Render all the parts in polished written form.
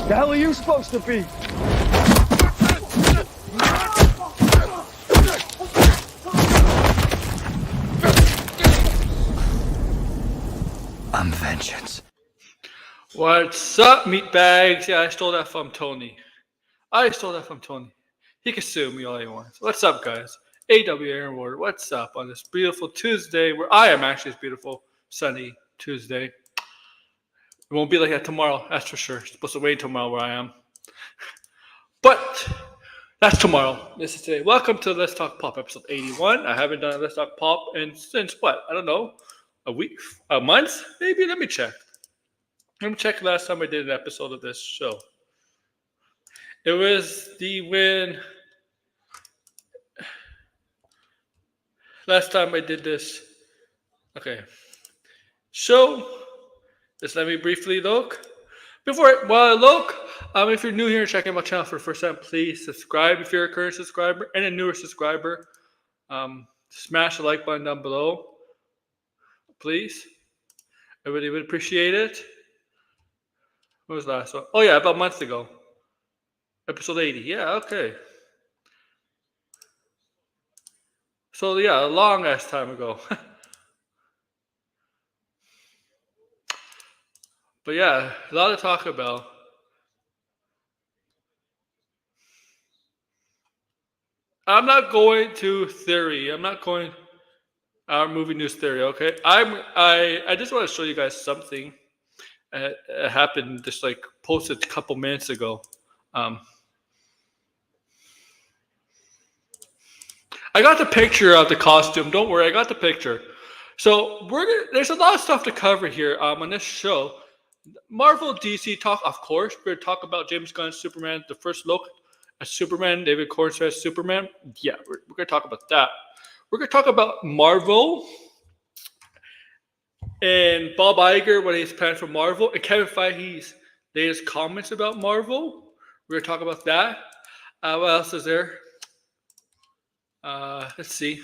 The hell are you supposed to be? I'm vengeance. What's up, meatbags? Yeah, I stole that from Tony. He can sue me all he wants. What's up, guys? AW Aaron Ward, what's up on this beautiful Tuesday where I am actually this beautiful, sunny Tuesday. It won't be like that tomorrow, that's for sure. It's supposed to wait tomorrow where I am. But that's tomorrow. This is today. Welcome to Let's Talk Pop, episode 81. I haven't done a Let's Talk Pop since what? I don't know. A week? A month? Maybe? Let me check. Let me check last time I did an episode of this show. It was last time I did this. Okay. So, just let me briefly look. While I look, if you're new here and checking my channel for the first time, please subscribe if you're a current subscriber and a newer subscriber. Smash the like button down below, please. I really would appreciate it. What was the last one? Oh yeah, about a month ago. Episode 80. Yeah, okay. So yeah, a long ass time ago. But yeah, a lot to talk about. I'm not going to theory. I'm not going our movie news theory. Okay, I just want to show you guys something. It happened just like posted a couple minutes ago. I got the picture of the costume. Don't worry, I got the picture. So there's a lot of stuff to cover here on this show. Marvel DC talk, of course. We're going to talk about James Gunn's Superman, the first look at Superman, David Corns's Superman. Yeah, we're going to talk about that. We're going to talk about Marvel and Bob Iger, what he's planned for Marvel, and Kevin Feige's latest comments about Marvel. We're going to talk about that. What else is there? Let's see.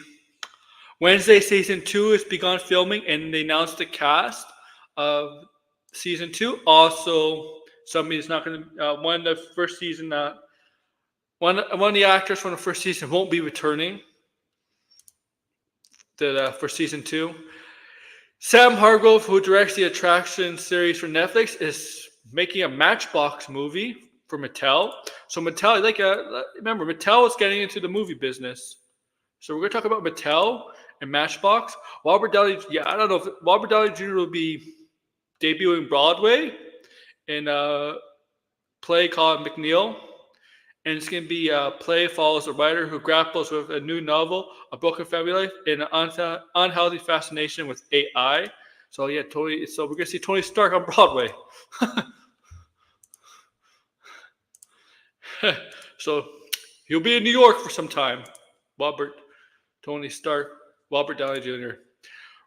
Wednesday, season 2 has begun filming, and they announced the cast of season 2. Also, somebody's not going to. One of the first season. One of the actors from the first season won't be returning for season 2. Sam Hargrave, who directs the attraction series for Netflix, is making a Matchbox movie for Mattel. So Mattel, remember, Mattel is getting into the movie business. So we're going to talk about Mattel and Matchbox. Robert Downey, I don't know if Robert Downey Jr. will be debuting Broadway in a play called MCNEAL. And it's going to be a play follows a writer who grapples with a new novel, a broken family life, and an unhealthy fascination with AI. So yeah, Tony. So we're going to see Tony Stark on Broadway. So he'll be in New York for some time. Tony Stark, Robert Downey Jr.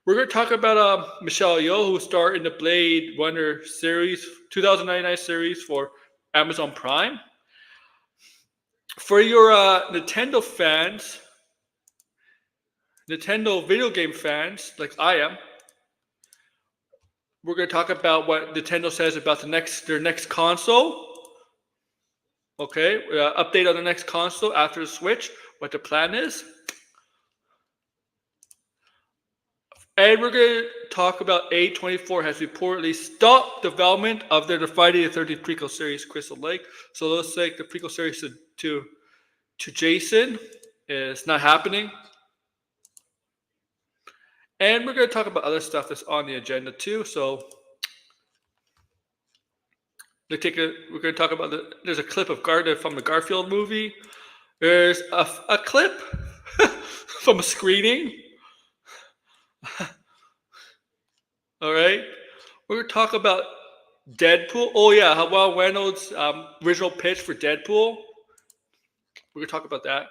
We're going to talk about Michelle Yeoh, who starred in the Blade Runner series, 2099 series for Amazon Prime. For your Nintendo fans, Nintendo video game fans, like I am, we're going to talk about what Nintendo says about their next console. Okay, update on the next console after the Switch, what the plan is. And we're going to talk about A24 has reportedly stopped development of their Friday the 13th prequel series, Crystal Lake. So it looks like the prequel series to Jason is not happening. And we're going to talk about other stuff that's on the agenda too. So we're going to talk about there's a clip of from the Garfield movie. There's a clip from a screening. All right. We're going to talk about Deadpool. Oh, yeah. How Reynolds' original pitch for Deadpool. We're going to talk about that.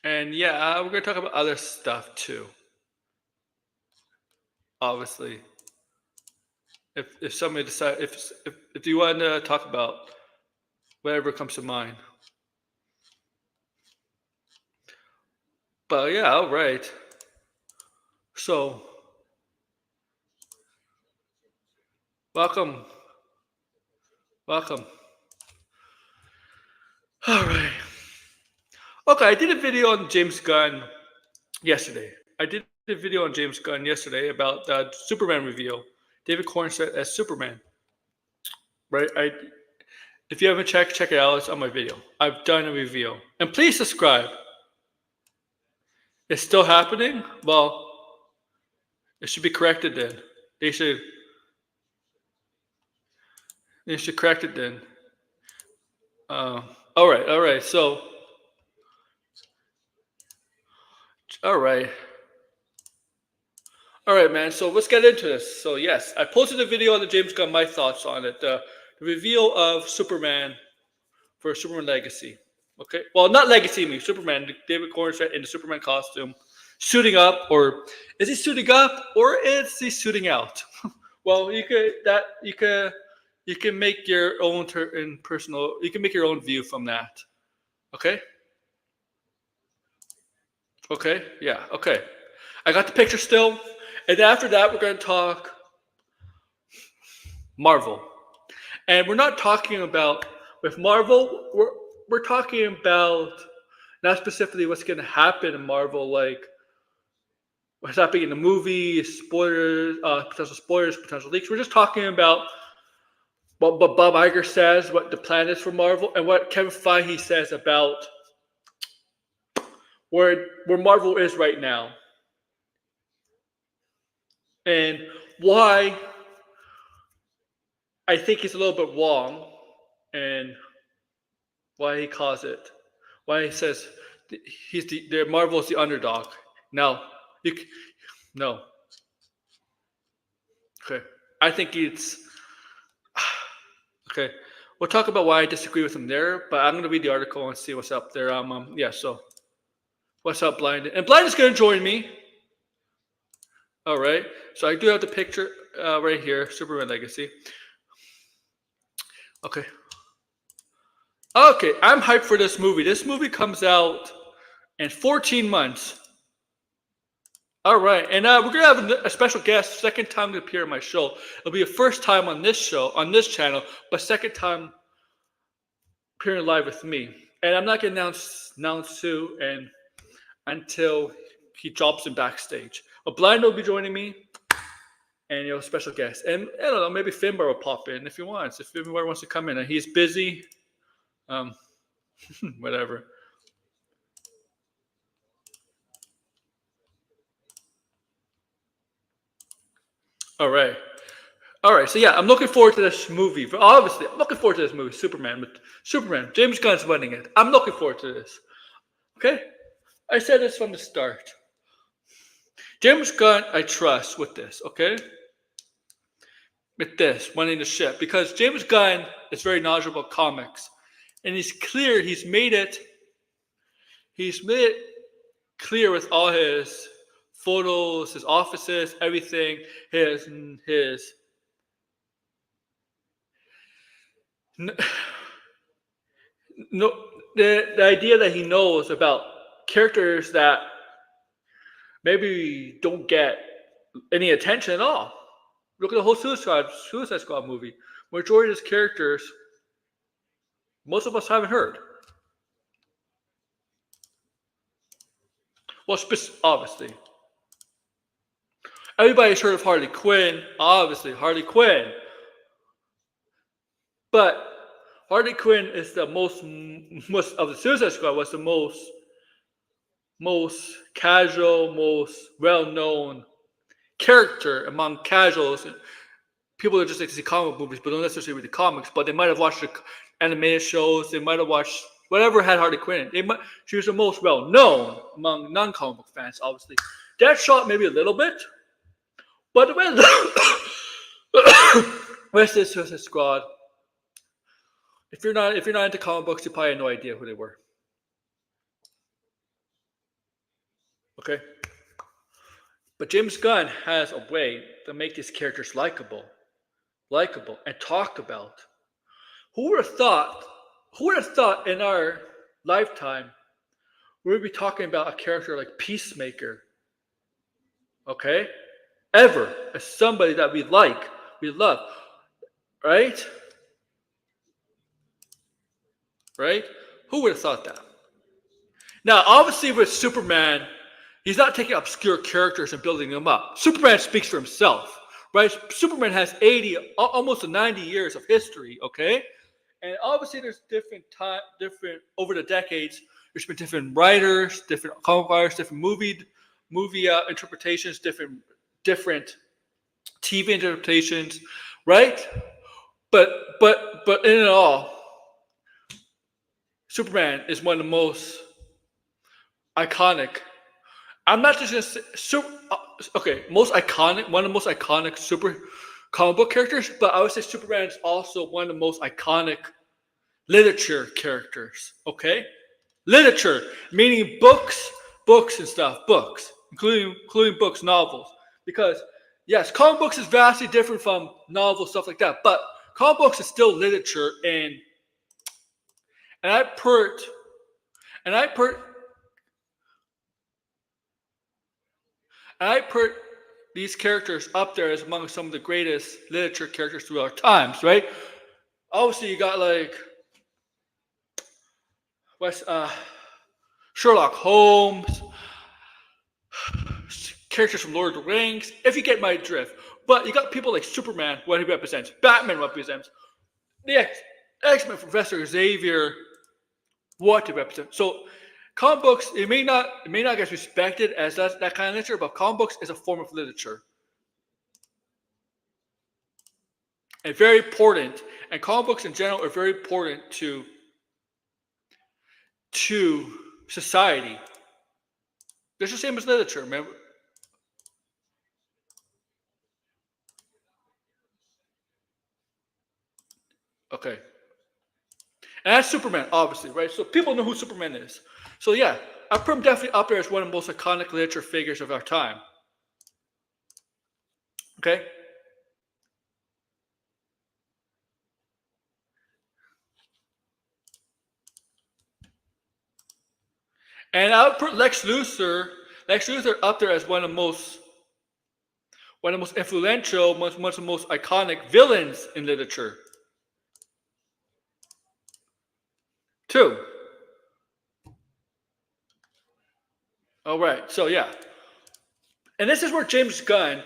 And yeah, we're going to talk about other stuff too. Obviously. If somebody decides, if you want to talk about whatever comes to mind. But yeah, all right. So Welcome. Welcome. All right. Okay, I did a video on James Gunn yesterday. I did a video on James Gunn yesterday about the Superman reveal. David Cornsett as Superman. Right? If you haven't checked, check it out. It's on my video. I've done a review. And please subscribe. It's still happening? Well, it should be corrected then. They should correct it then. All right. So, all right. All right, man. So let's get into this. So yes, I posted a video on the James Gunn, my thoughts on it. The reveal of Superman for Superman Legacy. Okay. Well, not Legacy, Superman. David Cornsett in the Superman costume, suiting up, or is he suiting up, or is he suiting out? Well, you can make your own personal. You can make your own view from that. Okay. Okay. Yeah. Okay. I got the picture still. And after that, we're going to talk Marvel. And we're not talking about, with Marvel, we're talking about not specifically what's going to happen in Marvel, like what's happening in the movie, spoilers, potential spoilers, potential leaks. We're just talking about what Bob Iger says, what the plan is for Marvel, and what Kevin Feige says about where Marvel is right now. And why I think he's a little bit wrong, and why he calls it, why he says he's the Marvel's the underdog. No, no. Okay, I think it's okay. We'll talk about why I disagree with him there, but I'm going to read the article and see what's up there. Yeah. So, what's up, Blind? And Blind is going to join me. All right. So I do have the picture right here, Superman Legacy. Okay. Okay, I'm hyped for this movie. This movie comes out in 14 months. All right, and we're gonna have a special guest, second time to appear on my show. It'll be a first time on this show, on this channel, but second time appearing live with me. And I'm not gonna announce who and until he drops in backstage. A Blind will be joining me, and special guest. And I don't know, maybe Finbar will pop in if he wants. If Finbar wants to come in, and he's busy, whatever. All right. So yeah, I'm looking forward to this movie. Obviously, I'm looking forward to this movie, Superman. James Gunn's running it. I'm looking forward to this. Okay? I said this from the start. James Gunn, I trust with this, okay? With this, running the ship. Because James Gunn is very knowledgeable about comics. And he's made it clear with all his photos, his offices, everything, the idea that he knows about characters that maybe don't get any attention at all. Look at the whole Suicide Squad movie. Majority of his characters, most of us haven't heard. Well, obviously. Everybody's heard of Harley Quinn. Obviously, Harley Quinn. But Harley Quinn is the most of the Suicide Squad was the most casual, most well-known character among casuals, people that just like to see comic movies but don't necessarily read the comics, but they might have watched the animated shows, they might have watched whatever had Harley Quinn. She was the most well-known among non-comic book fans, obviously. Deadshot maybe a little bit, but the rest of the Suicide Squad, if you're not into comic books, you probably have no idea who they were. Okay? But James Gunn has a way to make these characters likable, and talked about. Who would have thought in our lifetime we would be talking about a character like Peacemaker? Okay? Ever. As somebody that we love. Right? Right? Who would have thought that? Now, obviously, with Superman, he's not taking obscure characters and building them up. Superman speaks for himself, right? Superman has 80, almost 90 years of history, okay? And obviously, there's different over the decades. There's been different writers, different comic writers, different movie interpretations, different TV interpretations, right? But in it all, Superman is one of the most iconic. I'm not just gonna say most iconic, one of the most iconic super comic book characters, but I would say Superman is also one of the most iconic literature characters. Okay, literature meaning books and stuff, books, including books, novels. Because yes, comic books is vastly different from novels, stuff like that, but comic books is still literature, and I put these characters up there as among some of the greatest literature characters through our times, right? Obviously, you got like Sherlock Holmes, characters from Lord of the Rings, if you get my drift. But you got people like Superman, what he represents, Batman represents, the X-Men, Professor Xavier, what he represents. So comic books, it may not get respected as that kind of literature, but comic books is a form of literature. And very important. And comic books in general are very important to society. It's the same as literature, remember? Okay. And that's Superman, obviously, right? So people know who Superman is. So yeah, I put him definitely up there as one of the most iconic literature figures of our time. Okay? And I would put Lex Luthor up there as one of the most influential, one of the most iconic villains in literature. 2. All right, so yeah. And this is where James Gunn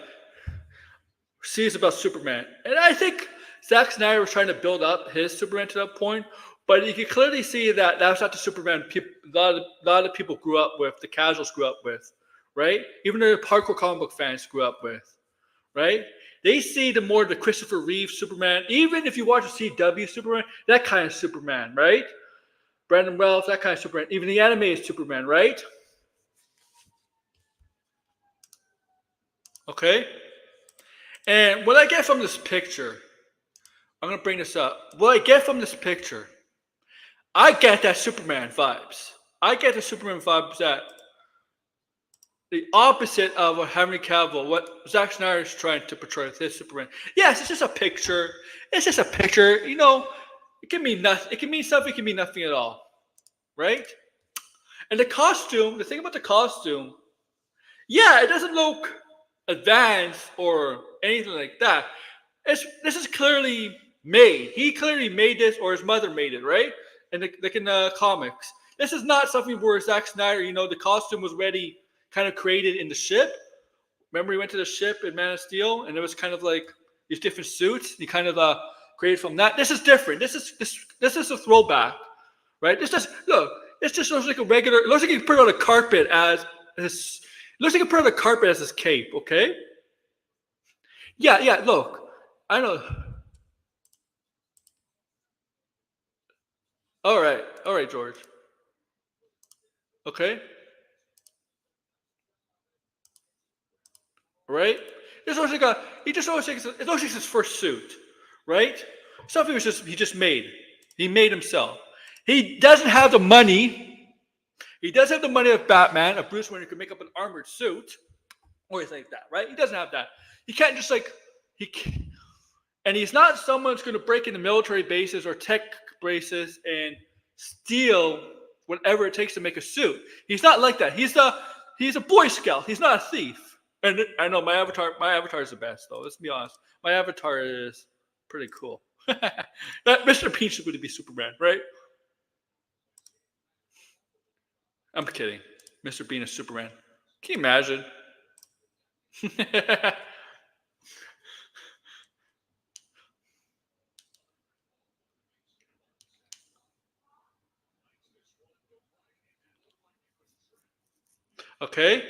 sees about Superman. And I think Zack Snyder was trying to build up his Superman to that point, but you can clearly see that that's not the Superman a lot of people grew up with, the casuals grew up with, right? Even the hardcore comic book fans grew up with, right? They see the Christopher Reeve Superman, even if you watch the CW Superman, that kind of Superman, right? Brandon Routh, that kind of Superman. Even the animated Superman, right? Okay? And what I get from this picture, I'm going to bring this up. What I get from this picture, I get that Superman vibes. I get the Superman vibes that the opposite of what Henry Cavill, what Zack Snyder is trying to portray with his Superman. Yes, it's just a picture. It's just a picture. You know, it can mean nothing. It can mean something. It can mean nothing at all. Right? And the costume, the thing about the costume, yeah, it doesn't look advanced or anything like that. This is clearly made. He clearly made this, or his mother made it, right? And like in the comics. This is not something where Zack Snyder, the costume was already kind of created in the ship. Remember, he went to the ship in Man of Steel, and it was kind of like these different suits. He kind of created from that. This is different. This is a throwback, right? This just looks like a regular. It looks like he put it on a carpet as his. It looks like he put it on a carpet as his cape. Okay. Yeah. Look, I know. All right, George. Okay. Right? This looks like it looks like his first suit, right? Something he just made. He made himself. He doesn't have the money. He doesn't have the money of Batman, of Bruce Wayne, who can make up an armored suit, or anything like that, right? He doesn't have that. He can't just and he's not someone who's going to break into military bases or tech bases and steal whatever it takes to make a suit. He's not like that. He's a Boy Scout. He's not a thief. And I know my avatar is the best, though. Let's be honest. My avatar is pretty cool. That Mr. Bean should really be Superman, right? I'm kidding. Mr. Bean is Superman. Can you imagine? Okay.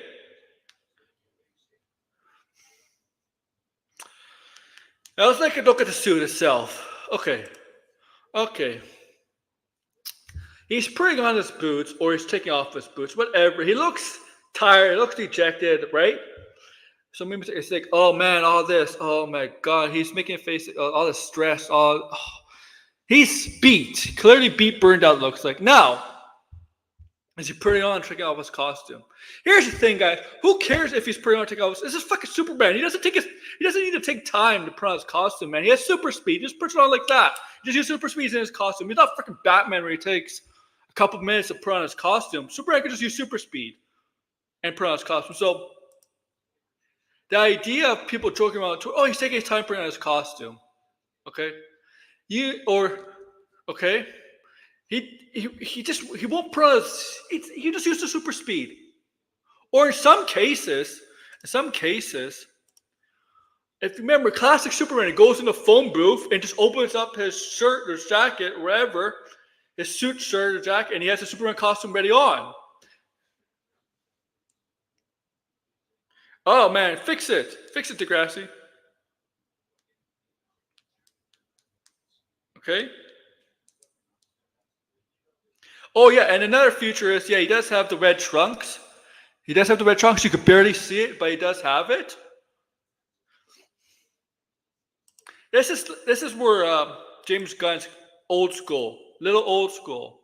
Now let's take a look at the suit itself. Okay. Okay. He's putting on his boots, or he's taking off his boots, whatever. He looks tired. He looks dejected, right? So maybe it's like, oh man, all this. Oh my God. He's making a face, all the stress. He's beat. Clearly beat, burned out, looks like. Now, is he putting on and taking off his costume? Here's the thing, guys. Who cares if he's putting on and taking off his... This is fucking Superman. He doesn't need to take time to put on his costume, man. He has super speed. He just puts it on like that. He just uses super speed in his costume. He's not fucking Batman where he takes a couple minutes to put on his costume. Superman can just use super speed and put on his costume. So the idea of people joking around, oh, he's taking his time putting on his costume. Okay? Okay? He won't put on he just uses super speed. Or in some cases, if you remember classic Superman, he goes in the phone booth and just opens up his shirt or jacket, wherever, his suit, shirt, or jacket, and he has the Superman costume ready on. Oh man, fix it, Degrassi. Okay. Oh yeah, and another feature is, he does have the red trunks. You could barely see it, but he does have it. This is where James Gunn's little old school.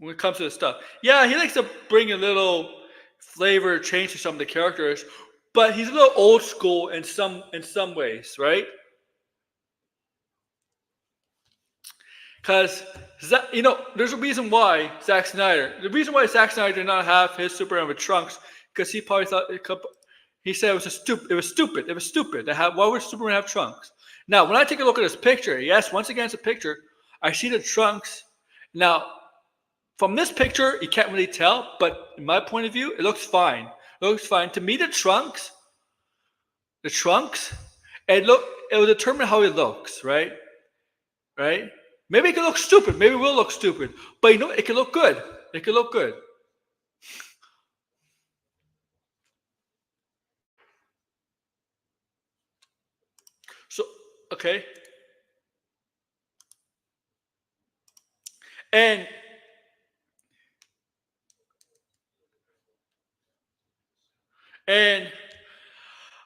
When it comes to this stuff, yeah, he likes to bring a little flavor change to some of the characters, but he's a little old school in some ways, right? Because, there's a reason why Zack Snyder did not have his Superman with trunks, because he probably thought he said it was stupid. Why would Superman have trunks? Now, when I take a look at this picture, yes, once again, it's a picture. I see the trunks. Now, from this picture, you can't really tell, but in my point of view, it looks fine. To me, the trunks, it will determine how it looks, right? Right? Maybe it can look stupid. Maybe it will look stupid. But it can look good. So, okay. And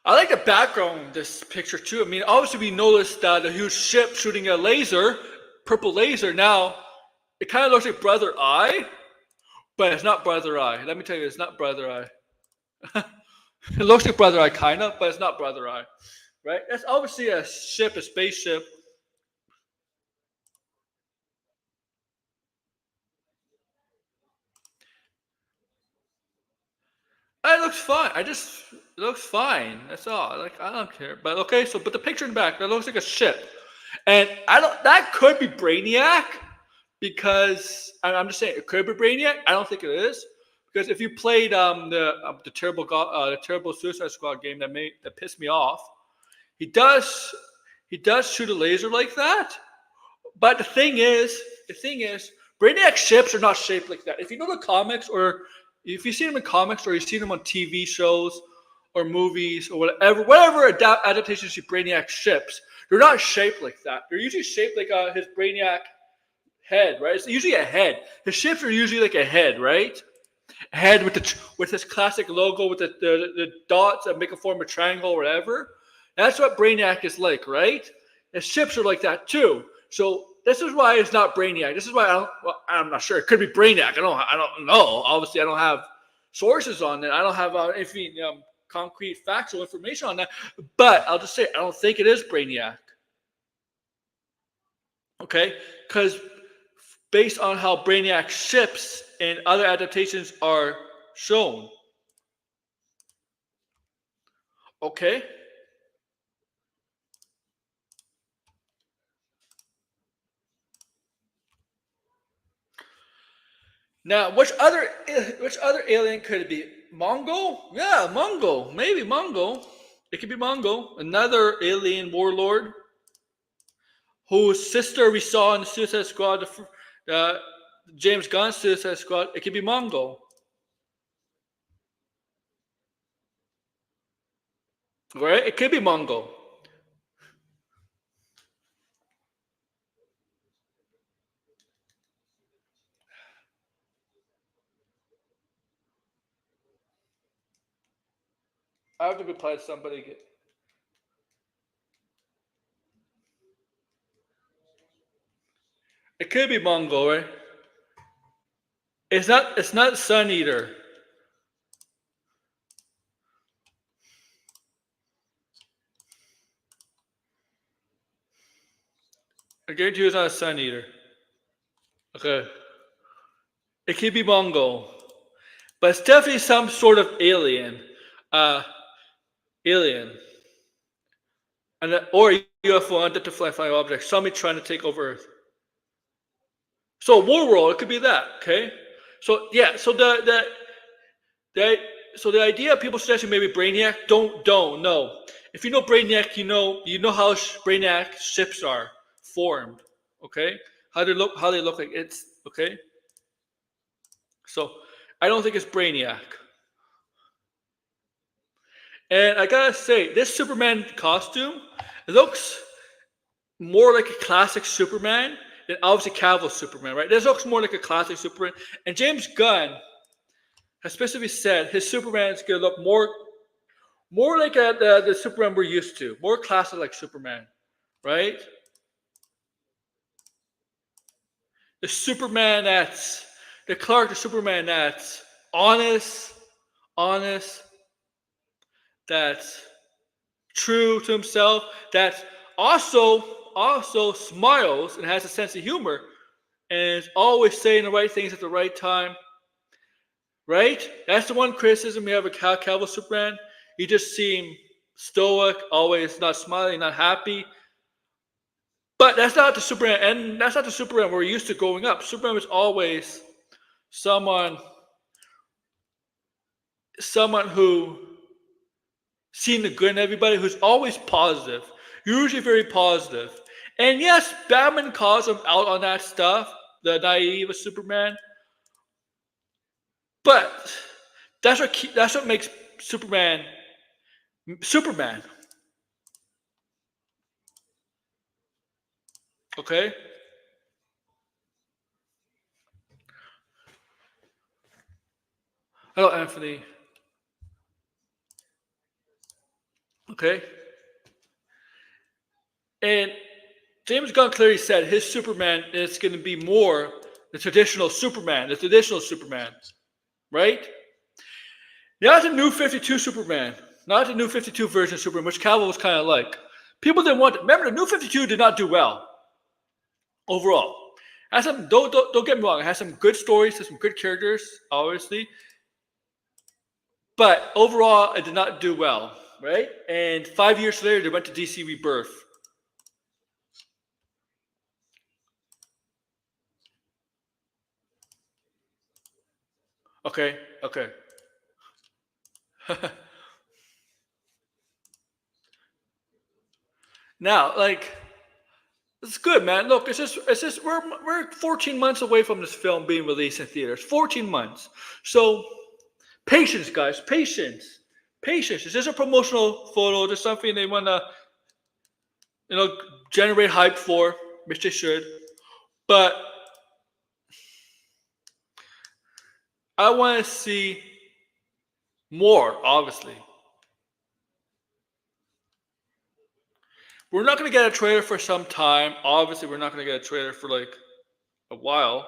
I like the background in this picture too. I mean, obviously we noticed the huge ship shooting a purple laser. Now, it kind of looks like Brother Eye, but it's not Brother Eye. Let me tell you, it's not Brother Eye. It looks like Brother Eye, kind of, but it's not Brother Eye, right? That's obviously a spaceship. It looks fine. It looks fine. That's all. I don't care. But okay, but the picture in the back, that looks like a ship. And that could be Brainiac, because I'm just saying it could be Brainiac. I don't think it is, because if you played the terrible Suicide Squad game that pissed me off, he does shoot a laser like that. But the thing is, Brainiac ships are not shaped like that. If you know the comics, or if you see them in comics, or you see them on TV shows or movies or whatever adaptations you Brainiac ships, they're not shaped like that. They're usually shaped like his Brainiac head, right? It's usually a head. His ships are usually like a head, right? A head with his classic logo with the dots that make a form of triangle or whatever. That's what Brainiac is like, right? His ships are like that too. So this is why it's not Brainiac. This is why I'm not sure. It could be Brainiac. I don't know. Obviously, I don't have sources on it. I don't have any concrete factual information on that. But I'll just say I don't think it is Brainiac. Okay? Because based on how Brainiac ships and other adaptations are shown. Okay? Now, which other alien could it be? Mongol? Yeah, Mongol. Maybe Mongol. It could be Mongol, another alien warlord whose sister we saw in the Suicide Squad, uh, James Gunn's Suicide Squad. It could be Mongol. Right? It could be Mongol. I have to reply to somebody. It could be Mongol, right? It's not. It's not Sun Eater. I guarantee you it's not a Sun Eater. Okay. It could be Mongol, but it's definitely some sort of alien. Uh, alien, or UFO, unidentified flying object. Somebody trying to take over Earth. So War World, it could be that. Okay. So yeah. So the so the idea of people suggesting maybe Brainiac, don't no. If you know Brainiac, you know how Brainiac ships are formed. Okay. How they look like it's okay. So I don't think it's Brainiac. And I gotta say, this Superman costume, it looks more like a classic Superman than obviously Cavill's Superman, right? This looks more like a classic Superman. And James Gunn has specifically said his Superman is gonna look more like the Superman we're used to, more classic like Superman, right? The Superman that's the Clark, the Superman that's honest, that's true to himself, that also smiles and has a sense of humor and is always saying the right things at the right time. Right? That's the one criticism we have of Cavill Superman. He just seemed stoic, always not smiling, not happy. But that's not the Superman, and that's not the Superman we're used to growing up. Superman was always someone who seen the good in everybody, who's always positive, usually very positive. And yes, Batman calls him out on that stuff, the naive of Superman. But that's what makes Superman Superman. Okay? Hello, Anthony. Okay? And James Gunn clearly said his Superman is going to be more the traditional Superman, right? Not the new 52 Superman, not the new 52 version of Superman, which Cavill was kind of like. People didn't want it. Remember, the new 52 did not do well overall. Don't get me wrong, it has some good stories, has some good characters, obviously. But overall, it did not do well, right? And 5 years later, they went to DC Rebirth. Okay. Now, like, it's good, man. Look, it's just we're 14 months away from this film being released in theaters. 14 months. So patience, guys. Patience. It's just a promotional photo. Just something they want to, generate hype for, which they should. But I want to see more, obviously. We're not going to get a trailer for some time. Obviously, we're not going to get a trailer for like a while.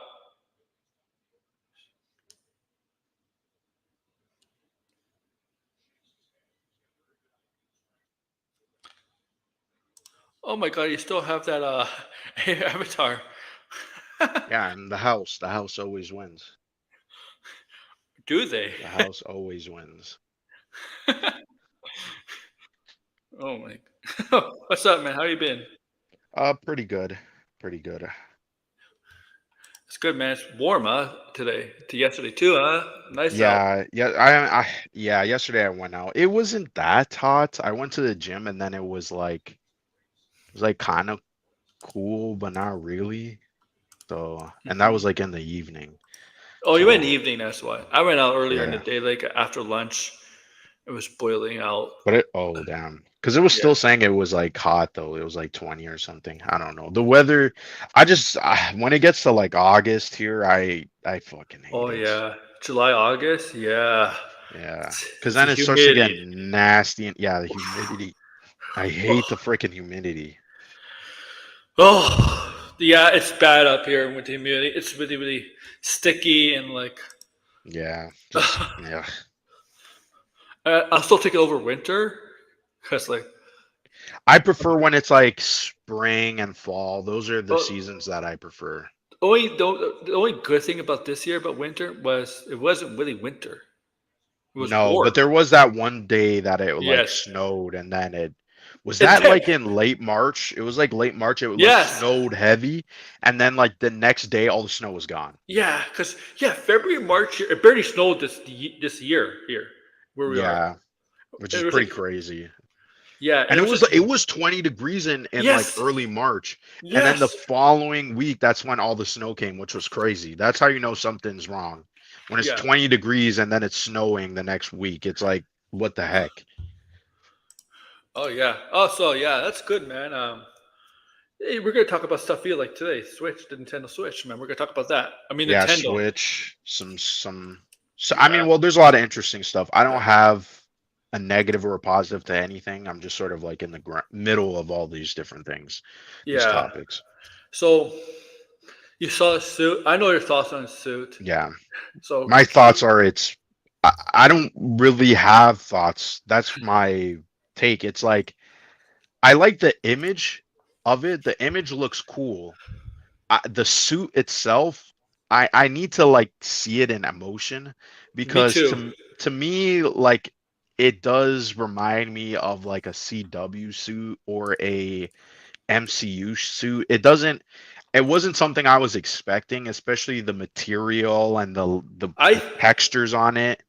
Oh my god, you still have that avatar. Yeah, and the house always wins. Do they? The house always wins. Oh my. What's up, man? How you been? Pretty good. Pretty good. It's good, man. It's warm, huh? Today to yesterday too, huh? Nice out. Yeah. Yesterday I went out. It wasn't that hot. I went to the gym and then it was like kind of cool, but not really. So, and that was like in the evening. Oh, you went in the So, evening. That's why I went out earlier in the yeah. day, like after lunch. It was boiling out. Oh damn. Because it was Yeah. still saying it was like hot though. It was like 20 or something. I don't know. The weather, when it gets to like August here, I fucking hate Oh it. yeah. July, August. Yeah. Yeah. Because It's the then it starts to get humidity. nasty and yeah, the humidity. I hate the Oh, freaking humidity. oh, yeah. It's bad up here with the humidity. It's really, really sticky and like. Yeah. Just yeah. I'll still take it over winter because like. I prefer when it's like spring and fall. Those are the Well, seasons that I prefer. the only good thing about this year about winter was it wasn't really winter. It was No, warm. but there was that one day that it like Yes. snowed and then it was And that then, like in late March? It was like late March, it like yes. snowed heavy and then like the next day all the snow was gone. Yeah, because yeah, February, March, it barely snowed this year here where we are. Yeah, which is It was pretty like crazy. yeah, And it was just it was 20 degrees in like yes, early March. And then the yes, following week, that's when all the snow came, which was crazy. That's how you know something's wrong. When it's yeah. 20 degrees and then it's snowing the next week. It's like, what the heck? Oh yeah. Oh, so yeah, that's good, man. Hey, we're gonna talk about stuff you like today. Switch, the Nintendo Switch, man. We're gonna talk about that. I mean, Yeah, Nintendo. Switch, some so I Yeah, mean, well, there's a lot of interesting stuff. I don't have a negative or a positive to anything. I'm just sort of like in the middle of all these different things, these yeah. topics. So you saw the suit. I know your thoughts on the suit. Yeah. So My thoughts are I don't really have thoughts. That's my take. It's like I like the image of it. The image looks cool. The suit itself, I need to like see it in emotion me because too. to me like it does remind me of like a CW suit or a MCU suit. It wasn't something I was expecting, especially the material and I the textures on it.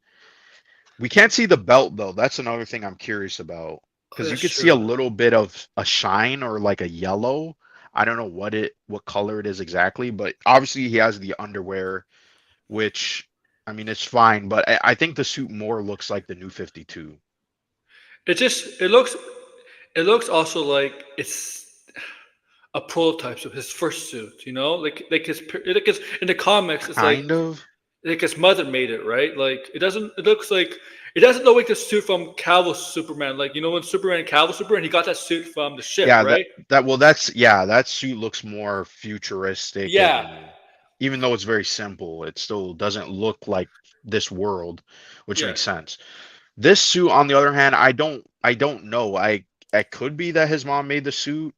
We can't see the belt though. That's another thing I'm curious about oh, because you that's could see a true. little bit of a shine or like a yellow. I don't know what color it is exactly, but obviously he has the underwear, which I mean it's fine, but I think the suit more looks like the new 52. It just it looks also like it's a prototype of his first suit. You know, like his in the comics, it's Kind of. like his mother made it, right? Like it doesn't. It looks like it doesn't look like the suit from Cavill Superman. Like you know when Superman Cavill Superman, he got that suit from the ship, Yeah, right? that suit looks more futuristic Yeah, and even though it's very simple, it still doesn't look like this world, which yeah, makes sense. This suit, on the other hand, I don't know. I could be that his mom made the suit,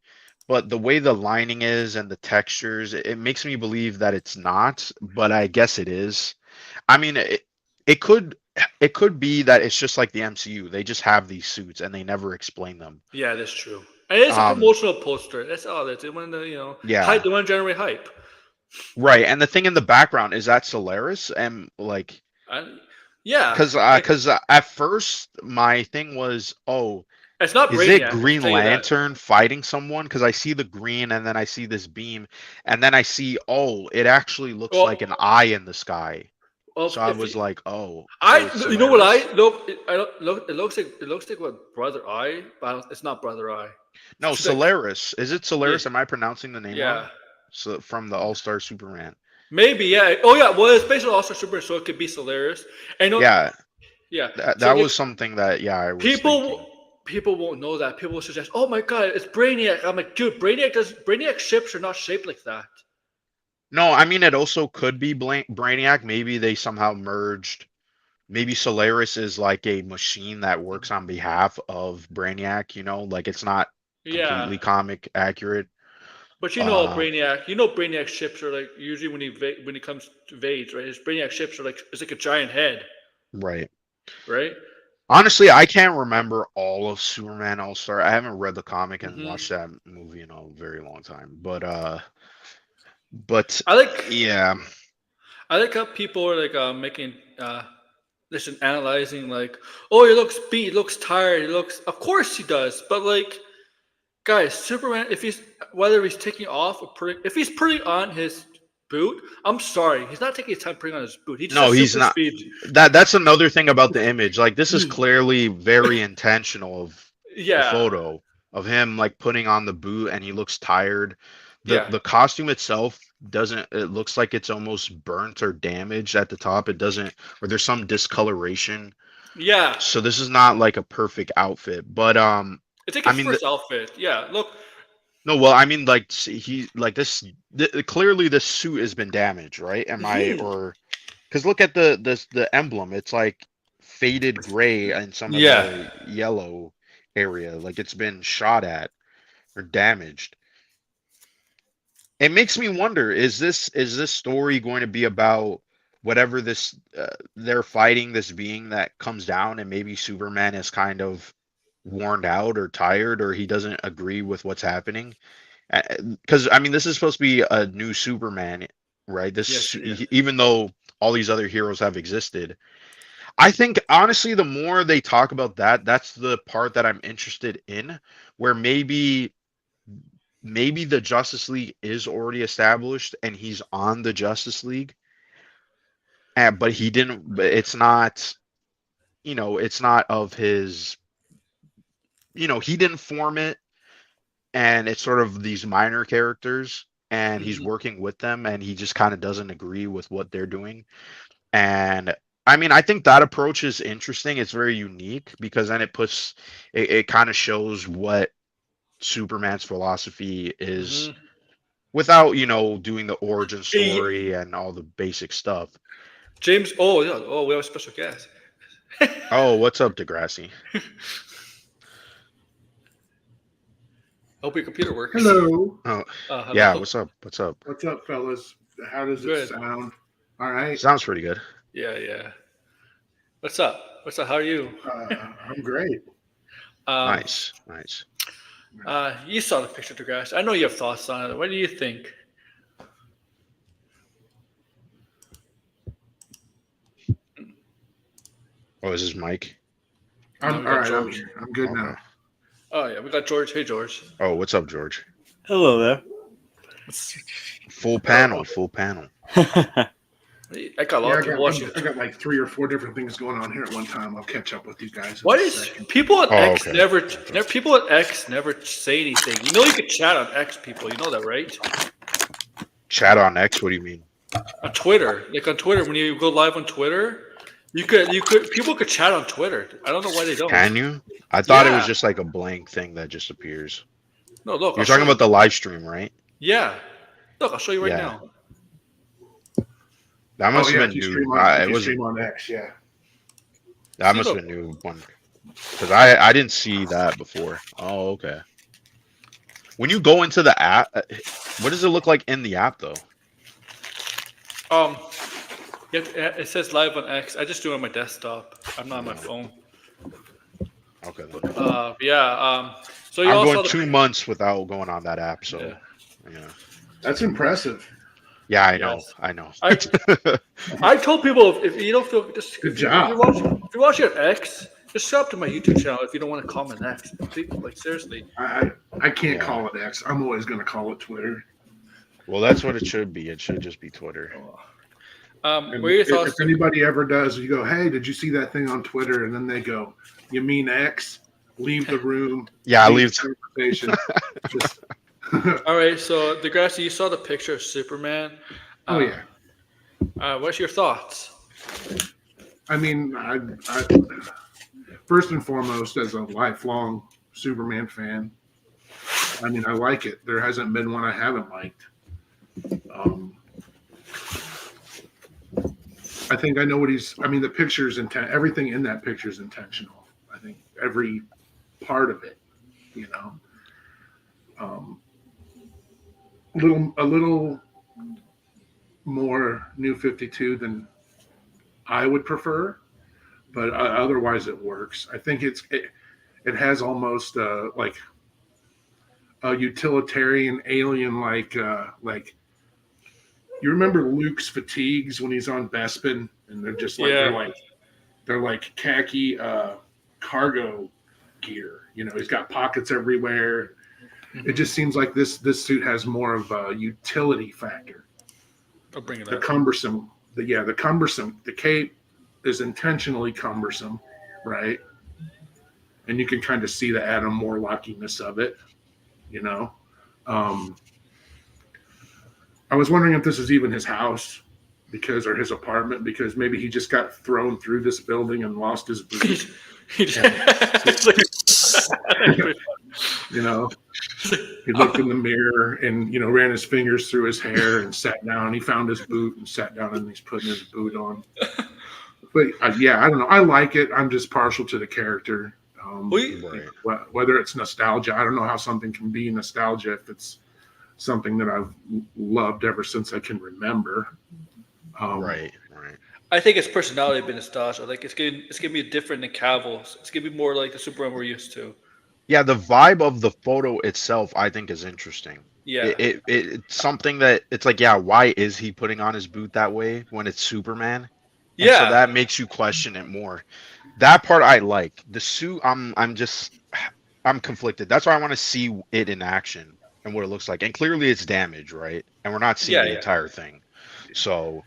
but the way the lining is and the textures, it makes me believe that it's not, but I guess it is. I mean, it could it could be that it's just like the MCU. They just have these suits and they never explain them. yeah. That's true. And it's a Um, promotional poster. That's all. They want to hype. yeah, They want to generate hype. right. And the thing in the background is that Solaris and like And yeah, like because at first my thing was, oh, it's not is it Brainiac. I can Green tell you that. Lantern fighting someone? Because I see the green and then I see this beam and then I see, oh, it actually looks like Well, an eye in the sky. So I if you, was like, oh, so I it's you know what Solaris? I look. I don't look. It looks like what Brother Eye, but it's not Brother Eye. No, It's like Solaris. Is it yeah, Solaris? Am I pronouncing the name yeah. wrong? So from the All-Star Superman. Maybe, yeah. Oh, yeah. Well, it's based on All Star Super, so it could be Solaris. And Yeah, yeah. that So like was something that yeah, I was people, thinking. people won't know that. People will suggest, "Oh my God, it's Brainiac." I'm like, dude, Brainiac ships are not shaped like that. No, I mean it also could be Brainiac. Maybe they somehow merged. Maybe Solaris is like a machine that works on behalf of Brainiac, like it's not Yeah, completely comic accurate. but Uh, Brainiac ships are like usually when he comes to Vage, right? His Brainiac ships are like it's like a giant head, right. right? Honestly, I can't remember all of Superman All-Star. I haven't read the comic and Hmm. watched that movie in a very long time. But But I like yeah, I like how people are like making listen analyzing like, oh, he looks beat, he looks tired, he looks. Of course he does, but like, guys, Superman, if he's whether he's taking off or putting, if he's putting on his boot, I'm sorry, he's not taking his time putting on his boot. He just no, has he's super not. speed. That's another thing about the image. Like this is clearly very intentional of the Yeah, photo of him like putting on the boot and he looks tired. The yeah, the costume itself doesn't it looks like it's almost burnt or damaged at the top. It doesn't or there's some discoloration. yeah. So this is not like a perfect outfit. But It's like I his mean first outfit. Yeah, look. no, well, I mean like he like this clearly the suit has been damaged, right? Am I Mhm. or because look at the emblem. It's like faded gray in some of Yeah. the yellow area, like it's been shot at or damaged. It makes me wonder: is this story going to be about whatever this they're fighting this being that comes down, and maybe Superman is kind of worn out or tired, or he doesn't agree with what's happening? Because I mean, this is supposed to be a new Superman, right? Yes, it is. Even though all these other heroes have existed. I think honestly, the more they talk about that, that's the part that I'm interested in, where maybe the Justice League is already established and he's on the Justice League, but he didn't. But it's not, it's not of his. He didn't form it, and it's sort of these minor characters, and he's Mhm. working with them, and he just kind of doesn't agree with what they're doing. And I mean, I think that approach is interesting. It's very unique because then it kind of shows what Superman's philosophy is Mhm. without, doing the origin Hey, story and all the basic stuff. James. Oh, yeah. Oh, we have a special guest. Oh, what's up, Degrassi? Hope your computer works. Hello. Oh, yeah, Hello. what's up? What's up? What's up, fellas? How does it Good. sound? All right. Sounds pretty good. Yeah, yeah. What's up? What's up? How are you? I'm great. Um, Nice, nice. you saw the picture, Degrasse. I know you have thoughts on it. What do you think? Oh, is this Mike? No, I'm we all got right. I'm George. here. I'm good Okay. now. Oh yeah, we got George. Hey, George. Oh, what's up, George? Hello there. Full panel, full panel. I got a lot Yeah, of people watching. I got like 3 or 4 different things going on here at one time. I'll catch up with you guys. In What a is second. people at Oh, X okay. never people at X never say anything. You know you can chat on X people. You know that, right? Chat on X, what do you mean? On Twitter, like on Twitter, when you go live on Twitter, you could people could chat on Twitter. I don't know why they don't. Can you? I thought it was Yeah. just like a blank thing that just appears. No, look. You're I'll show talking you. about the live stream, right? Yeah. Look, I'll show you right Yeah. now. That Oh must yeah, have if been you new. stream on, if It you was stream on X, yeah. that See, must look. have been new one because I didn't see that before. Oh, okay. When you go into the app, what does it look like in the app though? Um, it says live on X. I just do it on my desktop. I'm not on my No. phone. Okay. Then. Yeah. So you I'm all saw going the 2 months without going on that app, so Yeah. yeah. That's impressive. Yeah, I know. Yes. I know. I told people if you don't feel just Good if job. you're watching at X, just show up to my YouTube channel if you don't want to comment X. Like seriously. I can't Yeah. call it X. I'm always going to call it Twitter. Well, that's what it should be. It should just be Twitter. And What are your if thoughts? anybody ever does, you go, "Hey, did you see that thing on Twitter?" And then they go, "You mean X?" Leave the room. Yeah, leave the conversation. Just All right, so Degrassi, you saw the picture of Superman. oh yeah. What's your thoughts? I mean, I first and foremost, as a lifelong Superman fan, I mean, I like it. There hasn't been one I haven't liked. I think I know what he's. I mean, the picture's intent. Everything in that picture is intentional. I think every part of it, you know, a little more New 52 than I would prefer, but otherwise it works. I think it has almost like a utilitarian alien like You remember Luke's fatigues when he's on Bespin, and they're just like they're like khaki cargo gear. You know, he's got pockets everywhere. Mm-hmm. It just seems like this suit has more of a utility factor. I'll bring it The up. cumbersome, the cape is intentionally cumbersome, right? And you can kind of see the Adam Warlockiness of it, you know. I was wondering if this is even his house, or his apartment, because maybe he just got thrown through this building and lost his boot. You know, he looked in the mirror and, you know, ran his fingers through his hair and sat down. He found his boot and sat down, and he's putting his boot on. But yeah, I don't know. I like it. I'm just partial to the character. Whether it's nostalgia, I don't know how something can be nostalgia if it's something that I've loved ever since I can remember. Right. I think his personality has been nostalgia. Like it's gonna be different than Cavill's. It's gonna be more like the Superman we're used to. Yeah, the vibe of the photo itself, I think, is interesting. Yeah. It's something that it's like, yeah, why is he putting on his boot that way when it's Superman? And Yeah. so that makes you question it more. That part I like. The suit, I'm conflicted. That's why I want to see it in action and what it looks like. And clearly it's damaged, right? And we're not seeing the entire thing. So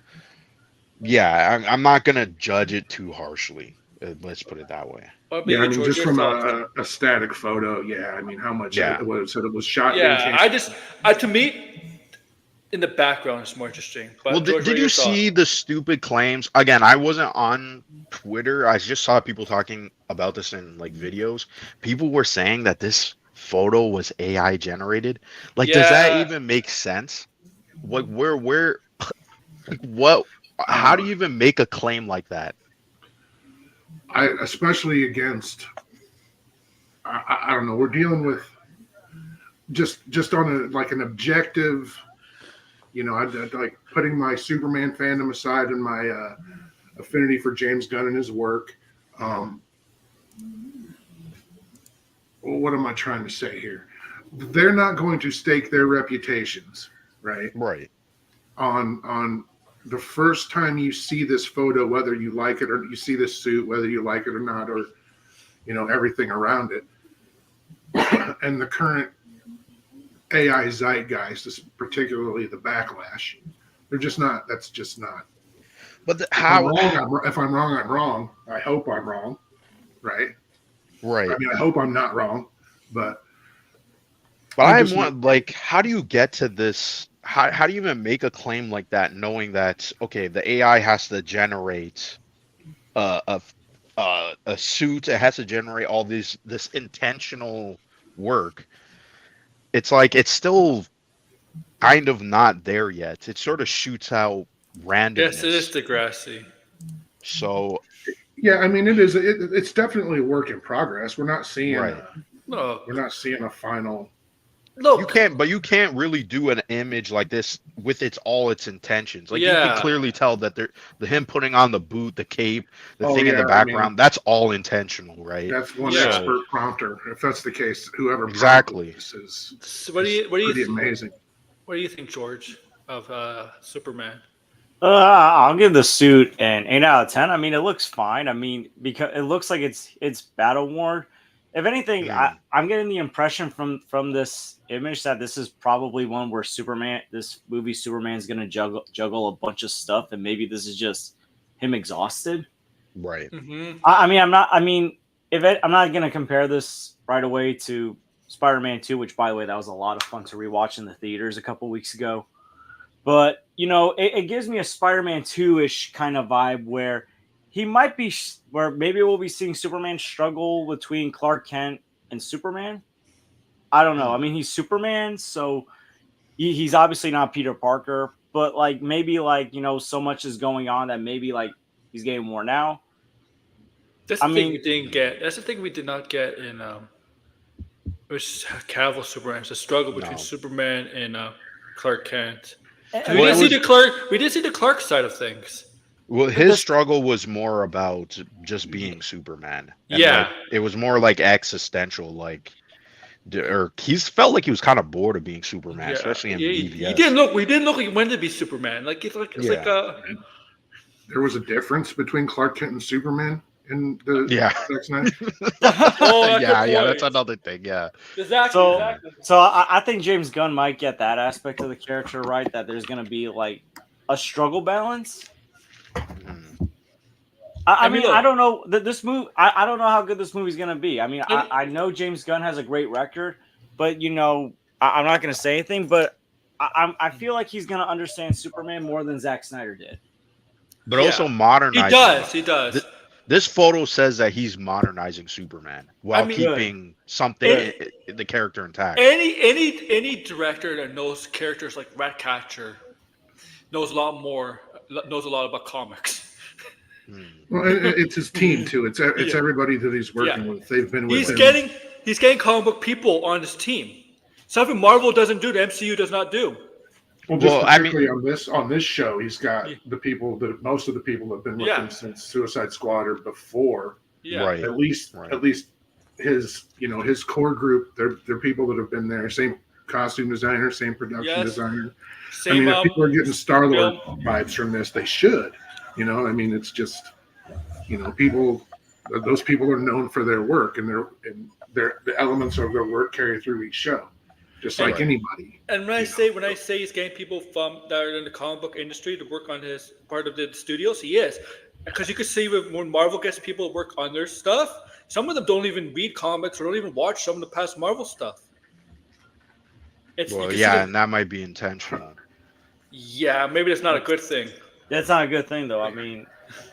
yeah, I'm not gonna judge it too harshly. Let's put it that way. Yeah, I mean, just from a static photo, yeah. I mean, how much it was shot. Yeah, to me, in the background, it's more interesting. But well, did you see the stupid claims? Again, I wasn't on Twitter. I just saw people talking about this in like videos. People were saying that this photo was AI generated. Like, does that even make sense? Like, where, what? How do you even make a claim like that? Especially against, I don't know. We're dealing with just on an objective. You know, I'd like putting my Superman fandom aside and my affinity for James Gunn and his work. What am I trying to say here? They're not going to stake their reputations, right? Right. On the first time you see this photo, whether you like it or you see this suit, whether you like it or not, or, you know, everything around it. And the current AI zeitgeist, particularly the backlash, they're just not, that's just not. But if I'm wrong, I'm wrong. I hope I'm wrong. Right. Right. I mean, I hope I'm not wrong, but like, how do you get to this? How do you even make a claim like that, knowing that, okay, the AI has to generate a suit, it has to generate all this intentional work. It's like it's still kind of not there yet. It sort of shoots out randomness. Yes, it is Degrassi. So yeah, I mean, it's definitely a work in progress. We're not seeing we're not seeing a final. Look, you can't really do an image like this with all its intentions. Like you can clearly tell that him putting on the boot, the cape, the thing in the background, I mean, that's all intentional, right? That's one expert prompter. If that's the case, whoever exactly this is so what do you think, amazing. What do you think, George, of Superman? I'll give the suit an 8 out of 10. I mean, it looks fine. I mean, because it looks like it's battle worn. If anything, I'm getting the impression from this image that this is probably one where this movie Superman's going to juggle a bunch of stuff, and maybe this is just him exhausted. Right. Mm-hmm. I'm not going to compare this right away to Spider-Man 2, which, by the way, that was a lot of fun to rewatch in the theaters a couple weeks ago. But, you know, it gives me a Spider-Man 2-ish kind of vibe where he might be, where maybe we'll be seeing Superman struggle between Clark Kent and Superman. I don't know. I mean, he's Superman, so he's obviously not Peter Parker, but like maybe like, you know, so much is going on that maybe like he's getting worn out. That's the thing we didn't get. That's the thing we did not get in Cavill Superman. It's a struggle between Superman and Clark Kent. We didn't see the Clark side of things. Well, his struggle was more about just being Superman. And it was more like existential. Like or he's felt like he was kind of bored of being Superman, Yeah, especially in he BVS. didn't look. He didn't look like he wanted to be Superman. Like it's like There was a difference between Clark Kent and Superman in the Zack Snyder. Oh, yeah, that's another thing. Yeah. Exactly. So I think James Gunn might get that aspect of the character right. That there's going to be like a struggle balance. I mean, look, I don't know this movie. I don't know how good this movie's going to be. I mean, I know James Gunn has a great record, but I'm not going to say anything. But I feel like he's going to understand Superman more than Zack Snyder did. But also modernizing. He does. This photo says that he's modernizing Superman while keeping something the character intact. Any director that knows characters like Ratcatcher knows a lot about comics. Well, it's his team too. It's everybody that he's working with. They've been with him. He's getting comic book people on his team. Something Marvel doesn't do, the MCU does not do. Well, particularly on this show, he's got the people that most of the people have been with him since Suicide Squad or before. Yeah, right. At least his core group. They're people that have been there. Same costume designer, same production designer. If people are getting Star-Lord vibes from this, they should. It's just people. Those people are known for their work, and the elements of their work carry through each show. Just like anybody. And when I say he's getting people from that are in the comic book industry to work on his part of the studios, he is. Because you could see when Marvel gets people to work on their stuff, some of them don't even read comics or don't even watch some of the past Marvel stuff. And that might be intentional. Yeah, maybe that's not a good thing. That's not a good thing, though. I mean,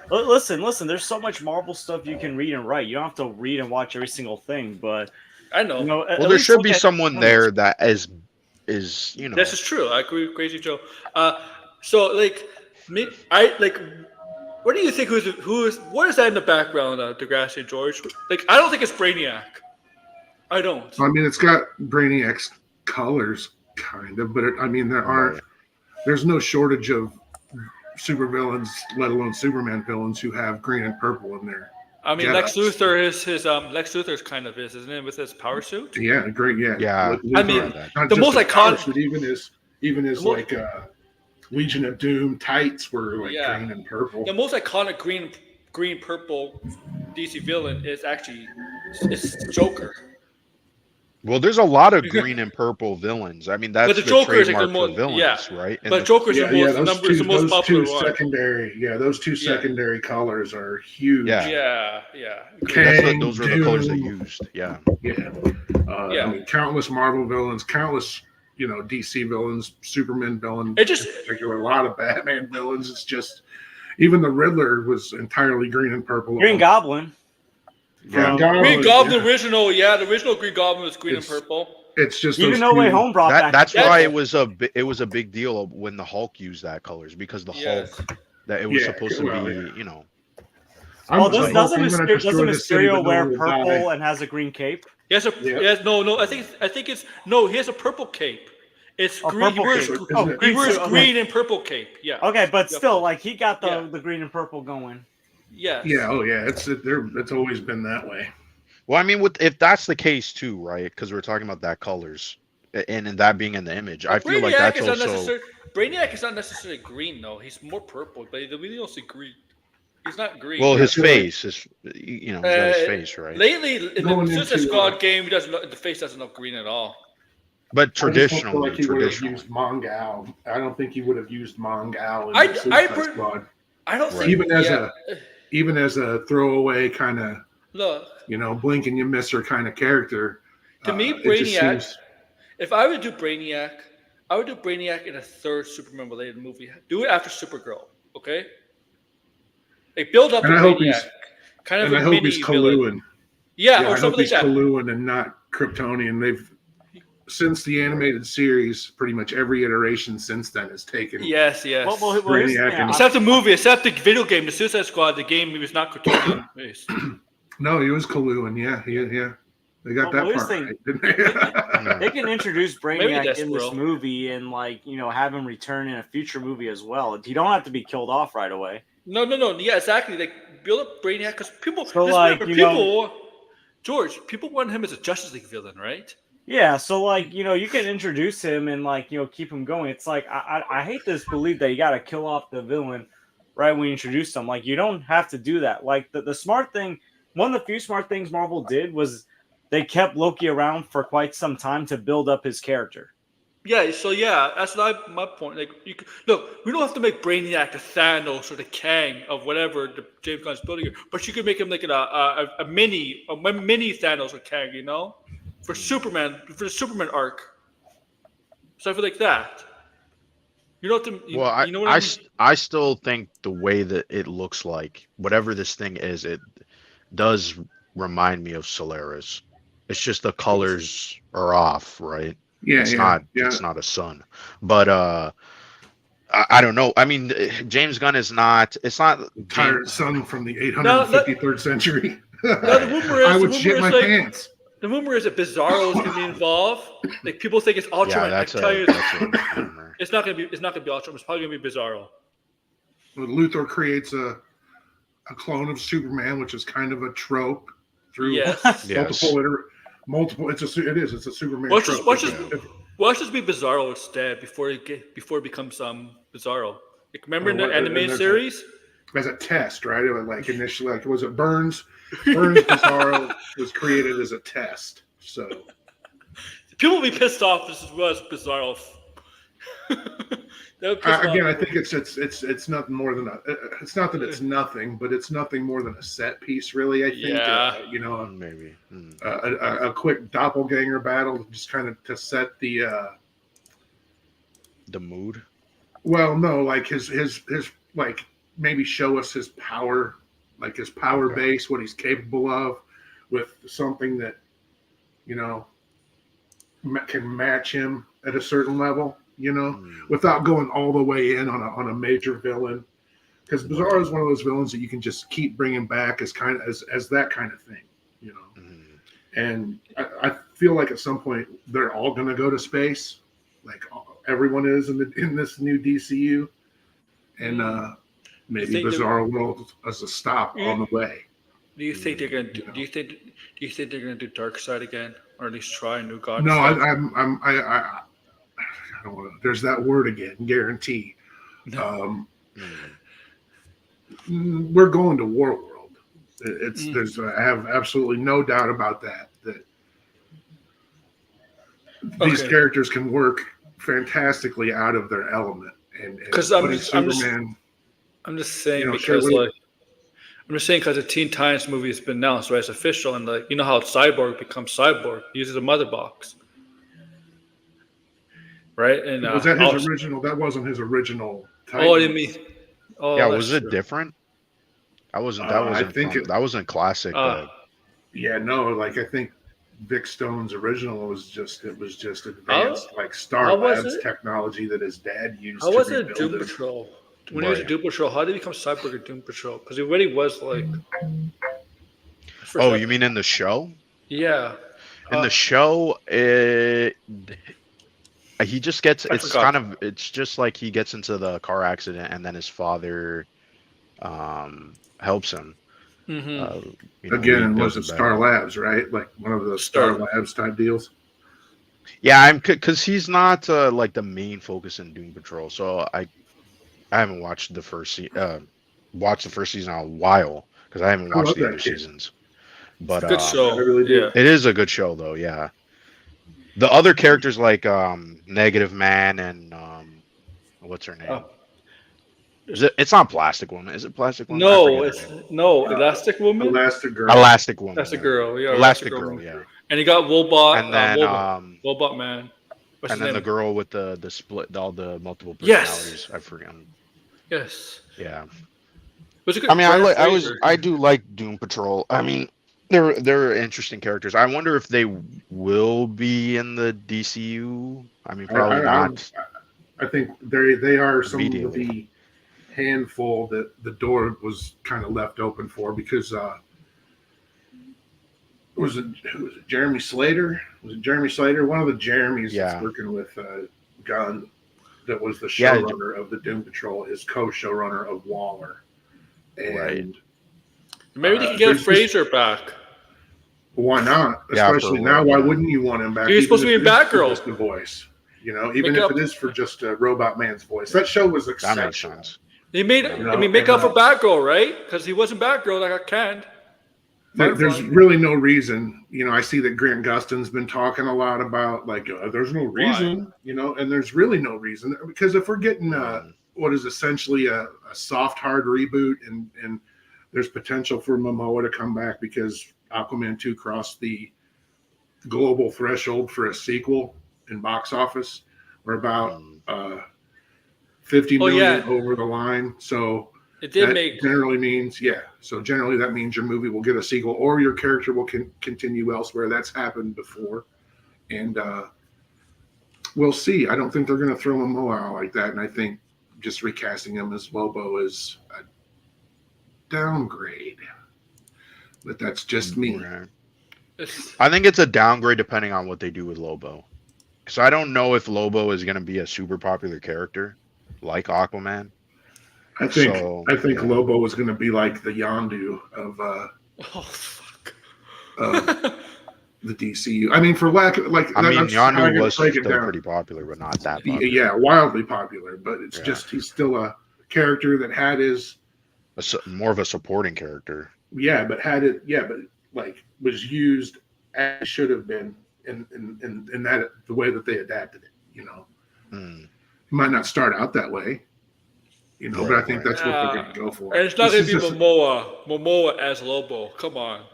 listen. There's so much Marvel stuff you can read and write. You don't have to read and watch every single thing, but I know. Well, there should be someone there that is. This is true. I agree with Crazy Joe. What do you think? What is that in the background of Degrassi and George? I don't think it's Brainiac. I don't. It's got Brainiac's colors, kind of, but there's no shortage of supervillains, let alone Superman villains, who have green and purple in there. Lex Luthor Lex Luthor's kind of isn't it, with his power suit? Yeah, great. Yeah. The most iconic, even his Legion of Doom tights were green and purple. The most iconic green purple DC villain is Joker. Well, there's a lot of green and purple villains. That's but the Joker is trademark for villains, right? But Joker's the most popular one. Those two secondary colors are huge. Yeah. Those were the colors they used. Yeah. Countless Marvel villains, countless DC villains, Superman villain. It just in particular, a lot of Batman villains. It's just even the Riddler was entirely green and purple. Green Goblin. Green Goblin original, the original Green Goblin was green and purple. It's just even No Way Home brought back. That's why it was a big deal when the Hulk used that colors, because the Hulk that it was supposed to be, doesn't Mysterio wear purple and has a green cape? I think it's he has a purple cape. It's green. He wears green and purple cape. Yeah. Okay, but still, he got the green and purple going. Yes. Yeah. Oh, yeah. It's always been that way. Well, if that's the case too, right? Because we're talking about that colors and that being in the image, I feel like that's also. Brainiac is not necessarily green though. He's more purple, but we don't see green. He's not green. Well, his face is, he's got his face, right? Lately, in the Suicide Squad game, the face doesn't look green at all. But traditionally, I don't think he would have used Mongal. I don't think he would have used Mongal in the Suicide Squad. I don't think even as a throwaway kind of look, blink and you miss her kind of character. To me, Brainiac. If I would do Brainiac, I would do Brainiac in a third Superman related movie. Do it after Supergirl, okay? Build up. And I hope he's Coluan. Villain. Yeah, or I something hope he's like that. Coluan and not Kryptonian. They've since the animated series, pretty much every iteration since then has taken. Yes. Brainiac except the movie, except the video game, the Suicide Squad. The game, he was not Kryptonian. No, he was Coluan. Yeah. They got that part right, didn't they? They can introduce Brainiac in this movie and have him return in a future movie as well. You don't have to be killed off right away. No. Yeah, exactly. They build up Brainiac because people. So George, people want him as a Justice League villain, right? Yeah, so like you can introduce him and like keep him going. It's like I hate this belief that you got to kill off the villain right when you introduce them. Like you don't have to do that. Like the smart thing, one of the few smart things Marvel did was they kept Loki around for quite some time to build up his character. Yeah, so yeah, that's my point. Like, look, we don't have to make Brainiac the Thanos or the Kang of whatever the James Gunn's building here, but you could make him like a mini Thanos or Kang, for Superman, for the Superman arc, stuff like that. You know what Well, you know what I mean? I still think the way that it looks like, whatever this thing is, it does remind me of Solaris. It's just the colors are off, right? Yeah, It's yeah, not a sun. But I don't know. I mean, James Gunn is not. It's not Tired James. son from the No, 853rd century. No, the rumor is I would shit my pants. the rumor is that Bizarro is going to be involved. Like people think it's Ultraman. Yeah, I tell you, that's a rumor. it's not going to be Ultraman. It's probably going to be Bizarro. Luthor creates a clone of Superman, which is kind of a trope through Yes. multiple. It's a Superman Watch trope. just be Bizarro instead before it becomes Bizarro. Like, remember in the and animated there's series? as a test, right? It was like initially, like was it Burns? Burns Bizarro was created as a test. So People will be pissed off. This was Bizarro. again, I think it's nothing more than it's not that it's nothing, but it's nothing more than a set piece, really. I think, Yeah. Maybe. a quick doppelganger battle, just kind of to set the. The mood. Well, no, like his like maybe show us his power, like his power base, what he's capable of, with something that can match him at a certain level. Without going all the way in on a major villain, because Bizarro is one of those villains that you can just keep bringing back as that kind of thing, And I feel like at some point they're all going to go to space, like everyone is in this new DCU, and maybe Bizarro will as a stop on the way. Do you think they're going to do? Do you think they're going to do Darkseid again, or at least try a new god? No, I don't want to. There's that word again. Guarantee. We're going to War World. I have absolutely no doubt about that. That these characters can work fantastically out of their element, and because I'm just saying because the Teen Titans movie has been announced, right? It's official, and you know how Cyborg becomes Cyborg, he uses a mother box. Right, and was that his original? That wasn't his original title. Oh, you mean? Oh, yeah, was it different? That wasn't classic. Yeah, no. Like I think Vic Stone's original was just advanced like Star Labs technology that his dad used. How was it Doom Patrol? When he was in Doom Patrol, how did he become Cyborg in Doom Patrol? Because he already was like. Oh, you mean in the show? Yeah. In the show, he just gets. It's just like he gets into the car accident, and then his father helps him. Mm-hmm. Again, was it Star Labs, right? Like one of the Star Labs type deals. Yeah, because he's not like the main focus in Doom Patrol. So I haven't watched the first season in a while because I haven't watched the other seasons. But good show. It is a good show, though. Yeah. The other characters like Negative Man and what's her name? Oh. It's not Plastic Woman. Is it Plastic Woman? No, Elastic Woman. Elastic Woman. That's a girl. Yeah. Elastic Girl. Yeah. And he got Woebot. And then Woebot Man. And then the girl with the split, all the multiple personalities. I forget. Yes. Yeah. I mean, I do like Doom Patrol. I mean, they're interesting characters. I wonder if they will be in the DCU. I mean, probably not. I think they are some of the handful that the door was kind of left open for because was it Jeremy Slater? Was it Jeremy Slater? One of the Jeremys that's working with Gunn, that was the showrunner of the Doom Patrol, is co-showrunner of Waller. And maybe they can get Fraser back. Why not? Yeah, Especially for now, real, why yeah. wouldn't you want him back? He was even supposed to if be in it is for Batgirl. just the voice, even Make if up- it is for just a Robot Man's voice. That show was That makes exceptional. sense. They made, You I mean, make up for Batgirl, right? Because he wasn't Batgirl that got canned. There's really no reason. I see that Grant Gustin's been talking a lot about there's no reason, and there's really no reason because if we're getting what is essentially a soft hard reboot and there's potential for Momoa to come back because Aquaman 2 crossed the global threshold for a sequel in box office. We're about 50 million over the line. So it did that make generally means So generally that means your movie will get a sequel or your character will continue elsewhere. That's happened before, and we'll see. I don't think they're going to throw Momoa out like that, and I think just recasting him as Lobo is a downgrade. But that's just me. Right. I think it's a downgrade depending on what they do with Lobo. Because I don't know if Lobo is going to be a super popular character like Aquaman. I think Lobo is going to be like the Yondu of the DCU. I mean, for lack of Yondu was still pretty popular, but not that popular. Yeah, wildly popular, but it's just he's still a character that had his more of a supporting character. Yeah, but was used as it should have been in that the way that they adapted it. It might not start out that way. But I think that's what they're going to go for. And it's not going to be Momoa as Lobo. Come on.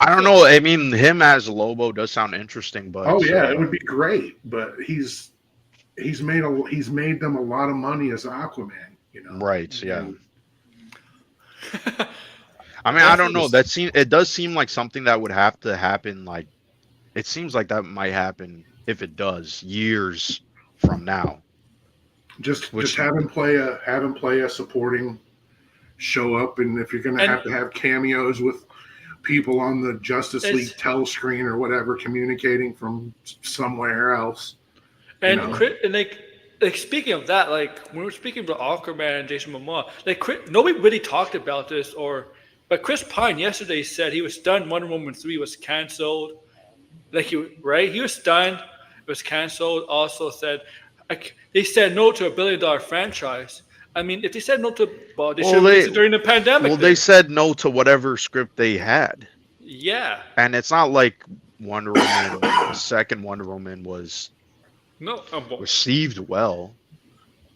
I don't know. I mean, him as Lobo does sound interesting, but it would be great. But he's made them a lot of money as Aquaman. Right? Yeah. I mean, I don't know. It does seem like something that would have to happen. Like, it seems like that might happen if it does years from now. Just have him play a supporting show up, and if you're going to have cameos with people on the Justice League telescreen or whatever, communicating from somewhere else. And speaking of that, when we're speaking about Aquaman and Jason Momoa, nobody really talked about this, but Chris Pine yesterday said he was stunned Wonder Woman 3 was canceled. He was stunned. It was canceled. Also said. They said no to $1 billion franchise. I mean, if they said no to, they should have released it during the pandemic. Well, they said no to whatever script they had. Yeah. And it's not like Wonder Woman, the second Wonder Woman was received well.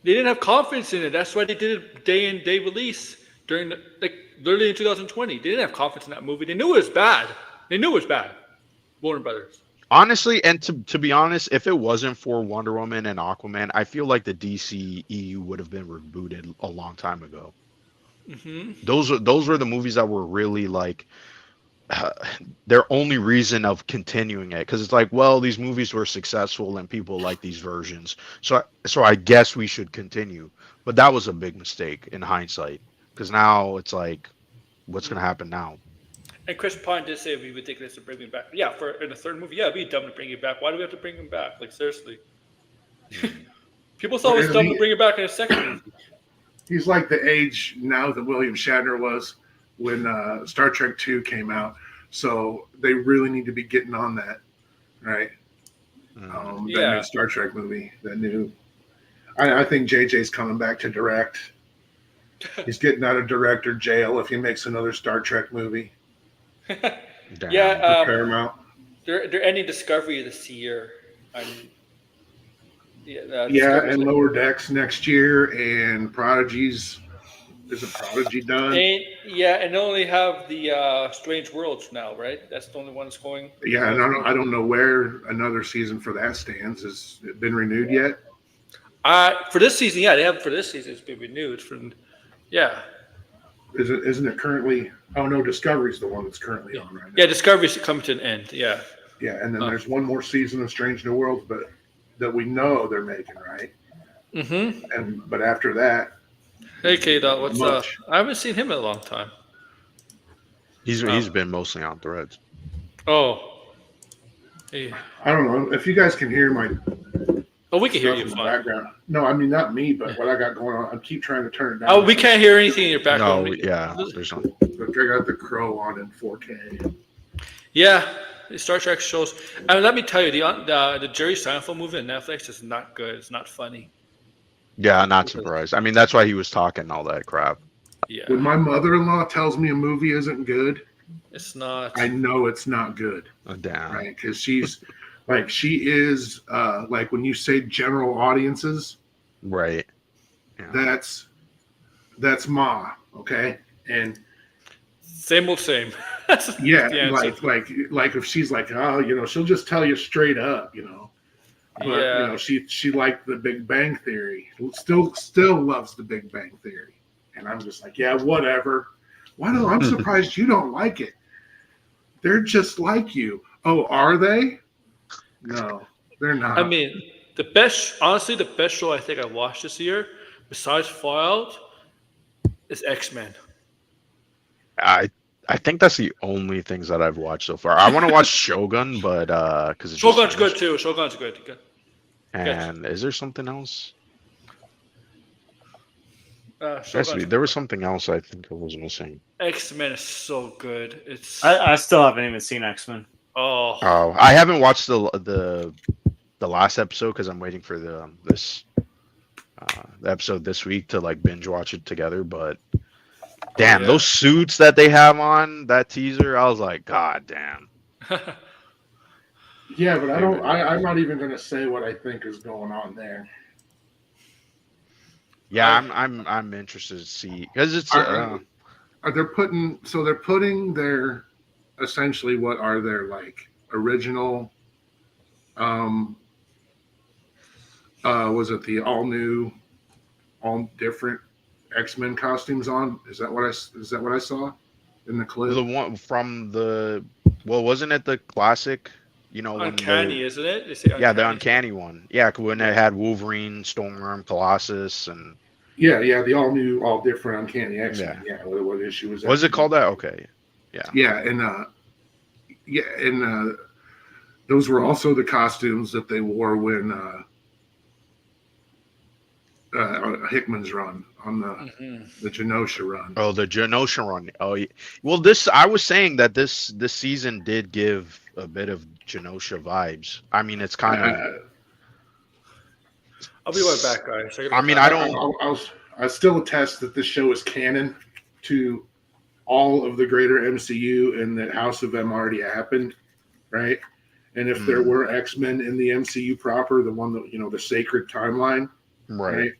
They didn't have confidence in it. That's why they did a day release during literally in 2020. They didn't have confidence in that movie. They knew it was bad. Warner Brothers. Honestly, and to be honest, if it wasn't for Wonder Woman and Aquaman, I feel like the DC EU would have been rebooted a long time ago. Mm-hmm. Those were the movies that were really their only reason of continuing it, because it's like, well, these movies were successful and people like these versions, so I guess we should continue. But that was a big mistake in hindsight, because now it's like, what's going to happen now? And Chris Pine did say it'd be ridiculous to bring him back. Yeah, in the third movie, it'd be dumb to bring him back. Why do we have to bring him back? Seriously. People thought it was dumb to bring him back in a second movie. He's like the age now that William Shatner was when Star Trek II came out. So they really need to be getting on that, right? That new Star Trek movie, I think JJ's coming back to direct. He's getting out of director jail if he makes another Star Trek movie. Paramount. They're ending Discovery this year. And Lower Decks next year, and Prodigy's. Is a Prodigy done? And they only have the Strange Worlds now, right? That's the only one that's going. Yeah, and I don't know where another season for that stands. Has it been renewed yet? For this season, they have. For this season, it's been renewed. Isn't it currently? Oh no, Discovery's the one that's currently on right now. Yeah, Discovery's coming to an end. Yeah. Yeah, and then there's one more season of Strange New Worlds, but that we know they're making, right? Mm-hmm. But after that. Hey K-Dot, what's up? I haven't seen him in a long time. He's been mostly on Threads. Oh. Hey. I don't know if you guys can hear my. Oh, we can hear you in the fine. Background. No, I mean not me, but what I got going on. I keep trying to turn it down. Oh, we can't hear anything in your background. No, there's no. Look, I got the Crow on in 4K. Yeah, the Star Trek shows. And let me tell you, the Jerry Seinfeld movie on Netflix is not good. It's not funny. Yeah, not surprised. I mean, that's why he was talking all that crap. Yeah, When my mother-in-law tells me a movie isn't good, it's not. I know it's not good, Oh, damn. right? Because she's like, she is like when you say general audiences, Right. Yeah. that's Ma, okay? And Same old same. That's yeah, the answer. like if she's like, oh, she'll just tell you straight up, But Yeah. she liked the Big Bang Theory. Still loves the Big Bang Theory. And I'm just like, yeah, whatever. Why do I'm surprised you don't like it? They're just like you. Oh, are they? No, they're not. I mean, honestly, the best show I think I watched this year, besides Fallout, is X-Men. I think that's the only things that I've watched so far. I want to watch Shogun, but because it's Shogun's just good finished. too. Shogun's good. And is there something else? Shogun's There was something else I think I was missing. X-Men is so good. It's I still haven't even seen X-Men. oh Oh, I haven't watched the last episode because I'm waiting for the episode this week to like binge watch it together. But damn, yeah. those suits that they have on that teaser, I was like, God damn. Yeah, but I'm not even going to say what I think is going on there. Yeah, I'm interested to see because it's They're putting their essentially what are their like original was it the all different X-Men costumes on? Is that what I saw in the clip? the one from wasn't it the classic? When uncanny, isn't it? They say yeah, the uncanny one. Yeah, when it had Wolverine, Storm, Colossus, and Yeah, the all different uncanny X-Men. Yeah, what issue was that? Was it called that? Okay. Yeah, and those were also the costumes that they wore when Hickman's run on the Genosha run. Oh, the Genosha run. Oh, yeah. Well, I was saying that this season did give a bit of Genosha vibes. I mean, it's kind of. I'll be right back, guys. I mean, I don't. I still attest that this show is canon to all of the greater MCU, and that House of M already happened, right? And if there were X-Men in the MCU proper, the one that the sacred timeline, right?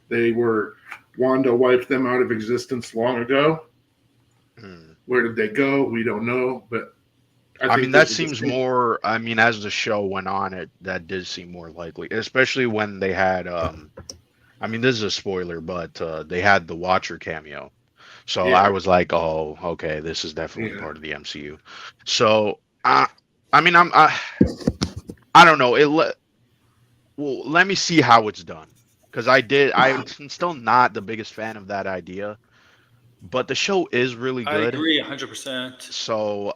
They were Wanda wiped them out of existence long ago. Where did they go? We don't know, but I mean that seems more. I mean, as the show went on, that did seem more likely, especially when they had. I mean, this is a spoiler, but they had the Watcher cameo, so I was like, "Oh, okay, this is definitely part of the MCU." So, I mean, I don't know. Let me see how it's done, because I'm still not the biggest fan of that idea, but the show is really good. I agree 100%. So.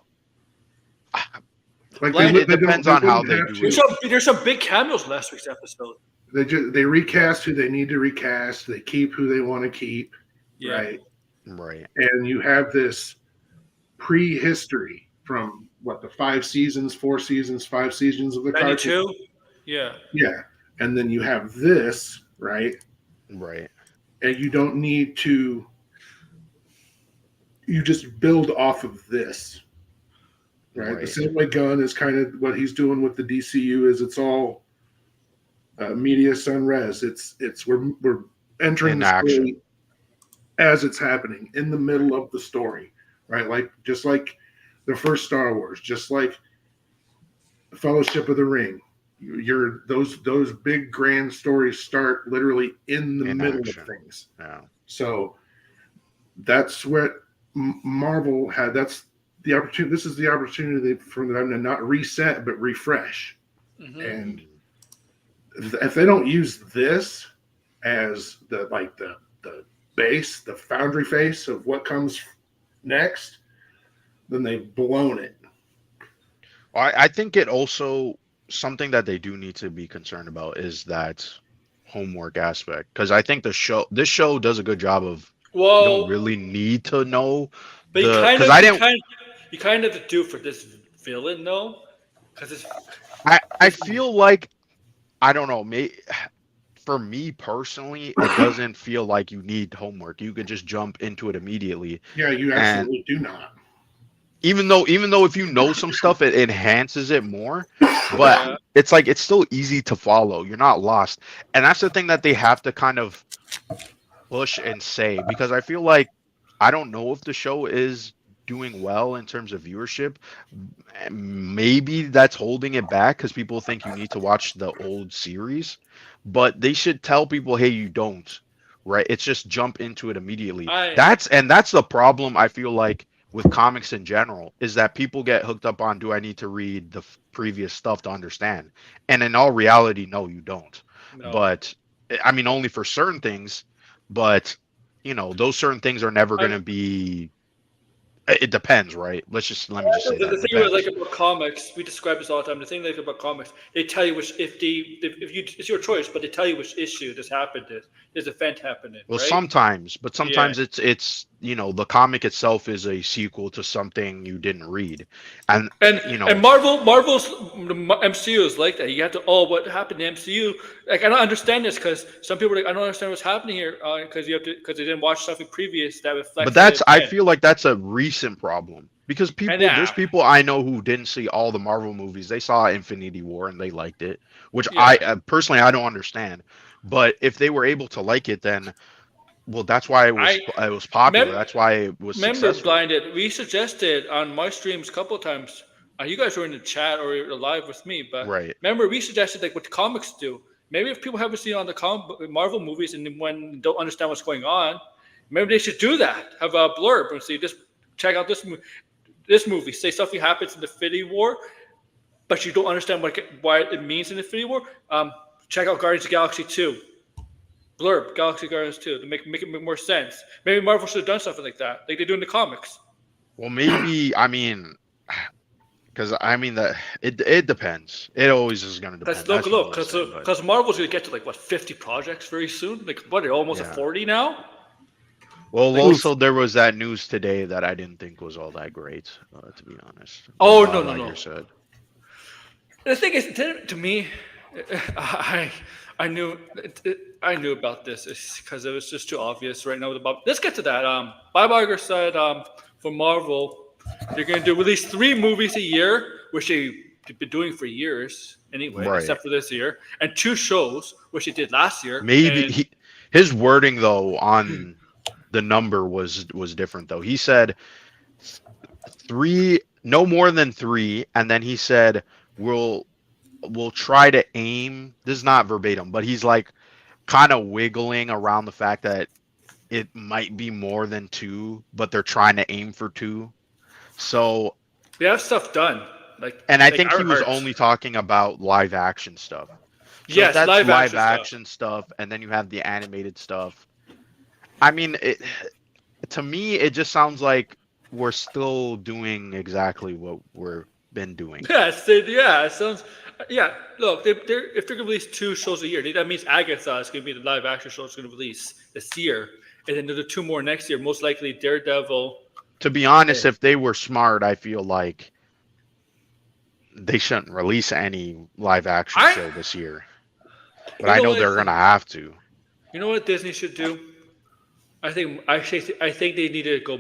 It depends on how they do it. There's some big cameos last week's episode. They recast who they need to recast. They keep who they want to keep, right? Right. And you have this prehistory from the 4 seasons, 5 seasons of the 92? cartoon. Yeah. Yeah. And then you have this, right? Right. And you don't need to. You just build off of this. Right. The same way Gunn is kind of what he's doing with the DCU is it's all media sunrise. We're entering the story as it's happening in the middle of the story, right? Just like the first Star Wars, just like Fellowship of the Ring. Those big grand stories start literally in the middle of things. Yeah. So that's what Marvel had. That's the opportunity. This is the opportunity for them to not reset but refresh. And if they don't use this as the base, the foundry face of what comes next, then they've blown it. I think it also something that they do need to be concerned about is that homework aspect, because I think this show does a good job of you don't really need to know but you kind of have to do for this villain though, because it's I feel like I don't know. For me personally, it doesn't feel like you need homework. You could just jump into it immediately. Yeah, you And absolutely do not. even though if you know some stuff, it enhances it more. But Yeah. it's like it's still easy to follow. You're not lost. And that's the thing that they have to kind of push and say, because I feel like I don't know if the show is doing well in terms of viewership. Maybe that's holding it back because people think you need to watch the old series, but they should tell people, hey, you don't, right? It's just jump into it immediately. I That's the problem I feel like with comics in general, is that people get hooked up on, do I need to read the previous stuff to understand? And in all reality, no, you don't. no. But I mean, only for certain things, but those certain things are never going to be. It depends, right? Let me just say that. The It thing about, depends. about comics, we describe this all the time. The thing about comics, they tell you which if you it's your choice, but they tell you which issue this happened. There's an event happening. Well, right? sometimes it's the comic itself is a sequel to something you didn't read, and And Marvel's the MCU is like that. You have to what happened to MCU? Like I don't understand this because some people are like I don't understand what's happening here because they didn't watch something previous that reflects. but I feel like that's a recent problem because yeah. there's people I know who didn't see all the Marvel movies. They saw Infinity War and they liked it, which Yeah. I personally I don't understand. But if they were able to like it, then that's why it was popular. That's why it was successful. Blinded. We suggested on my streams a couple of times. You guys were in the chat or live with me, but right. Remember we suggested like what the comics do. Maybe if people haven't seen on the Marvel movies and when don't understand what's going on, maybe they should do that. Have a blurb and see just check out this movie. Say something happens in the Infinity War, but you don't understand why it means in the Infinity War. Check out Guardians of the Galaxy 2. Blurb, Galaxy Guardians 2 to make it make more sense. Maybe Marvel should have done something like that, like they do in the comics. Well, maybe because that it depends. It always is going to depend. Because Marvel's going to get to 50 projects very soon. They're almost at 40 now. Well, also there was that news today that I didn't think was all that great, to be honest. Oh no. Iger said. The thing is, to me, I knew about this because it was just too obvious right now. Let's get to that. Bob Iger said for Marvel, they're going to release 3 movies a year, which they've been doing for years anyway, except for this year, and 2 shows, which they did last year. Maybe his wording though on the number was different though. He said 3, no more than 3, and then he said we'll try to aim. This is not verbatim, but he's like kind of wiggling around the fact that it might be more than 2, but they're trying to aim for 2. So they have stuff done. And I think he was only talking about live action stuff. So yes, that's live action stuff, and then you have the animated stuff. I mean, to me, it just sounds like we're still doing exactly what we've been doing. Yes, it sounds. Yeah, look, if they're going to release 2 shows a year, that means Agatha is going to be the live action show it's going to release this year, and then there's 2 more next year. Most likely Daredevil. To be honest, if they were smart, I feel like they shouldn't release any live action show this year. But I know they're going to have to. You know what Disney should do? I think they need to go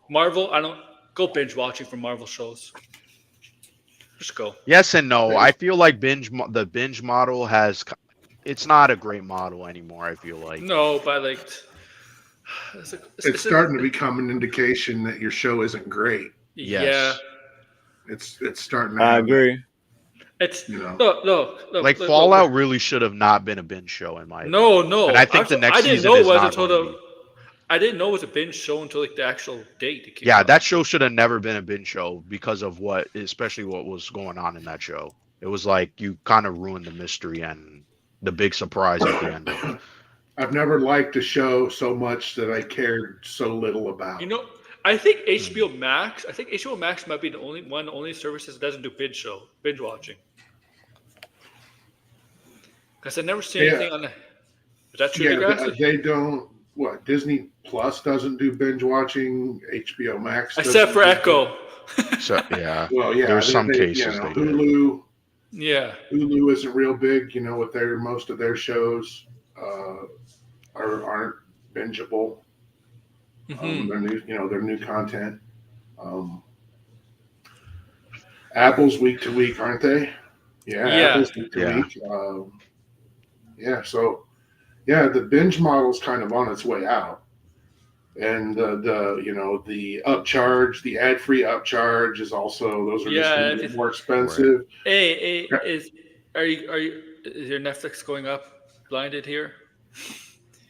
Marvel. Go binge watching for Marvel shows. Just go. Yes and no. I feel like the binge model it's not a great model anymore. I feel like no, but it's starting to become an indication that your show isn't great. Yes. Yeah, it's starting to. I agree. It's look. Like Fallout really should have not been a binge show in my opinion. No. And I think the next season is not going to be. I didn't know it was a binge show until the actual date. It came out. That show should have never been a binge show because of especially what was going on in that show. It was like you kind of ruined the mystery and the big surprise at the end. I've never liked a show so much that I cared so little about. I think HBO Max. I think HBO Max might be the only services that doesn't do binge watching. Because I've never seen anything on the. Is that true? Yeah, they don't. What Disney Plus doesn't do binge watching. HBO Max, except for Echo. So yeah, Well, yeah, there's some you cases know, they did. Yeah. Hulu isn't real big, you know, with most of their shows aren't bingeable. They're new, you know, they're new content. Um, Apple's week to week, aren't they? Yeah, Yeah. Apple's week to Yeah. week. Yeah, so yeah, the binge model's kind of on its way out. And the you know, the upcharge, the ad-free upcharge is also, those are just going to get more expensive. Hey, is your Netflix going up blinded here?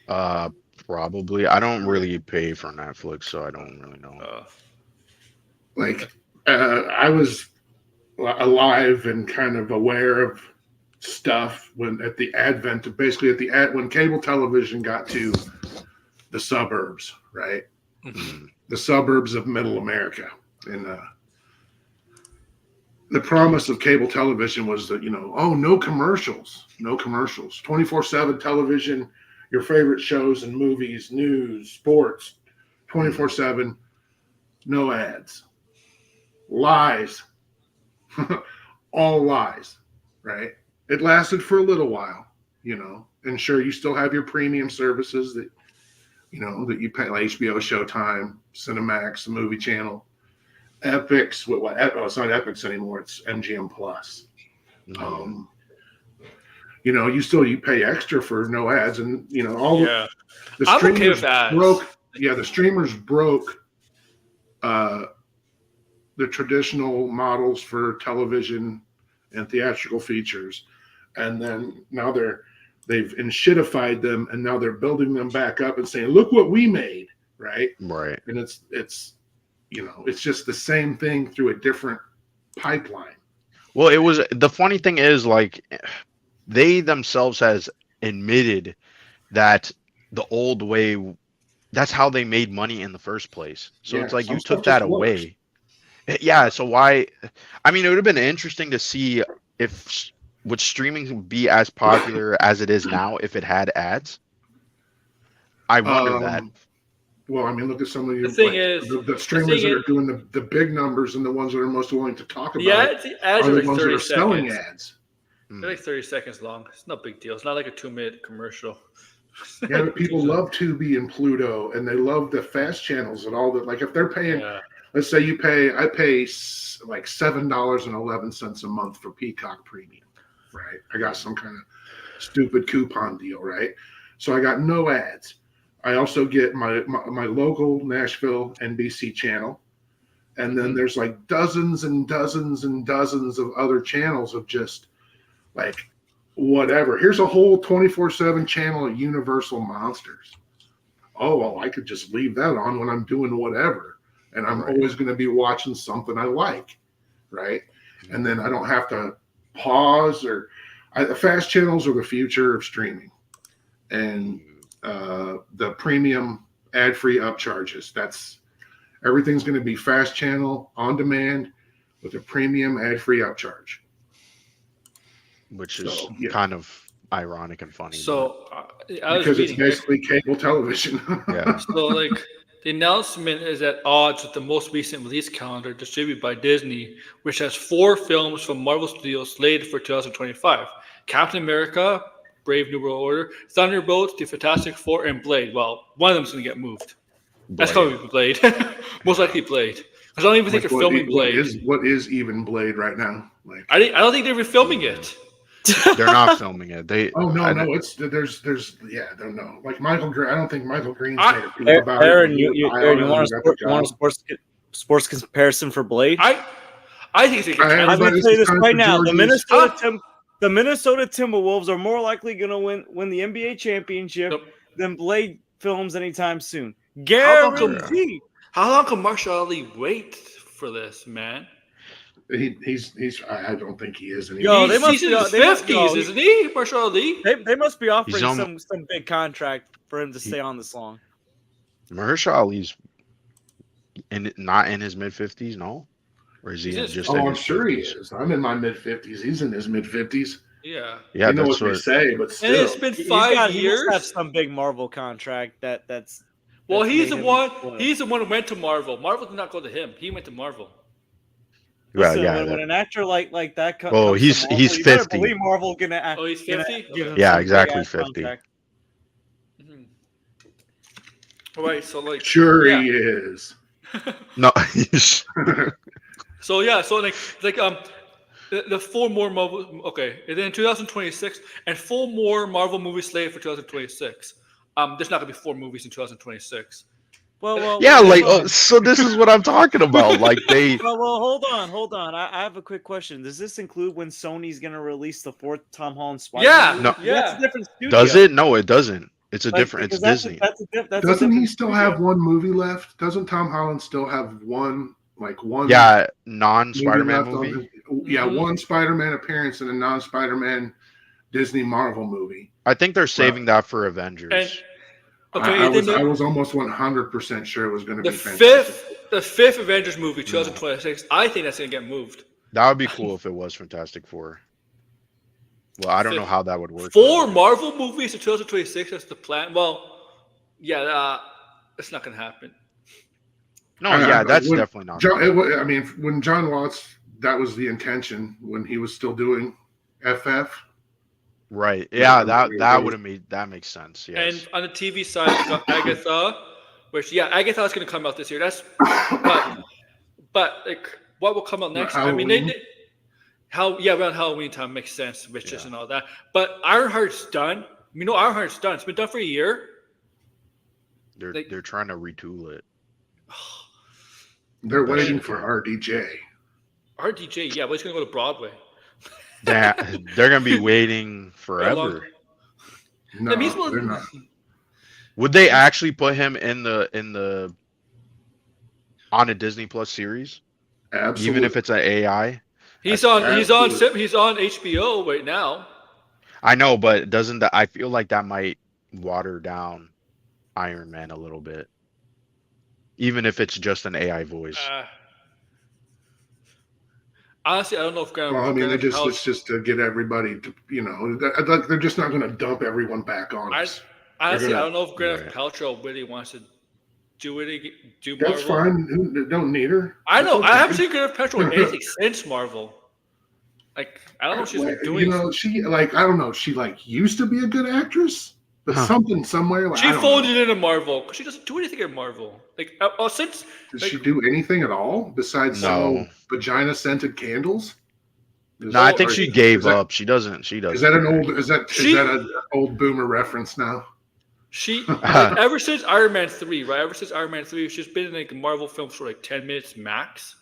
Probably. I don't really pay for Netflix, so I don't really know. Like I was alive and kind of aware of stuff when at the advent of when cable television got to the suburbs, right? The suburbs of middle America. And the promise of cable television was that, you know, no commercials, 24/7 television, your favorite shows and movies, news, sports, 24/7, no ads. Lies. All lies, right? It lasted for a little while, you know, and sure, you still have your premium services that, you know, that you pay, like HBO, Showtime, Cinemax, the movie channel, Epix. It's not Epix anymore. It's MGM Plus. You know, you pay extra for no ads, and you know the streamers broke. Yeah, the streamers broke the traditional models for television and theatrical features, and then now they've enshittified them, and now they're building them back up and saying, "Look what we made!" Right? Right. And it's you know, it's just the same thing through a different pipeline. Well, it was the funny thing is, like, they themselves has admitted that the old way, that's how they made money in the first place. So Yeah, it's like some you stuff took that just works. away. Yeah, so why? I mean, it would have been interesting to see if would streaming be as popular as it is now if it had ads. I wonder that. Well, I mean, look at some of your the streamers that are doing the big numbers and the ones that are most willing to talk about the ads are are the like ones that 30 are selling seconds. ads. They're like 30 seconds long. It's no big deal. It's not like a 2-minute commercial. Yeah, but people love Tubi and Pluto, and they love the fast channels and all that. Like if they're paying, let's say I pay like $7.11 a month for Peacock Premium, right? I got some kind of stupid coupon deal, right? So I got no ads. I also get my local Nashville NBC channel, and then there's like dozens and dozens and dozens of other channels of just like whatever. Here's a whole 24/7 channel of Universal Monsters. Oh, well, I could just leave that on when I'm doing whatever, and I'm always going to be watching something I like, right? And then I don't have to pause the fast channels are the future of streaming, and the premium ad-free upcharges. Everything's going to be fast channel on demand with a premium ad-free upcharge. Which is kind of ironic and funny. So because it's basically cable television. Yeah. So like the announcement is at odds with the most recent release calendar distributed by Disney, which has 4 films from Marvel Studios slated for 2025: Captain America, Brave New World Order, Thunderbolts, The Fantastic Four, and Blade. Well, one of them's going to get moved. That's probably Blade. Most likely Blade. Because I don't even think they're filming Blade. What is even Blade right now? Like I don't think they're even filming it. They're not filming it. There's I don't know. Like Michael Green, I don't think Michael Green's made a peep about Aaron, it. you want a sports comparison for Blade? I think they can. I'm going to say this right now. The Minnesota Timberwolves are more likely going to win the NBA championship than Blade films anytime soon. Guaranteed. How long can Marshall Ali wait for this, man? He's I don't think he is anymore. Yo, they must be 50s, isn't he? Marshall Ali? They must be offering some big contract for him to stay on this long. Mahershala Ali's not in his mid-50s, no? Or is he just I'm sure he is. I'm in my mid-50s. He's in his mid-50s. Yeah. Yeah, you know what they say, but still. And it's been 5 years. He must have some big Marvel contract that's Well, he's the one who went to Marvel. Marvel did not go to him. He went to Marvel. Listen, yeah. when an actor like that Oh, comes he's to Marvel, he's you better 50. believe Marvel gonna Oh, he's gonna 50? give him Yeah, some exactly big-ass 50. contract. Mhm. All right, so like Sure yeah. he is. No, So yeah, so like the four more Marvel okay, and then in 2026 and four more Marvel movies slated for 2026. There's not gonna be four movies in 2026. yeah, Hold like on. so. This is what I'm talking about. Like they, Hold on. I have a quick question. Does this include when Sony's gonna release the fourth Tom Holland Yeah, Spider-Man movie? No. That's yeah. a different studio. does it? No, it doesn't. It's a different. It's because that's Disney. that's a Doesn't he different still studio. have one movie left? Doesn't Tom Holland still have one Yeah, movie non-Spider-Man left on movie. his, yeah, Mhm. one Spider-Man appearance and a non-Spider-Man Disney Marvel movie. I think they're saving that for Avengers. And okay, I then I was almost 100% sure it was going to the be fantastic. the fifth Avengers movie, 2026. I think that's gonna get moved. That would be cool if it was Fantastic Four. Well, I don't know Fifth. how that would work. Four Marvel movies in 2026. That's the plan. Well, yeah, it's not gonna happen. No, yeah, that's definitely not. I mean, when John Watts, that was the intention when he was still doing FF. Right. Yeah, that would have made that makes sense. Yes. And on the TV side, we got Agatha, which Agatha is gonna come out this year. That's but like what will come out next? I mean, around Halloween time makes sense, witches and all that. But Ironheart's done. You know, Ironheart's done. It's been done for a year. They're trying to retool it. They're waiting for RDJ. RDJ, yeah, but he's gonna go to Broadway. They're gonna be waiting forever. No, That means they're not. Would they actually put him in the on a Disney Plus series, Absolutely. even if it's an AI? He's on HBO right now. I know, but doesn't that? I feel like that might water down Iron Man a little bit, even if it's just an AI voice. Honestly, I don't know if Well, I mean, it's just to get everybody to, they're just not going to dump everyone back on us. Honestly, I don't know if Gwyneth Paltrow really wants to do Marvel. That's fine. They don't need her. I know. That's I okay. haven't seen Gwyneth Paltrow in anything since Marvel. Like, I don't know if she's been doing. She I don't know. She used to be a good actress, but something somewhere. She folded into Marvel because she doesn't do anything in Marvel. Like, since does she do anything at all besides sell vagina scented candles? No, I think she gave up. She doesn't. She doesn't. Is that an old boomer reference now? She ever since Iron Man 3, right? Ever since Iron Man 3, she's been in Marvel films for 10 minutes max.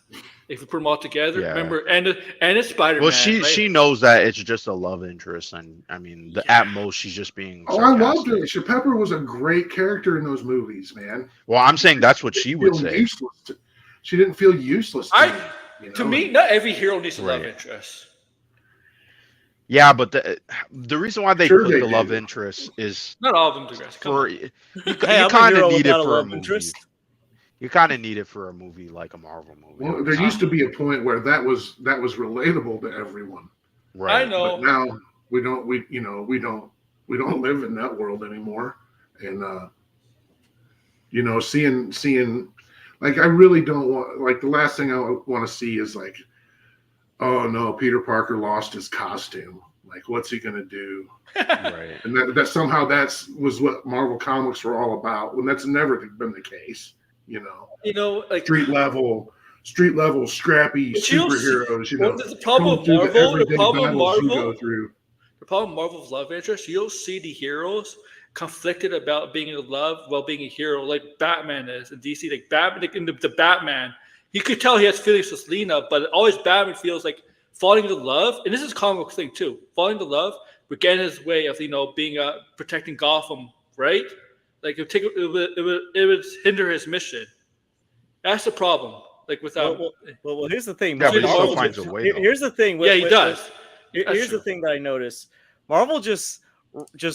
If you put them all together, remember, and it's Spider-Man. Well, she knows that it's just a love interest, and I mean, at most, she's just being. Sarcastic. I loved her. She Pepper was a great character in those movies, man. Well, I'm saying that's what she would say. She didn't feel useless. To me, not every hero needs a love interest. Yeah, but the reason why they put the love interest is not all of them do. For you kind of need it for a movie. You kind of need it for a movie like a Marvel movie. Well, there used to be a point where that was relatable to everyone. Right. I know. But now we don't live in that world anymore. And seeing I really don't want the last thing I want to see is oh no, Peter Parker lost his costume. What's he gonna do? Right. And that somehow was what Marvel Comics were all about. When that's never been the case. Street level, scrappy superheroes. The problem with Marvel, the problem with Marvel's love interest, you'll see the heroes conflicted about being in love while being a hero, like Batman is in DC. Like Batman, in the Batman, you could tell he has feelings for Selena, but always Batman feels like falling in love, and this is a comic book thing too. Falling in love, but getting his way of being protecting Gotham, right? It would hinder his mission. That's the problem. Without. Well, here's the thing. Yeah, but he still finds a way. Here's the thing. He does. Here's the thing that I noticed. Marvel just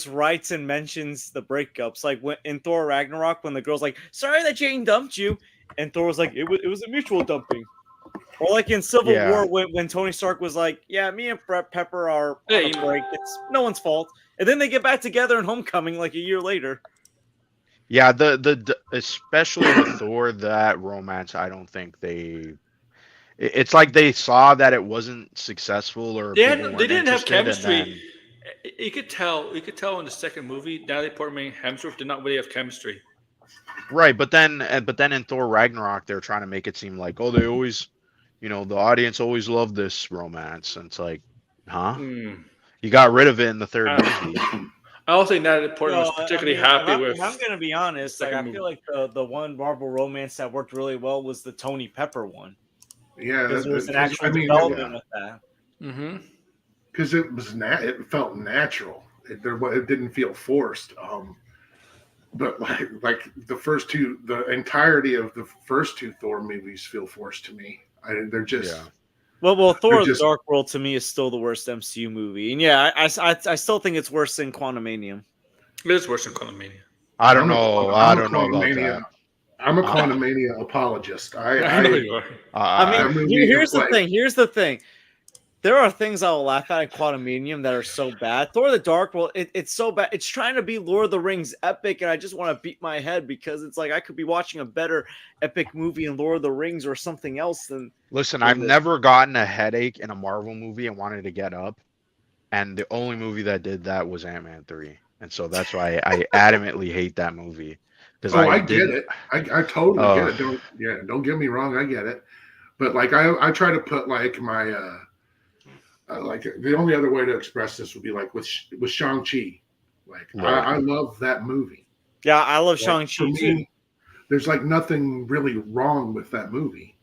writes and mentions the breakups, like when in Thor Ragnarok when the girl's like, "Sorry that Jane dumped you," and Thor was like, "It was a mutual dumping." Or like in Civil War when Tony Stark was like, "Yeah, me and Pepper are on a break. It's no one's fault," and then they get back together in Homecoming a year later. Yeah, the especially with Thor, that romance, I don't think they. It's like they saw that it wasn't successful or They, people weren't they didn't have interested, and chemistry. then You could tell. You could tell in the second movie, Natalie Portman and Hemsworth did not really have chemistry. right, but then in Thor Ragnarok, they're trying to make it seem like, oh, they always, the audience always loved this romance, and it's like, huh? Mm. You got rid of it in the third I, movie. I don't think Natalie Portman was Well, particularly if happy I'm, with. if I'm gonna be honest, like I second feel movie. like the one Marvel romance that worked really well was the Tony Pepper one Yeah, because there was an that's- actual I mean, development yeah. with that. Mm-hmm. because it felt natural. It didn't feel forced. But like the entirety of the first two Thor movies feel forced to me. They're just Yeah. Well, Thor: The just- Dark World to me is still the worst MCU movie, and yeah, I still think it's worse than Quantumanium. It is worse than Quantumania. I don't I'm a- know. I'm I a don't know about Quantumania. that. I'm a Quantumania apologist. I know I you are. I mean, that movie here's is the like- thing. Here's the thing. There are things I will laugh at in Quantumanium that are so bad. Thor: The Dark World, it's so bad. It's trying to be Lord of the Rings epic, and I just want to beat my head because it's like I could be watching a better epic movie in Lord of the Rings or something else than. Listen, than I've this. never gotten a headache in a Marvel movie and wanted to get up, and the only movie that did that was Ant-Man 3, and so that's why I adamantly hate that movie. Because I get it. I totally Oh. get it. Don't get me wrong. I get it. But like I try to put like my like the only other way to express this would be like with Shang-Chi. Like Right. I love that movie. Yeah, I love Like, Shang-Chi for too. me, there's like nothing really wrong with that movie.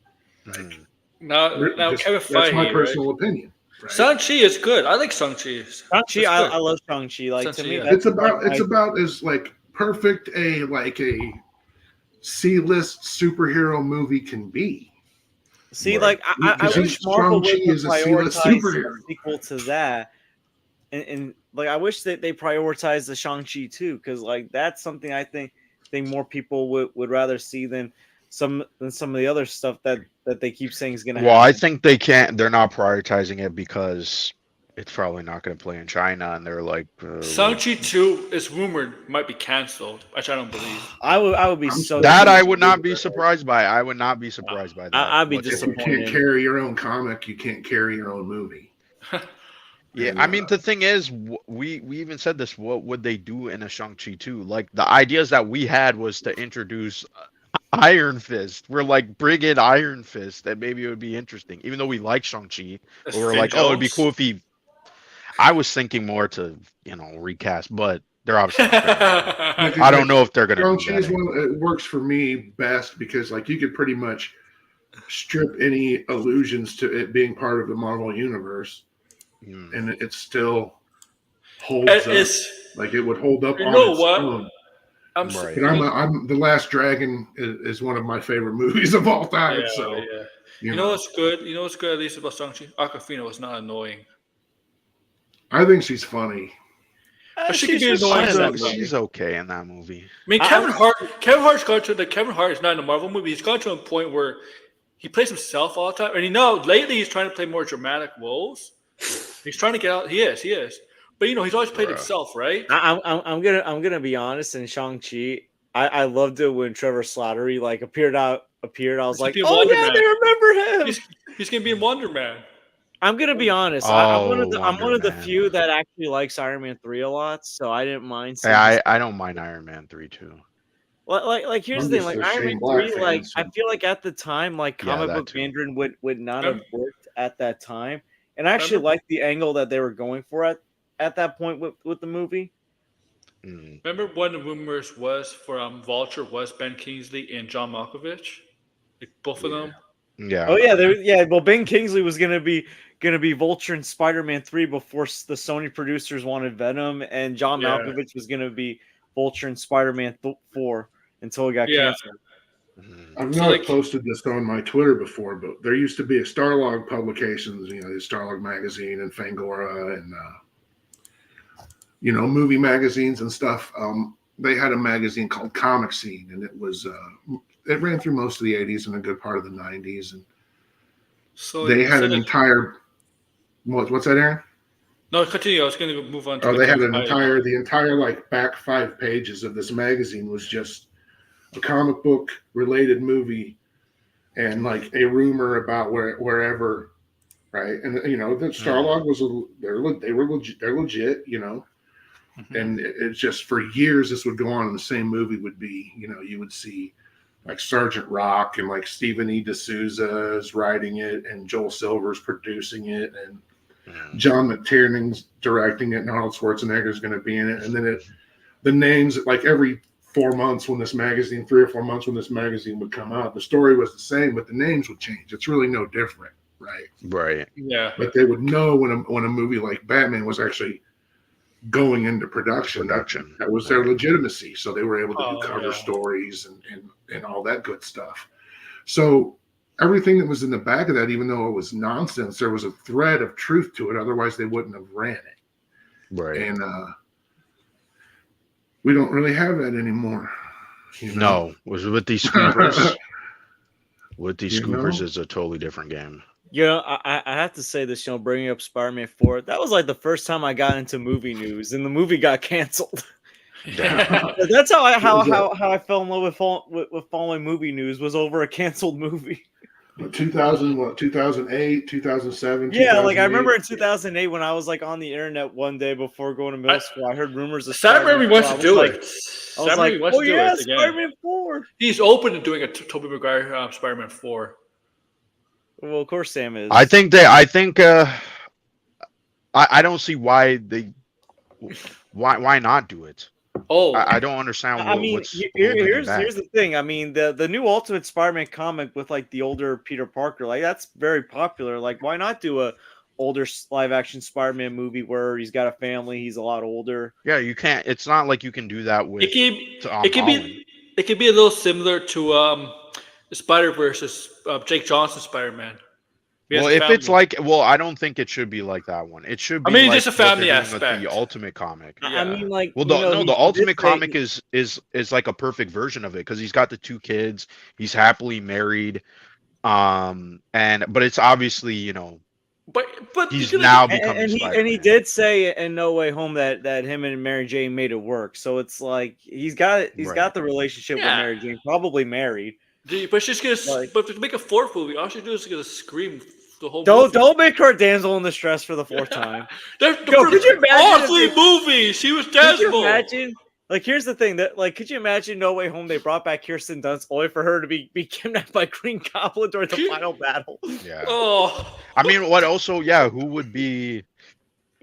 Mhm. Now Just- Kevin that's Feige, my right? personal opinion. Right? Shang-Chi is good. I like Shang-Chi. Shang-Chi, It's I good. love Shang-Chi. Like to Shang-Chi, me, yeah. that's It's about like it's about as like perfect a C-list superhero movie can be. See, Right. like I Because wish Marvel would Shang-Chi is a C-list prioritize superhero. a sequel to that, and like I wish that they prioritize the Shang-Chi too, because like that's something I think more people would rather see than some of the other stuff that they keep saying is gonna Well, I happen. think they can't. They're not prioritizing it because it's probably not going to play in China, and they're like, Shang-Chi 2 is rumored might be canceled, which I don't believe. I would be I'm so that I disappointed. would not be surprised by. I would not be surprised by that. I'd be If you whatsoever. can't disappointed. carry your own comic, you can't carry your own movie. Yeah, And, I mean the thing is, we even said this. What would they do in a Shang-Chi 2? Like the ideas that we had was to introduce Iron Fist. We're like bring in Iron Fist, and maybe it would be interesting. Even though we like Shang-Chi, but we're Finn like, oh, it'd be Jones. cool if he. I was thinking more to recast, but they're obviously not gonna. I don't know if they're gonna do Shang-Chi that. is one. It works for me best because like you could pretty much strip any allusions to it being part of the Marvel universe, Mm. and it still holds It up. is. Like it would hold up You on know its what? own. I'm Right. But I'm The Last Dragon is one of my favorite movies of all time. Yeah, so yeah. you You know what's good? You know what's good at least about Shang-Chi? Awkwafina was not annoying. I think she's funny. But she could be just annoying fine in in that that movie. She's okay in that movie. I mean, Kevin Hart's gone to Kevin Hart is not in a Marvel movie. He's gone to a point where he plays himself all the time. And lately he's trying to play more dramatic roles. He's trying to get out. He is. But he's always played Bruh. himself, right? I'm gonna be honest. In Shang-Chi, I loved it when Trevor Slattery like appeared. I was He's like, gonna be a oh Wonder yeah, Man. they remember him. He's gonna be in Wonder Man. I'm gonna be honest. I'm one of the Wonder few Man. that actually likes Iron Man 3 a lot, so I didn't mind. Hey, I don't mind Iron Man 3 too. Like here's I'm the thing, just like a Iron Man Shane Black 3, fan, like so- I feel like at the time, like Yeah, comic that book too. Mandarin would not have worked at that time, and I actually Remember- liked the angle that they were going for at that point with the movie. Mm. Remember when the rumors was for Vulture was Ben Kingsley and John Malkovich? Like both of them? Yeah. Oh yeah, well Ben Kingsley was gonna be Vulture in Spider-Man 3 before the Sony producers wanted Venom, and John Yeah. Malkovich was gonna be Vulture in Spider-Man 4 until it got Yeah. canceled. Mhm. I've So, not like- posted this on my Twitter before, but there used to be a Starlog Publications, the Starlog magazine and Fangora and movie magazines and stuff. They had a magazine called Comic Scene, and it was it ran through most of the 80s and a good part of the 90s, and So they had so an like- entire what's that, Aaron? No, continue. I was gonna move on to Oh, the they had Kevin an Feige. the entire like back 5 pages of this magazine was just a comic book related movie and like a rumor about wherever, right? And the Starlog was they're legit, and it's just for years this would go on, and the same movie would be, you would see like Sergeant Rock and like Stephen E. D'Souza is writing it, and Joel Silver's producing it, and John McTiernan's directing it, and Arnold Schwarzenegger's going to be in it, and then the names like every 4 months when this magazine, 3 or 4 months when this magazine would come out, the story was the same, but the names would change. It's really no different, right? Right. Yeah. But they would know when a movie like Batman was actually going into production. That was their legitimacy. So they were able to do cover stories and all that good stuff. So everything that was in the back of that, even though it was nonsense, there was a thread of truth to it. Otherwise, they wouldn't have ran it. Right. And we don't really have that anymore. No, was with these scoopers. With these scoopers is a totally different game. I have to say this, bringing up Spider-Man 4, that was like the first time I got into movie news, and the movie got canceled. That's how I fell in love with following movie news, was over a canceled movie. 2008, 2007. Yeah, like I remember in 2008 when I was like on the internet one day before going to middle school, I heard rumors of Sam wants to do it. I was like, oh yeah, Spider-Man 4. He's open to doing a Tobey Maguire Spider-Man 4. Well, of course Sam is. I don't see why not do it. Oh, I don't understand. Here's the thing. I mean, the new Ultimate Spider-Man comic with like the older Peter Parker, like that's very popular. Like, why not do a older live-action Spider-Man movie where he's got a family, he's a lot older? Yeah, you can't. It's not like you can do that with. It could be a little similar to the Spider-Verse, Jake Johnson's Spider-Man. Well, if it's like, I don't think it should be like that one. It should be. Just a family aspect. The Ultimate comic. Yeah. I mean, like, the Ultimate comic is like a perfect version of it because he's got the 2 kids. He's happily married, but it's obviously But he's now becoming Spider-Man. And he did say in No Way Home that him and Mary Jane made it work. So it's like he's got the relationship with Mary Jane, probably married. But she's gonna. But to make a 4th movie, all she do is gonna scream the whole. Don't make her damsel in distress for the 4th time. Could you imagine? All 3 movies, she was Dazzle. Could you imagine? Like, here's the thing could you imagine No Way Home? They brought back Kirsten Dunst only for her to be kidnapped by Green Goblin during the final battle. Yeah. Oh. I mean, what also? Yeah, who would be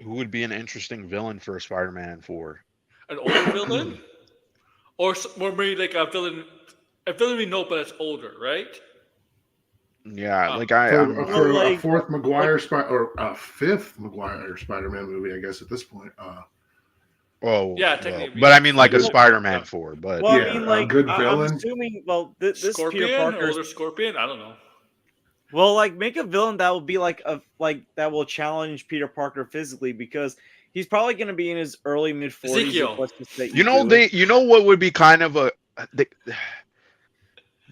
an interesting villain for a Spider-Man 4? An older villain, or maybe like a villain. A villain we know, but it's older, right? Yeah, for a 4th Maguire or a 5th Maguire Spider-Man movie, I guess at this point. Yeah, technically. But I mean, like a Spider-Man 4. But I mean, like, a good villain. I'm assuming, this Scorpion, Peter Parker, older Scorpion. I don't know. Well, like, make a villain that will be that will challenge Peter Parker physically, because he's probably going to be in his early mid-40s. Ezekiel. You know what would be kind of a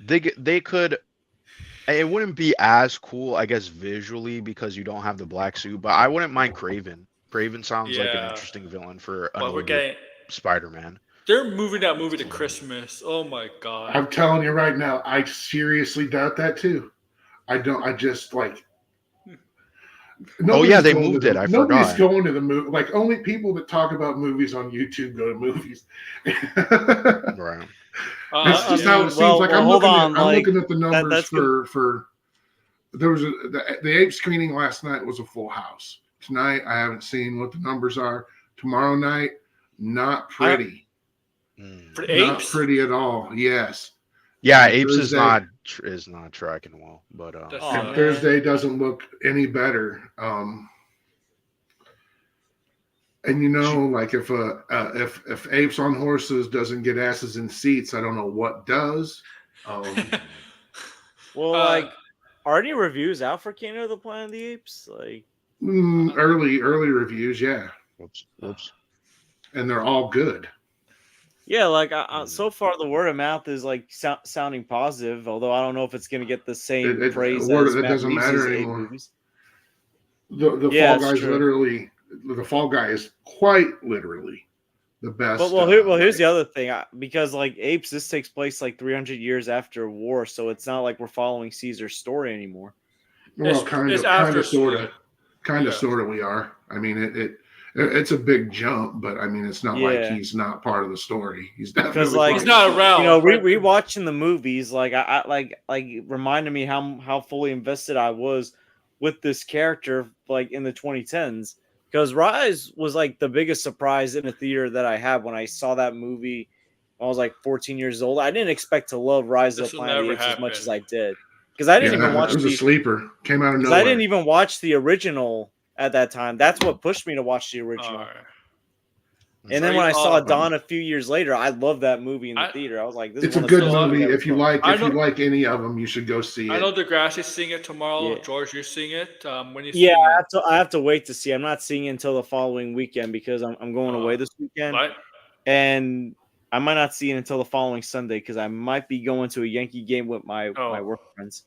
they could. It wouldn't be as cool, I guess, visually because you don't have the black suit. But I wouldn't mind Kraven. Kraven sounds like an interesting villain for Spider-Man. They're moving that movie to Christmas. Oh my god! I'm telling you right now, I seriously doubt that too. I don't. I just like. They moved it. I forgot. Nobody's going to the movie. Like, only people that talk about movies on YouTube go to movies. Right. That's just how it seems. I'm looking at the numbers for. There was the Ape screening last night was a full house. Tonight, I haven't seen what the numbers are. Tomorrow night, not pretty. For the Apes? Not pretty at all. Yes. Yeah, Apes is not tracking well, but Thursday doesn't look any better. And like if Apes on Horses doesn't get asses in seats, I don't know what does. Well, are any reviews out for Kingdom of the Planet of the Apes? Like early reviews, yeah. Whoops. And they're all good. Yeah, like so far the word of mouth is like sounding positive, although I don't know if it's going to get the same praise. It doesn't matter anymore. The Fall Guy is quite literally the best. Well, here's the other thing. Because like Apes, this takes place like 300 years after war, so it's not like we're following Caesar's story anymore. Well, it's after sort of, Yeah. sort of. We are. I mean, it's a big jump, but I mean, it's not like he's not part of the story. He's definitely like he's not around. You know, rewatching the movies, like I like reminded me how fully invested I was with this character, like in the 2010s. Because Rise was like the biggest surprise in a theater that I had when I saw that movie. When I was like 14 years old. I didn't expect to love Rise of the Planet of the Apes as much as I did. Because I didn't even watch it was a sleeper. Came out of nowhere. I didn't even watch the original at that time. That's what pushed me to watch the original. And then when I saw Dawn a few years later, I loved that movie in the theater. I was like, "This is a good movie. If you like any of them, you should go see it." I know Degrassi's seeing it tomorrow. Yeah. George, you're seeing it. When you? Yeah, I have to wait to see. I'm not seeing it until the following weekend because I'm going away this weekend, and I might not see it until the following Sunday because I might be going to a Yankee game with my work friends.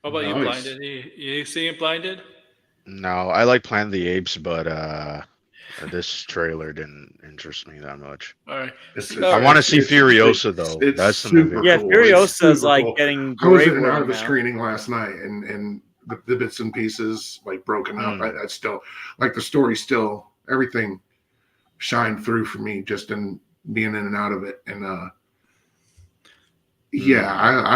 What about you, Blinded? You seeing Blinded? No, I like Planet of the Apes, but this trailer didn't interest me that much. All right. I want to see Furiosa though. That's the movie. Yeah, Furiosa is like getting. I was in and out of a screening last night, and the bits and pieces like broken up. I still like the story. Still, everything shined through for me just in being in and out of it. And I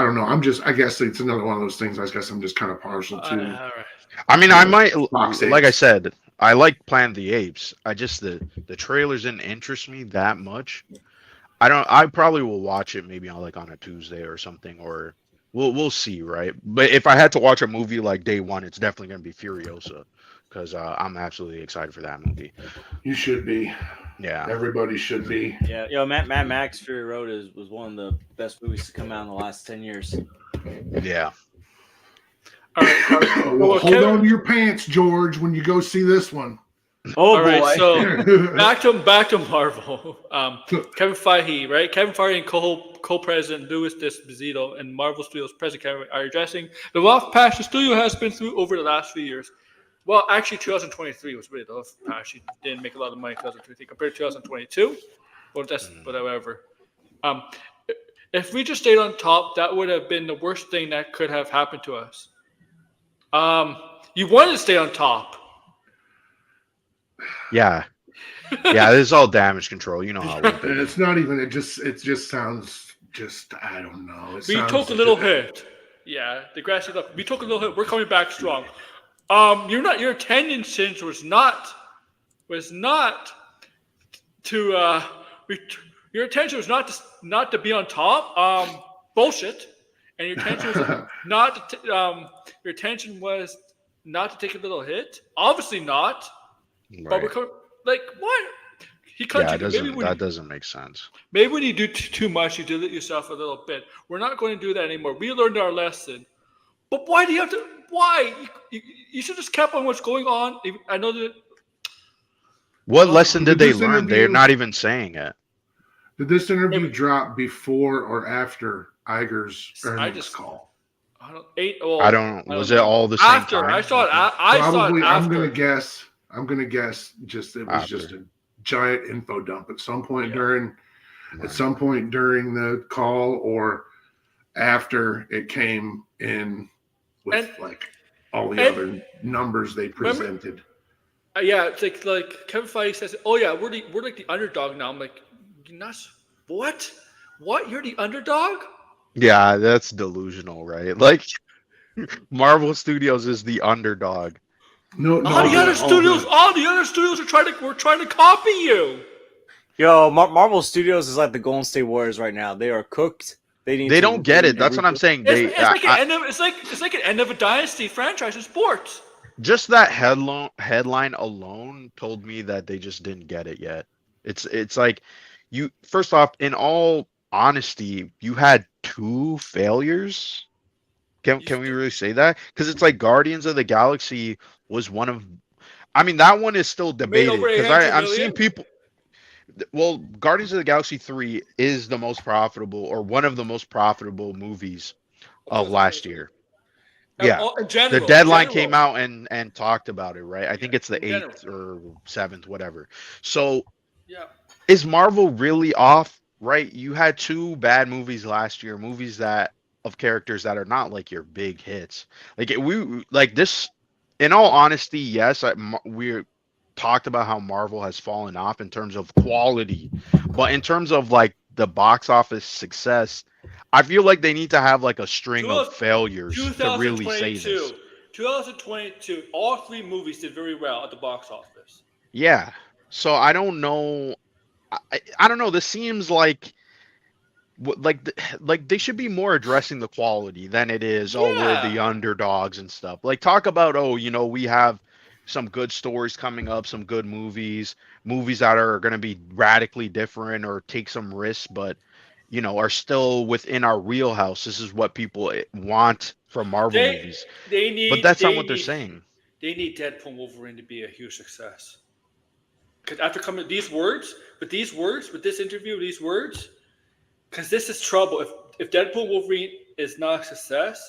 don't know. I guess it's another one of those things. I guess I'm just kind of partial to. All right. I mean, I might, like I said, I like Planet of the Apes. I just the trailers didn't interest me that much. I probably will watch it maybe on a Tuesday or something, or we'll see, right? But if I had to watch a movie like day one, it's definitely gonna be Furiosa because I'm absolutely excited for that movie. You should be. Yeah, everybody should be. Yeah, Mad Max Fury Road was one of the best movies to come out in the last 10 years. Yeah. All right. Well, hold on to your pants, George, when you go see this one. Oh, all boy. right, so back to Marvel. Kevin Feige, right? Kevin Feige and co-president Louis D'Esposito and Marvel Studios president Kevin are addressing the rough patch the studio has been through over the last few years. Well, actually, 2023 was really the rough patch. It didn't make a lot of money in 2023 compared to 2022. But that's whatever. If we just stayed on top, that would have been the worst thing that could have happened to us. You wanted to stay on top. Yeah. Yeah, this is all damage control. You know how it is. It's not even, it just sounds I don't know. We took a little hit. Yeah, the grassy look. We took a little hit. We're coming back strong. Your attendance was not to your attention was not to be on top. Bullshit. And your attention was your attention was not to take a little hit. Obviously not. Right. But we're what? That doesn't make sense. Maybe when you do too much, you dilute yourself a little bit. We're not going to do that anymore. We learned our lesson. But why do you have to? Why? You should just kept on what's going on. I know that. What lesson did they learn? They're not even saying it. Did this interview drop before or after Iger's earnings call? I don't. Was it all the same after time? I saw it. I saw it after. I'm gonna guess. It was just a giant info dump at some point during the call or after it came in with all the other numbers they presented. Yeah, it's like Kevin Feige says, "Oh yeah, we're like the underdog now." I'm like, "You're not what? What? You're the underdog?" Yeah, that's delusional, right? Like Marvel Studios is the underdog. All the other studios are trying to copy you. Yo, Marvel Studios is like the Golden State Warriors right now. They are cooked. They don't get it. That's what I'm saying. It's like an end of a dynasty franchise in sports. Just that headline alone told me that they just didn't get it yet. It's like you. First off, in all honesty, you had 2 failures. Can we really say that? Because it's like Guardians of the Galaxy was one of. I mean, that one is still debated because I'm seeing people. Well, Guardians of the Galaxy 3 is the most profitable or one of the most profitable movies of last year. Yeah, the Deadline came out and talked about it, right? I think it's the 8th or 7th, whatever. So, is Marvel really off? Right? You had two bad movies last year, movies that of characters that are not like your big hits. Like we like this. In all honesty, yes, we talked about how Marvel has fallen off in terms of quality, but in terms of like the box office success, I feel like they need to have like a string of failures to really say this. 2022. 2022, all three movies did very well at the box office. Yeah. So I don't know. I don't know. This seems like like they should be more addressing the quality than it is. Oh, we're the Yeah. underdogs and stuff. Like talk about we have some good stories coming up, some good movies that are going to be radically different or take some risks, but are still within our wheelhouse. This is what people want from Marvel They movies. they But need that's not they what they're need saying. they need Deadpool and Wolverine to be a huge success. Because after coming these words, with this interview, these words, because this is trouble. If Deadpool and Wolverine is not a success,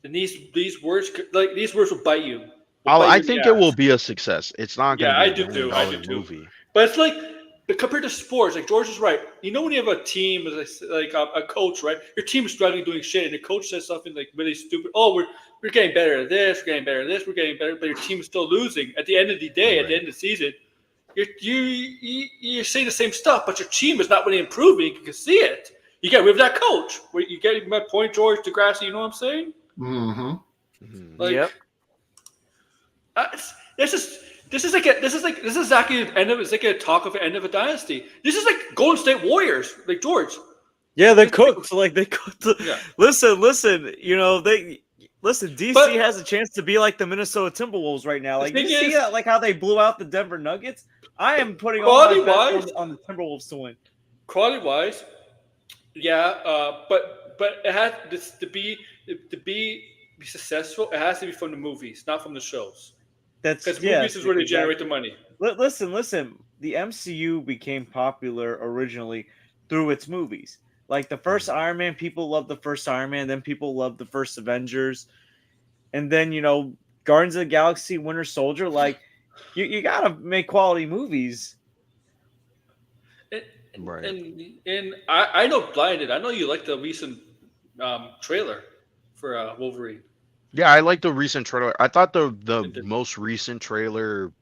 then these words these words will bite you. Will bite I you in the think it will ass. be a success. It's not going to Yeah, be I a do billion too. I dollar do too. movie. But it's like, but compared to sports, like George is right. You know when you have a team, like a coach, right? Your team is struggling doing shit, and the coach says something like really stupid. Oh, we're getting better at this. We're getting better at this. We're getting better, but your team is still losing. At the end of the day, at the Right. end of the season, you're saying the same stuff, but your team is not really improving. You can see it. You get rid of that coach. You get my point, George Degrassi. You know what I'm saying? Mm-hmm. Mhm. Like, Yep. this is this is exactly the end of it's like a talk of the end of a dynasty. This is like Golden State Warriors, like George. Yeah, they cooked. Like they cooked. Yeah. Listen. DC But has a chance to be like the Minnesota Timberwolves right now. the Like thing you see is, that, like how they blew out the Denver Nuggets. I am putting all my quality bets wise, on the Timberwolves to win. quality wise, yeah. But it has this to be successful. It has to be from the movies, not from the shows. That's Because movies is where they generate the exactly. money. Listen. The MCU became popular originally through its movies. Like the first Iron Man, people loved the first Iron Man. Then people loved the first Avengers, and then Guardians of the Galaxy, Winter Soldier. Like you gotta make quality movies. And Right. and I know Blinded. I know you like the recent trailer for Wolverine. Yeah, I like the recent trailer. I thought the And most recent trailer,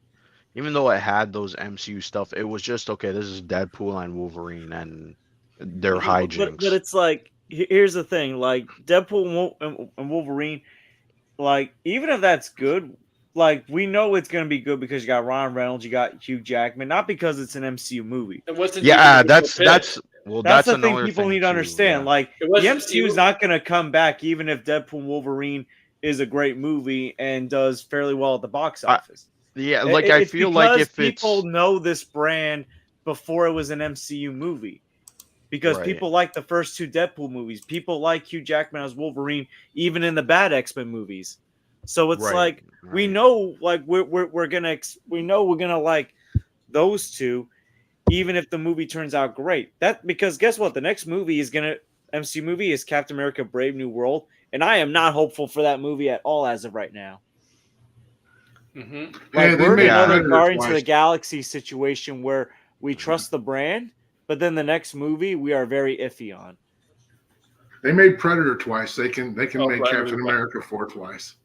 even though it had those MCU stuff, it was just okay. This is Deadpool and Wolverine and their But hijinks. it's like here's the thing: like Deadpool and Wolverine. Like even if that's good, like we know it's gonna be good because you got Ryan Reynolds, you got Hugh Jackman, not because it's an MCU movie. it wasn't even Yeah, the original pitch. That's that's the thing another people thing need to too. understand. Yeah. Like It the wasn't MCU is not gonna come back even if Deadpool and Wolverine is a great movie and does fairly well at the box I, office. yeah, like I It's feel like because if people it's know this brand before it was an MCU movie. Because right, people like the first two Deadpool movies. People like Hugh Jackman as Wolverine, even in the bad X-Men movies. So it's right, like we right. know, like we're gonna we're gonna like those two, even if the movie turns out great. That because guess what, the next movie is gonna MCU movie is Captain America: Brave New World, and I am not hopeful for that movie at all as of right now. Mm-hmm. Like Hey, they we're in made Yeah. another Predator Guardians of the twice. Galaxy situation where we trust the brand, but then the next movie we are very iffy on. They made Predator twice. They can Oh, make Brian, Captain America 4 twice.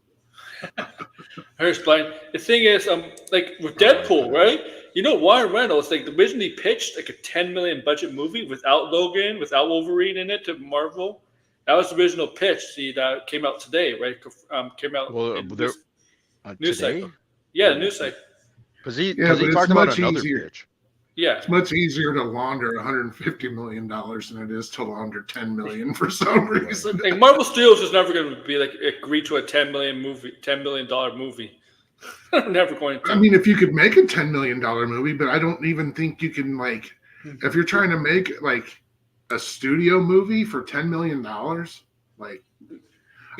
Here's Blind. The thing is, like with I like Deadpool, that. right? You know, Ryan Reynolds like originally pitched like a 10 million budget movie without Logan, without Wolverine in it to Marvel. That was the original pitch. See, that came out today, right? Came out Well, in there news today cycle. Yeah, the news cycle. Yeah, because he but it's talked about much another easier. pitch. Yeah, It's much easier to launder $150 million than it is to launder $10 million for some reason. like Marvel Studios is never going to be like agree to a $10 million movie. They're never going to. I mean, if you could make a $10 million movie, but I don't even think you can like if you're trying to make like a studio movie for $10 million, like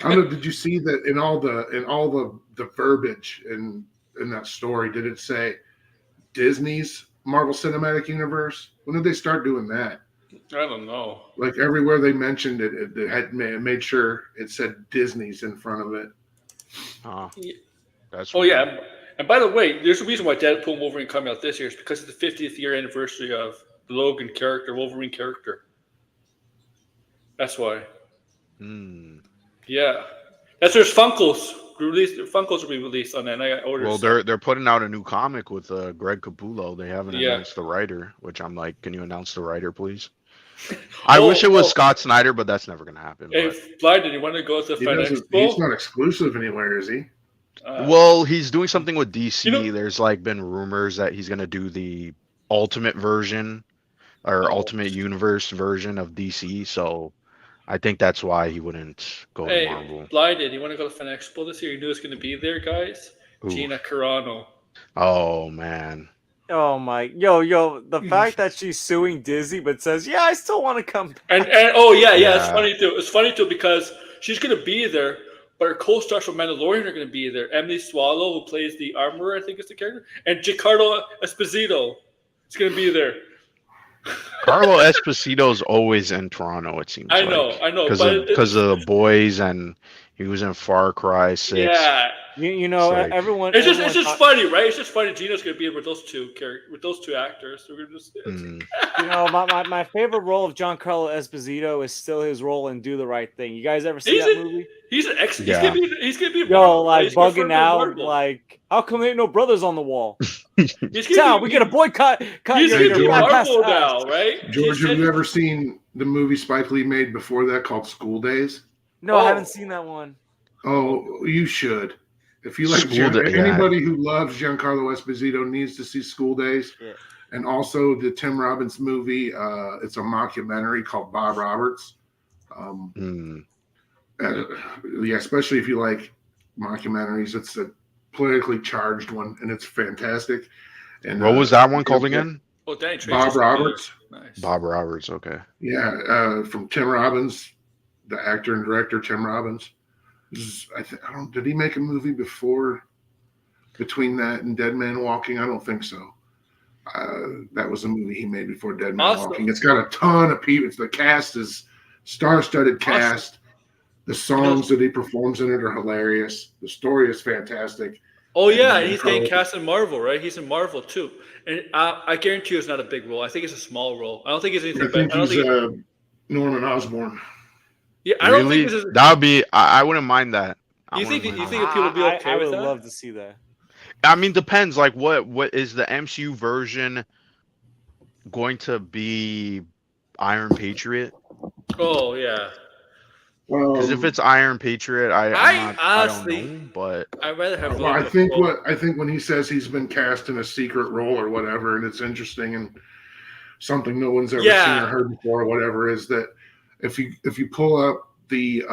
I don't know, did you see that in all the verbiage in that story, did it say Disney's Marvel Cinematic Universe? When did they start doing that? I don't know. Like everywhere they mentioned it, it had made sure it said Disney's in front of it. Huh. Yeah. That's Oh weird. yeah, And by the way, there's a reason why Deadpool and Wolverine coming out this year is because it's the 50th year anniversary of the Logan character, Wolverine character. That's why. Yeah. That's there's Funkos released. Funkos will be released on that. And I got orders. Well, they're putting out a new comic with Greg Capullo. They haven't Yeah. announced the writer, which I'm like, can you announce the writer, please? I wish it was Scott Snyder, but that's never gonna happen. Hey, Fly, did you want to go to Fan He's Expo? not exclusive anywhere, is he? Well, he's doing something with DC. You know- There's like been rumors that he's gonna do the Ultimate version or Ultimate Universe version of DC. So I think that's why he wouldn't go to Marvel. Hey, Fly, did you want to go to Fan Expo this year? You knew it's going to be there, guys. Ooh. Gina Carano. Oh man. Oh my, yo, the fact that she's suing Disney but says, yeah, I still want to come back. And oh yeah, it's Yeah. funny too. It's funny too because she's going to be there, but her co-stars from Mandalorian are going to be there. Emily Swallow, who plays the armorer, I think is the character, and Giancarlo Esposito is going to be there. Carlo Esposito's always in Toronto, it seems. I know, Because of the boys, and he was in Far Cry 6. Yeah, You know, It's like- everyone. it's just everyone funny, right? It's just funny. Gina's going to be in with those two actors. So we're just. Mm. You know, my favorite role of Giancarlo Esposito is still his role in Do the Right Thing. You guys ever see He's that in- movie? He's an ex. Yeah. He's gonna be. Yo, like he's confirmed bugging for out, Marvel. like, how come there ain't no brothers on the wall? He's Sal, gonna we be, get a boycott. He's your gonna be black pass Marvel ass. now, right? George, He have said- you ever seen the movie Spike Lee made before that called School Days? No, I Oh. haven't seen that one. Oh, you should. If you like Yeah. anybody who loves Giancarlo Esposito needs to see School Days. Yeah. And also the Tim Robbins movie. It's a mockumentary called Bob Roberts. Mm. Yeah, especially if you like mockumentaries. It's a politically charged one, and it's fantastic. And What was that one called again? Oh, Danny Trejo. Bob Roberts. Nice. Bob Roberts. Okay. Yeah, from Tim Robbins, the actor and director Tim Robbins. Did he make a movie before between that and Dead Man Walking? I don't think so. That was a movie he made before Dead Man Awesome. Walking. It's got a ton of people. The cast is star-studded cast. The songs that he performs in it are hilarious. The story is fantastic. Oh yeah, And he's getting cast in Marvel, right? He's in Marvel too, and I guarantee you it's not a big role. I think it's a small role. I don't think it's anything. I think I don't he's think. Norman Osborn. Yeah, I don't Really? think this is. That would be. I wouldn't mind that. I You think wouldn't mind people that. would be okay I with would that? love to see that. I mean, depends. Like, what is the MCU version going to be? Iron Patriot? Oh yeah, Because if it's Iron Patriot, I honestly- don't know, but I'd rather have. a Well, I little think bit of- I think when he says he's been cast in a secret role or whatever, and it's interesting and something no one's ever Yeah. seen or heard before, or whatever, is that if you pull up the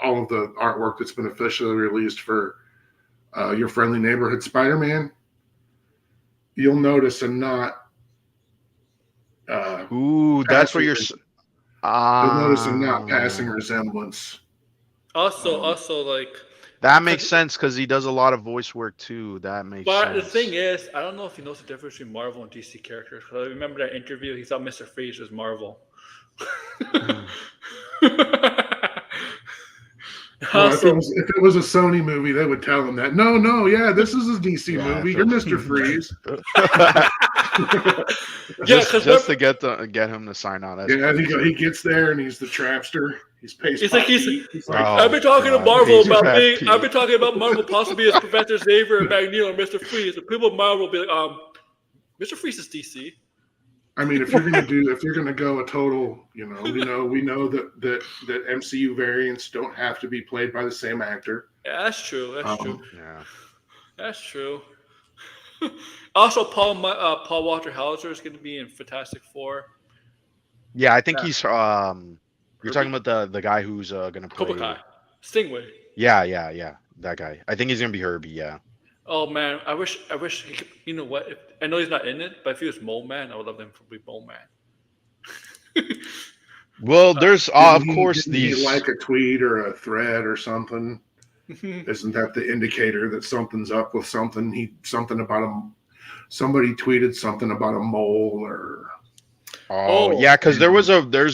all of the artwork that's been officially released for Your Friendly Neighborhood Spider-Man, you'll notice a not. ooh, that's what you're. You'll notice a not passing resemblance. Also, like. That makes sense because he does a lot of voice work too. That makes But sense. the thing is, I don't know if he knows the difference between Marvel and DC characters. 'Cause I remember that interview. He thought Mr. Freeze was Marvel. Well, Also, if it was a Sony movie, they would tell him that. No, yeah, this is a DC Yeah, movie. so- You're Mr. Freeze. just to get him to sign on. Yeah, I think he gets there and he's the trapster. He's Pace. He's like- he's- He's like, Oh, I've been talking to God. Marvel He's about a being. pet I've been peeve. talking about Marvel possibly as Professor Xavier and Magneto and Mr. Freeze. And people at Marvel will be like, Mr. Freeze is DC. I mean, if you're gonna go a total, we know that MCU variants don't have to be played by the same actor. Yeah, that's true. That's true. Yeah. That's true. Also, Paul Walter Hauser is going to be in Fantastic Four. Yeah, I think he's you're talking about the guy who's gonna play Cobra Kai. Stingray. Yeah, that guy. I think he's gonna be Herbie, yeah. Oh man, I wish he could. You know what? I know he's not in it, but if he was Mole Man, I would love him to be Mole Man. Well, there's of Didn't he- course didn't he these like a tweet or a thread or something. Isn't that the indicator that something's up with something? Somebody tweeted something about a mole or. Oh, Oh. yeah, because there's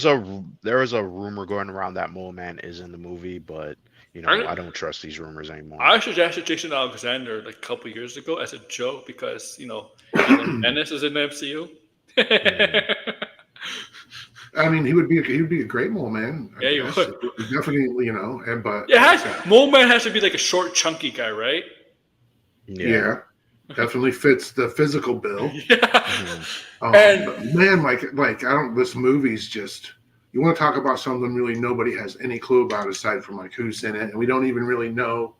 a rumor going around that Mole Man is in the movie, but I don't trust these rumors anymore. I suggested Jason Alexander like a couple years ago as a joke because Dennis is in the MCU. I mean, he would be a great mole man. I Yeah, guess. he would. Definitely, but Mole Man has to be like a short, chunky guy, right? Yeah, definitely fits the physical bill. Yeah. But man, like I don't. This movie's just. You want to talk about something really nobody has any clue about aside from like who's in it, and we don't even really know.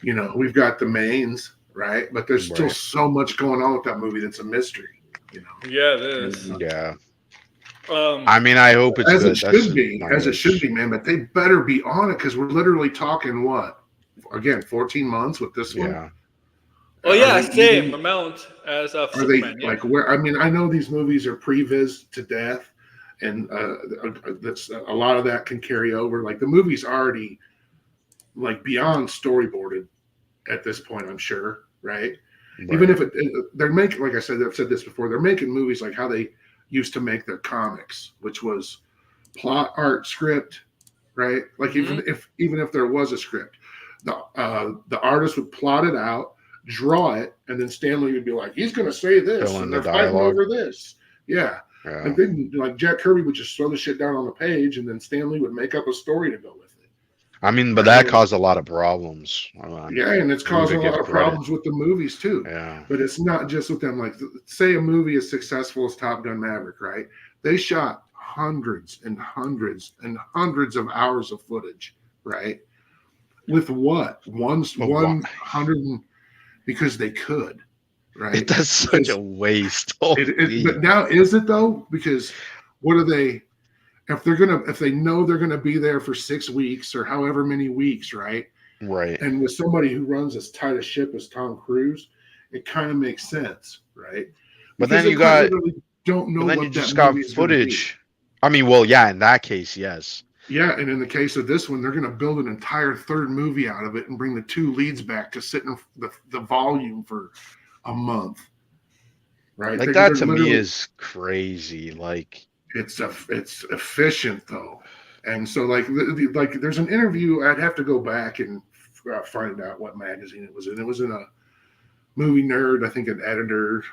We've got the mains, right? But there's still so much going on with that movie that's a mystery. Yeah, it is. Yeah. I mean, I hope it's as good. it should be, man. But they better be on it because we're literally talking what? Again, 14 months with this one. Yeah. Oh yeah, same amount as Superman. Like where? I mean, I know these movies are previs to death, and that's a lot of that can carry over. Like the movie's already like beyond storyboarded at this point. I'm sure, right? Even if they're making, like I said, I've said this before. They're making movies like how they used to make their comics, which was plot, art, script, right? Like even if there was a script, the artist would plot it out, draw it, and then Stanley would be like, "He's going to say this," and they're fighting over this. Yeah. And then like Jack Kirby would just throw the shit down on the page, and then Stanley would make up a story to go with it. I mean, but that caused a lot of problems. Yeah, and it's causing a lot of problems with the movies too. Yeah. But it's not just with them. Like, say a movie is successful as Top Gun Maverick, right? They shot hundreds and hundreds and hundreds of hours of footage, right? With what? 100 because they could, right? That's such a waste. But now is it though? Because what are they? If they know they're gonna be there for 6 weeks or however many weeks, right? Right. And with somebody who runs as tight a ship as Tom Cruise, it kind of makes sense, right? But because then you got don't know. But then what you just that got movie is footage. I mean, well, yeah, in that case, yes. Yeah, and in the case of this one, they're going to build an entire third movie out of it and bring the two leads back to sit in the volume for a month, right? Like that to me is crazy. Like it's efficient though, and so like there's an interview. I'd have to go back and find out what magazine it was in. It was in a Movie Nerd, I think, an editor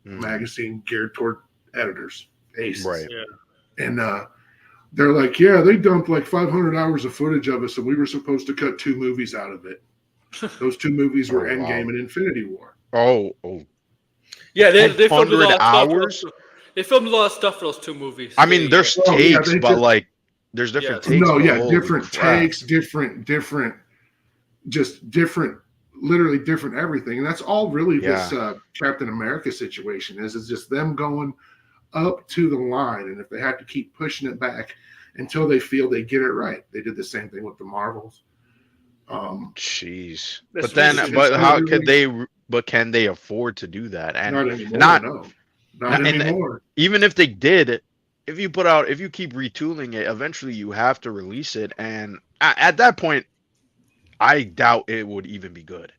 magazine geared toward editors, aces, right? Yeah, and they're like, yeah, they dumped like 500 hours of footage of us, and we were supposed to cut 2 movies out of it. Those 2 movies were Endgame and Infinity War. Oh. Yeah, they filmed a lot of hours. They filmed a lot of stuff for those 2 movies. I mean, there's takes, but like, there's different takes. No, yeah, different takes, different, literally different everything, and that's all really this Captain America situation is. It's just them going up to the line, and if they have to keep pushing it back until they feel they get it right. They did the same thing with the Marvels. Jeez. How could they? But can they afford to do that? And not anymore. Not anymore. Even if they did, if you keep retooling it, eventually you have to release it, and at that point, I doubt it would even be good.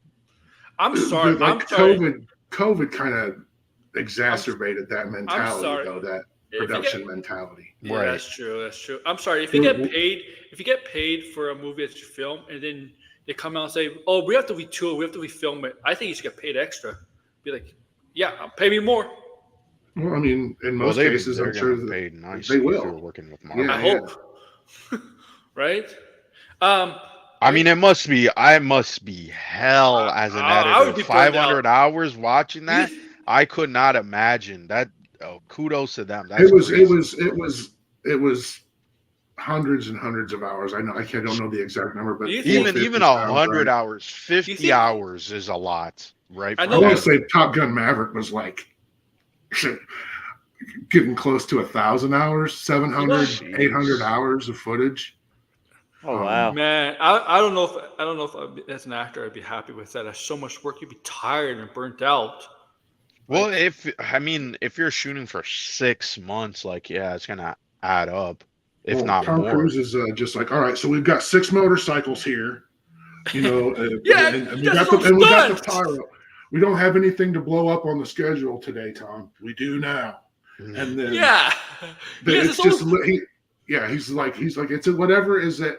I'm sorry. COVID kind of exacerbated that mentality, though. That production mentality. Yeah, right. That's true. I'm sorry. If you get paid for a movie that you film, and then they come out and say, "Oh, we have to retool, we have to refilm it," I think you should get paid extra. Be like, "Yeah, pay me more." Well, I mean, in most cases, I'm sure paid nice. They will. If you're working with Marvel. I hope. Right. I mean, I must be hell as an editor. 500 hours watching that. I could not imagine that. Oh, kudos to them. That's it was hundreds and hundreds of hours. I don't know the exact number, but even 100 hours, 50 hours is a lot, right? I want to say Top Gun Maverick was like getting close to 1,000 hours, 700, 800 hours of footage. Oh wow, man! I don't know if as an actor I'd be happy with that. That's so much work. You'd be tired and burnt out. Well, if you're shooting for 6 months, like it's gonna add up, if not Tom more. Tom Cruise is just like, all right, so we've got 6 motorcycles here, and we got the pyro. We don't have anything to blow up on the schedule today, Tom. We do now, and then it's just he's like it's whatever is at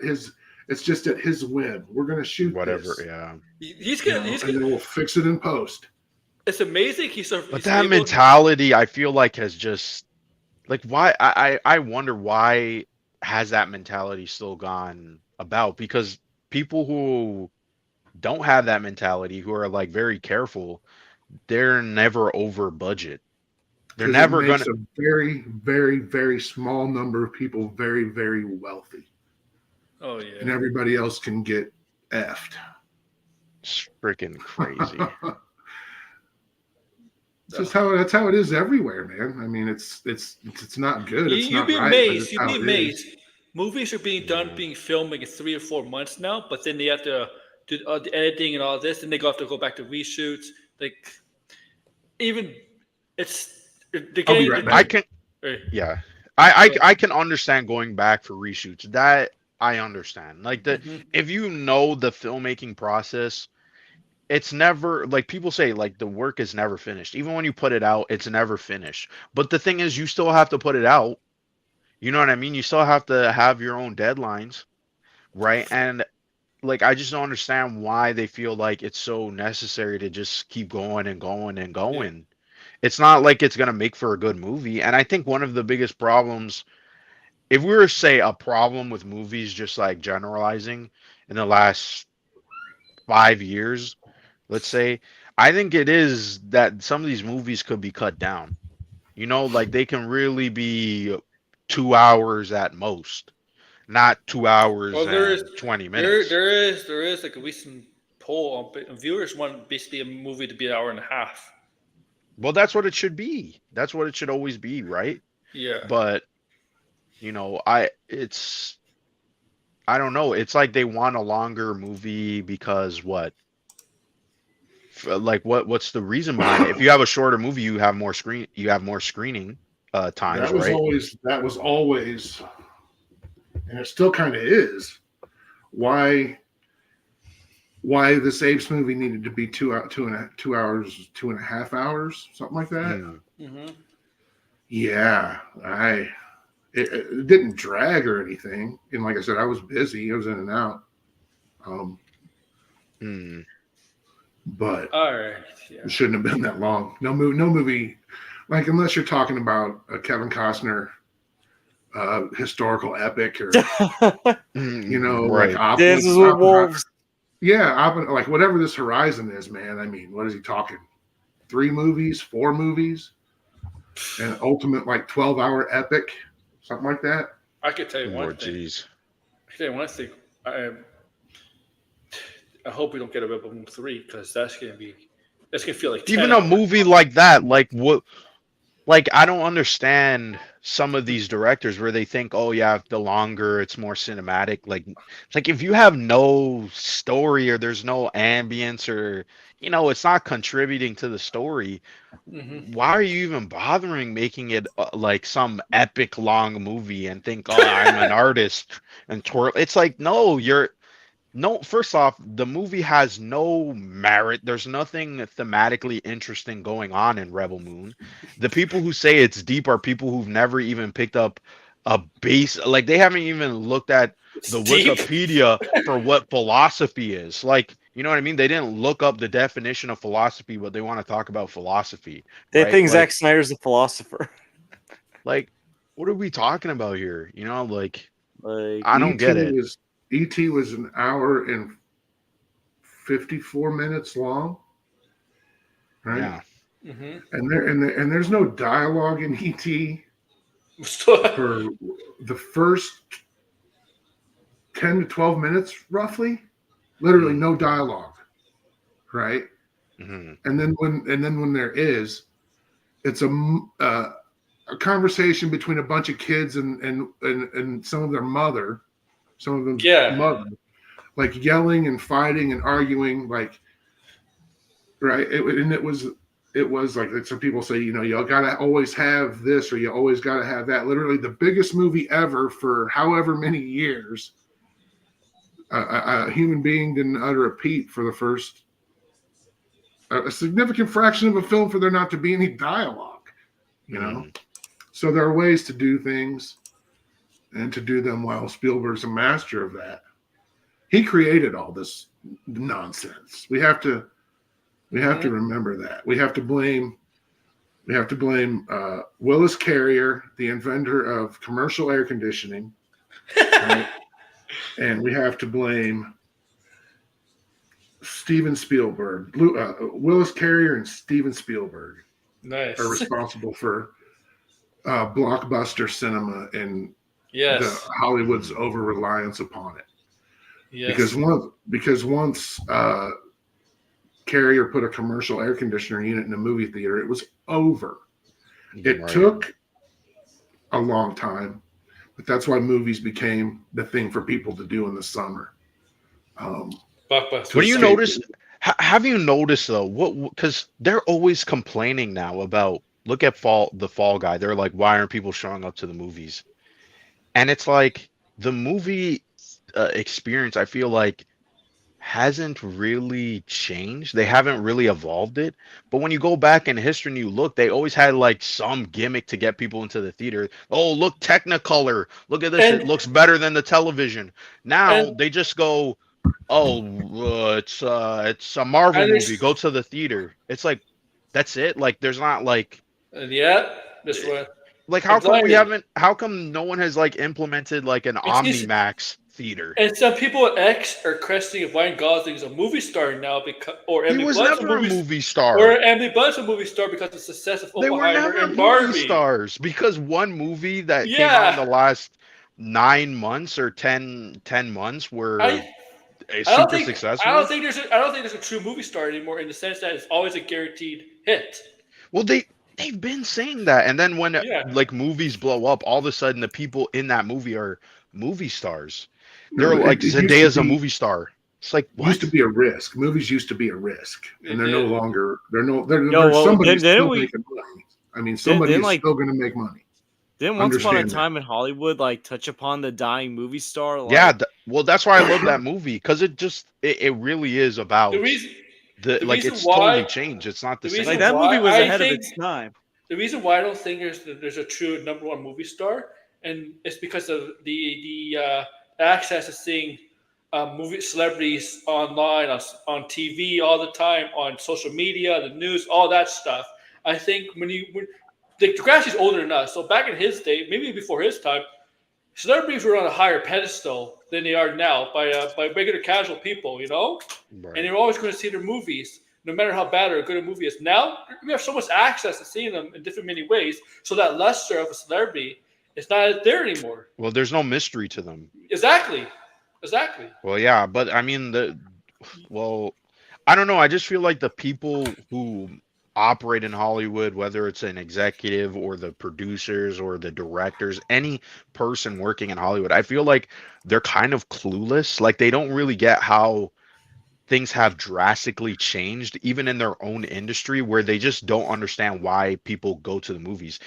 It's just at his whim. We're going to shoot Whatever, this, yeah. He's you gonna. know, He's and gonna. then we'll fix it in post. It's amazing. But He's that able. mentality, I feel like, has just like why I wonder why has that mentality still gone about? Because people who don't have that mentality, who are like very careful, they're never over budget. They're Because it never makes gonna. a very, very, very small number of people very, very wealthy. Oh yeah. And everybody else can get effed. It's freaking crazy. That's how it is everywhere, man. I mean, it's not good. It's You'd not be right, but amazed. it's You'd how be it is. amazed. Movies are being done, Yeah. being filmed like in 3 or 4 months now, but then they have to do the editing and all this, and they have to go back to reshoots. Like even it's they're I'll be getting. right I back. can, Right. yeah. I can understand going back for reshoots. That I understand. Like Mhm. if you know the filmmaking process, it's never like people say like the work is never finished. Even when you put it out, it's never finished. But the thing is you still have to put it out. You know what I mean? You still have to have your own deadlines, right? And like I just don't understand why they feel like it's so necessary to just keep going and going and Yeah. going. It's not like it's gonna make for a good movie. And I think one of the biggest problems, if we were to say a problem with movies, just like generalizing in the last 5 years, let's say, I think it is that some of these movies could be cut down. You know, like they can really be 2 hours at most, not 2 hours Well, there is and 20 minutes. there is like a recent poll on viewers want basically a movie to be an hour and a half. Well, that's what it should be. That's what it should always be, right? Yeah. But you know, I don't know. It's like they want a longer movie because what? Like what's the reason behind it? If you have a shorter movie, you have more screening times, right? That was always, and it still kind of is, why this Apes movie needed to be 2 hours, 2.5 hours, something like that. Mm, Mm-hmm. Yeah, it didn't drag or anything, and like I said, I was busy. I was in and out. mm. But All right. Yeah. it shouldn't have been that long. No movie, like unless you're talking about a Kevin Costner historical epic, or you know, Right. like Dances with Wolves. yeah, like whatever this Horizon is, man. I mean, what is he talking? 3 movies, 4 movies, an ultimate like 12-hour epic, something like that. I could tell you one Lord thing. jeez. I could tell you one thing. I hope we don't get a Rebel Moon 3 because that's gonna feel like 10 Even a hours. movie like that, like what? Like I don't understand some of these directors where they think, oh yeah, the longer it's more cinematic. Like it's like if you have no story or there's no ambience or you know it's not contributing to the story, Mm-hmm. why are you even bothering making it like some epic long movie and think, oh, I'm an artist and twirl? It's like no, you're no, first off, the movie has no merit. There's nothing thematically interesting going on in Rebel Moon. The people who say it's deep are people who've never even picked up a base, like they haven't even looked at the Deep. Wikipedia for what philosophy is. Like, you know what I mean? They didn't look up the definition of philosophy, but they want to talk about philosophy. They right? think Like, Zack Snyder's a philosopher. like, what are we talking about here? You know, like, Like, I don't get it. E.T. was an hour and 54 minutes long, right? Yeah. Mm-hmm. And there's no dialogue in E.T. for the first 10 to 12 minutes, roughly. Literally no dialogue, right? Mhm. And then when there is, it's a conversation between a bunch of kids and some of their mother. Some of them, mother, like yelling and fighting and arguing, like, right? It was like some people say, you know, you gotta always have this or you always gotta have that. Literally, the biggest movie ever for however many years, a human being didn't utter a peep for the first a significant fraction of a film for there not to be any dialogue, you know. So there are ways to do things and to do them well. Spielberg's a master of that. he created all this nonsense. We have to remember that. We have to blame Willis Carrier, the inventor of commercial air conditioning, right? And we have to blame Steven Spielberg. Willis Carrier and Steven Spielberg Nice. are responsible for blockbuster cinema and Yes. Hollywood's over reliance upon it. Yes. Because once Carrier put a commercial air conditioner unit in a movie theater, it was over. It took a long time, but that's why movies became the thing for people to do in the summer. Blockbuster. What do you notice? Have you noticed though? What? Because they're always complaining now about. Look at the Fall Guy. They're like, why aren't people showing up to the movies? And it's like the movie experience. I feel like hasn't really changed. They haven't really evolved it. But when you go back in history and you look, they always had like some gimmick to get people into the theater. Oh, look, Technicolor. Look at this. It looks better than the television. Now they just go, oh, it's a Marvel movie. Go to the theater. It's like that's it. Like there's not like this one. Like how come no one has like implemented like an Omnimax theater? And some people at X are questioning if Ryan Gosling's a movie star now He was never a movie star. Or Emily Blunt's a movie star because of the success of Oppenheimer and Barbie. Movie stars because one movie that came out in the last 9 months or 10 months were super successful. I don't think there's a true movie star anymore in the sense that it's always a guaranteed hit. Well, they've been saying that, and then when like movies blow up, all of a sudden the people in that movie are movie stars. They're like Zendaya's a movie star. It's like what? Used to be a risk. Movies used to be a risk, and they're no longer. Somebody's still making money. I mean, somebody's still going to make money. Didn't Once Upon a Time in Hollywood like touch upon the dying movie star? Like, yeah, well, that's why I love that movie because it really is about it's totally changed. It's not the same. Like that movie was ahead of its time. The reason why I don't think there's a true number one movie star, and it's because of the access to seeing movie celebrities online, on TV all the time, on social media, the news, all that stuff. I think when Degrassi's older than us, so back in his day, maybe before his time, celebrities were on a higher pedestal than they are now by regular casual people, you know? Right. And you're always going to see their movies, no matter how bad or good a movie is. Now, we have so much access to seeing them in different many ways, so that luster of a celebrity is not there anymore. Well, there's no mystery to them. Exactly. Well, yeah, but I mean, I don't know. I just feel like the people who operate in Hollywood, whether it's an executive or the producers or the directors, any person working in Hollywood, I feel like they're kind of clueless. Like they don't really get how things have drastically changed, even in their own industry, where they just don't understand why people go to the movies.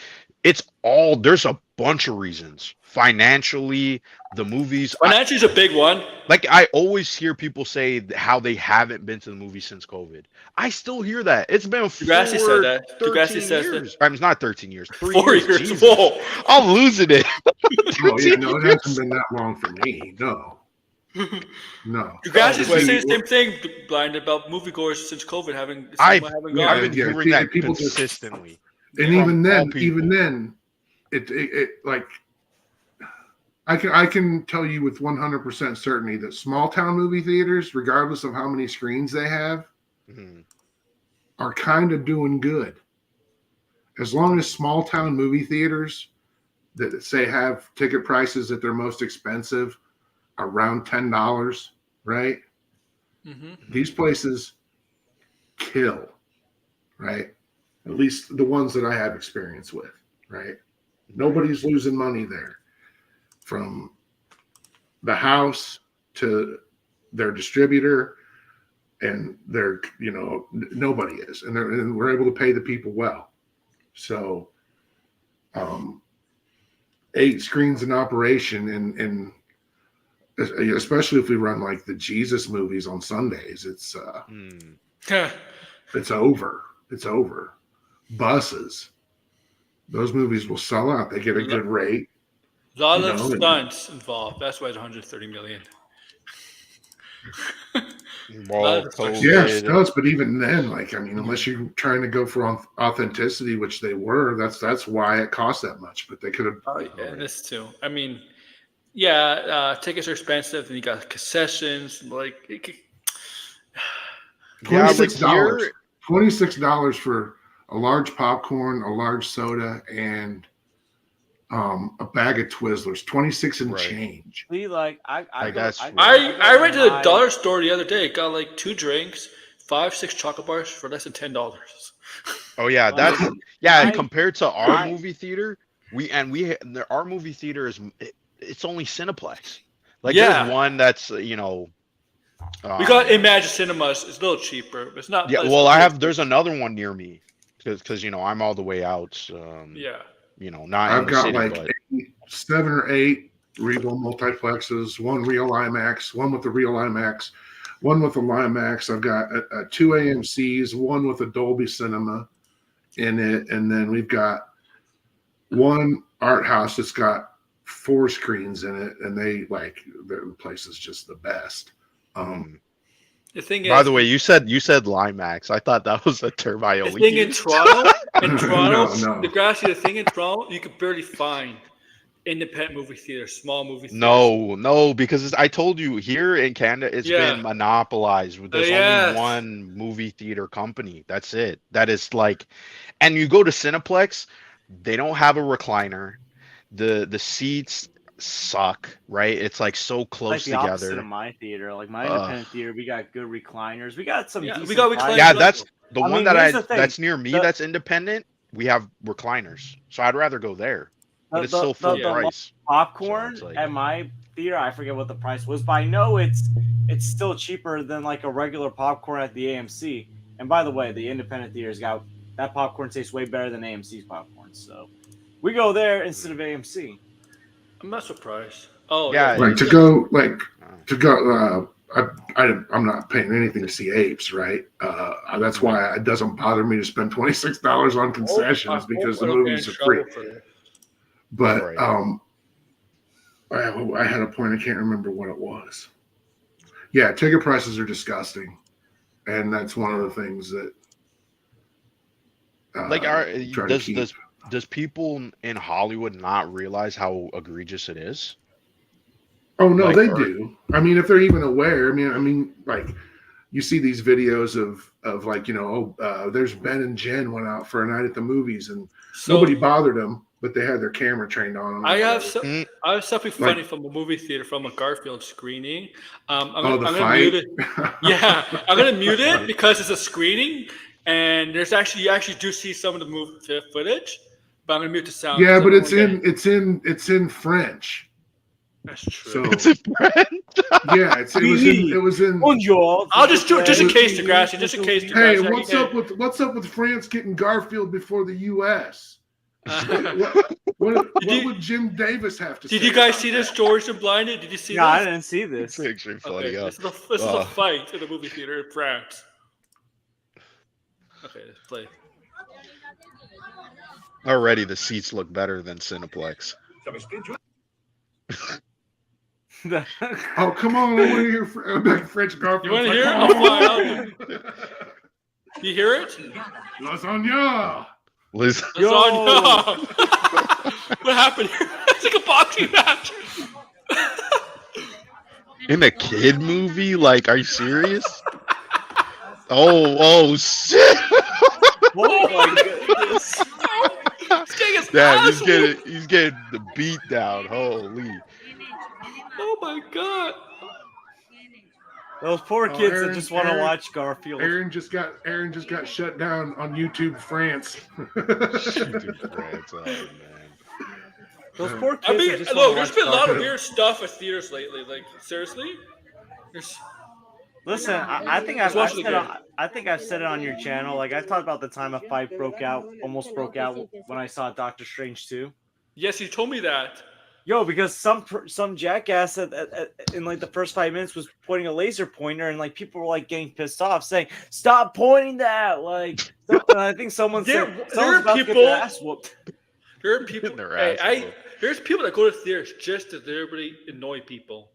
There's a bunch of reasons. Financially, the movies. Financially is a big one. Like I always hear people say how they haven't been to the movie since COVID. I still hear that. It's been Degrassi said that. 13 years. I mean, it's not 13 years. 4 years. Whoa. I'm losing it. It hasn't been that long for me. No. Degrassi saying the same thing, Blind, about moviegoers since COVID haven't gone. I've been hearing that people consistently. And even then, it like I can tell you with 100% certainty that small town movie theaters, regardless of how many screens they have, are kind of doing good. As long as small town movie theaters that say have ticket prices at their most expensive around $10, right? These places kill, right? At least the ones that I have experience with, right? Nobody's losing money there. From the house to their distributor, and nobody is, and we're able to pay the people well. So, 8 screens in operation, and especially if we run like the Jesus movies on Sundays, it's over. It's over. Buses, those movies will sell out. They get a good rate. A lot of stunts involved. That's why it's $130 million. Well, Yeah, COVID. stunts, but even then, like, I mean, unless you're trying to go for authenticity, which they were, that's why it cost that much. But they could have. Oh yeah, this too. I mean, yeah, tickets are expensive, and you got concessions. Like, Yeah, like $26. here, $26 for a large popcorn, a large soda, and a bag of Twizzlers. 26 and Right. change. See, like that's I went to the dollar store the other day. Got like 2 drinks, 5-6 chocolate bars for less than $10. Oh yeah, Well, that's yeah. I- Compared to our I- movie theater, our movie theater it's only Cineplex. Like Yeah. there's one that's We got Imagine Cinemas. It's a little cheaper, but it's not. yeah. it's Well, really there's another one near me because I'm all the way out. Yeah. Not I've in the got city, like but 7 or 8 Regal multiplexes, one real IMAX, one with the real IMAX, one with a IMAX. I've got 2 AMCs, one with a Dolby Cinema in it, and then we've got one art house that's got 4 screens in it, and the place is just the best. The thing is, by the way, you said Limax. I thought that was a term I the only thing in used. Toronto, No. the grassy, the thing in Toronto, you could barely find independent movie theaters, small movie theaters. No, because I told you here in Canada, it's Yeah. been monopolized. There's Yes. only one movie theater company. That's it. That is like, and you go to Cineplex, they don't have a recliner. The seats suck, right? It's like so close like the opposite together. of my theater. Like my independent theater, we got good recliners. We got some. Yeah, we decent got prices. recliners. Yeah, that's the I one mean, that here's the thing. that's near me. The- That's independent. We have recliners, so I'd rather go there. But it's the- still full the price. popcorn So it's like- at my theater. I forget what the price was, but I know it's still cheaper than like a regular popcorn at the AMC. And by the way, the independent theaters got that popcorn tastes way better than AMC's popcorn. So we go there instead of AMC. I'm not surprised. Oh Yeah, Like to go. I'm not paying anything to see apes, right? That's why it doesn't bother me to spend $26 on concessions because the movies are free. But Right. I had a point. I can't remember what it was. Yeah, ticket prices are disgusting, and that's one of the things that Like, try to keep. does people in Hollywood not realize how egregious it is? Oh no, like, they or- do. I mean, if they're even aware. I mean, like you see these videos of like there's Ben and Jen went out for a night at the movies, and nobody bothered them, but they had their camera trained on them. I have Mm. something funny from a movie theater from a Garfield screening. I'm the gonna fight. mute it. Yeah, I'm gonna mute it because it's a screening, and you actually do see some of the movie footage, but I'm gonna mute the sound. Yeah, because but I don't wanna it's in French. That's true. So It's a friend. yeah, it was in. Bonjour. I'll just do it just in case, Degrassi. Just in case, Hey, Degrassi. what's up with France getting Garfield before the U.S.? What? What would Jim Davis have to say? Did you guys about see that? this, George and Blinded? Did you see No, I this? didn't see It's this. actually funny. Okay, Yeah. this is a fight in a movie theater in France. Okay, let's play. Already, the seats look better than Cineplex. Oh, come on! I want to hear French Garfield. You want to hear it? Like, I'll find out. You hear it? Lasagna. Liz, Lasagna. What happened here? It's like a boxing match. in a kid movie? Like, are you serious? Oh, shit! Oh my goodness. This thing is Damn, awesome. he's getting the beat down. Holy. Oh my god. Those poor kids Aaron- that just want to Aaron- watch Garfield. Aaron just got shut down on YouTube France. Oh, man. Those poor kids I mean, that just look, want to there's watch been a lot of Garfield. weird stuff at theaters lately. Like, seriously? Listen, I think Let's watch it again. I've said it on your channel. Like I talked about the time a fight almost broke out when I saw Doctor Strange 2. Yes, you told me that. Yo, because some jackass in like the first 5 minutes was pointing a laser pointer, and like people were like getting pissed off, saying, "Stop pointing that!" Like, and I think someone There said are someone's about to get people- their ass whooped. There are people. Their Hey, ass whooped. there's people that go to theaters just to deliberately annoy people.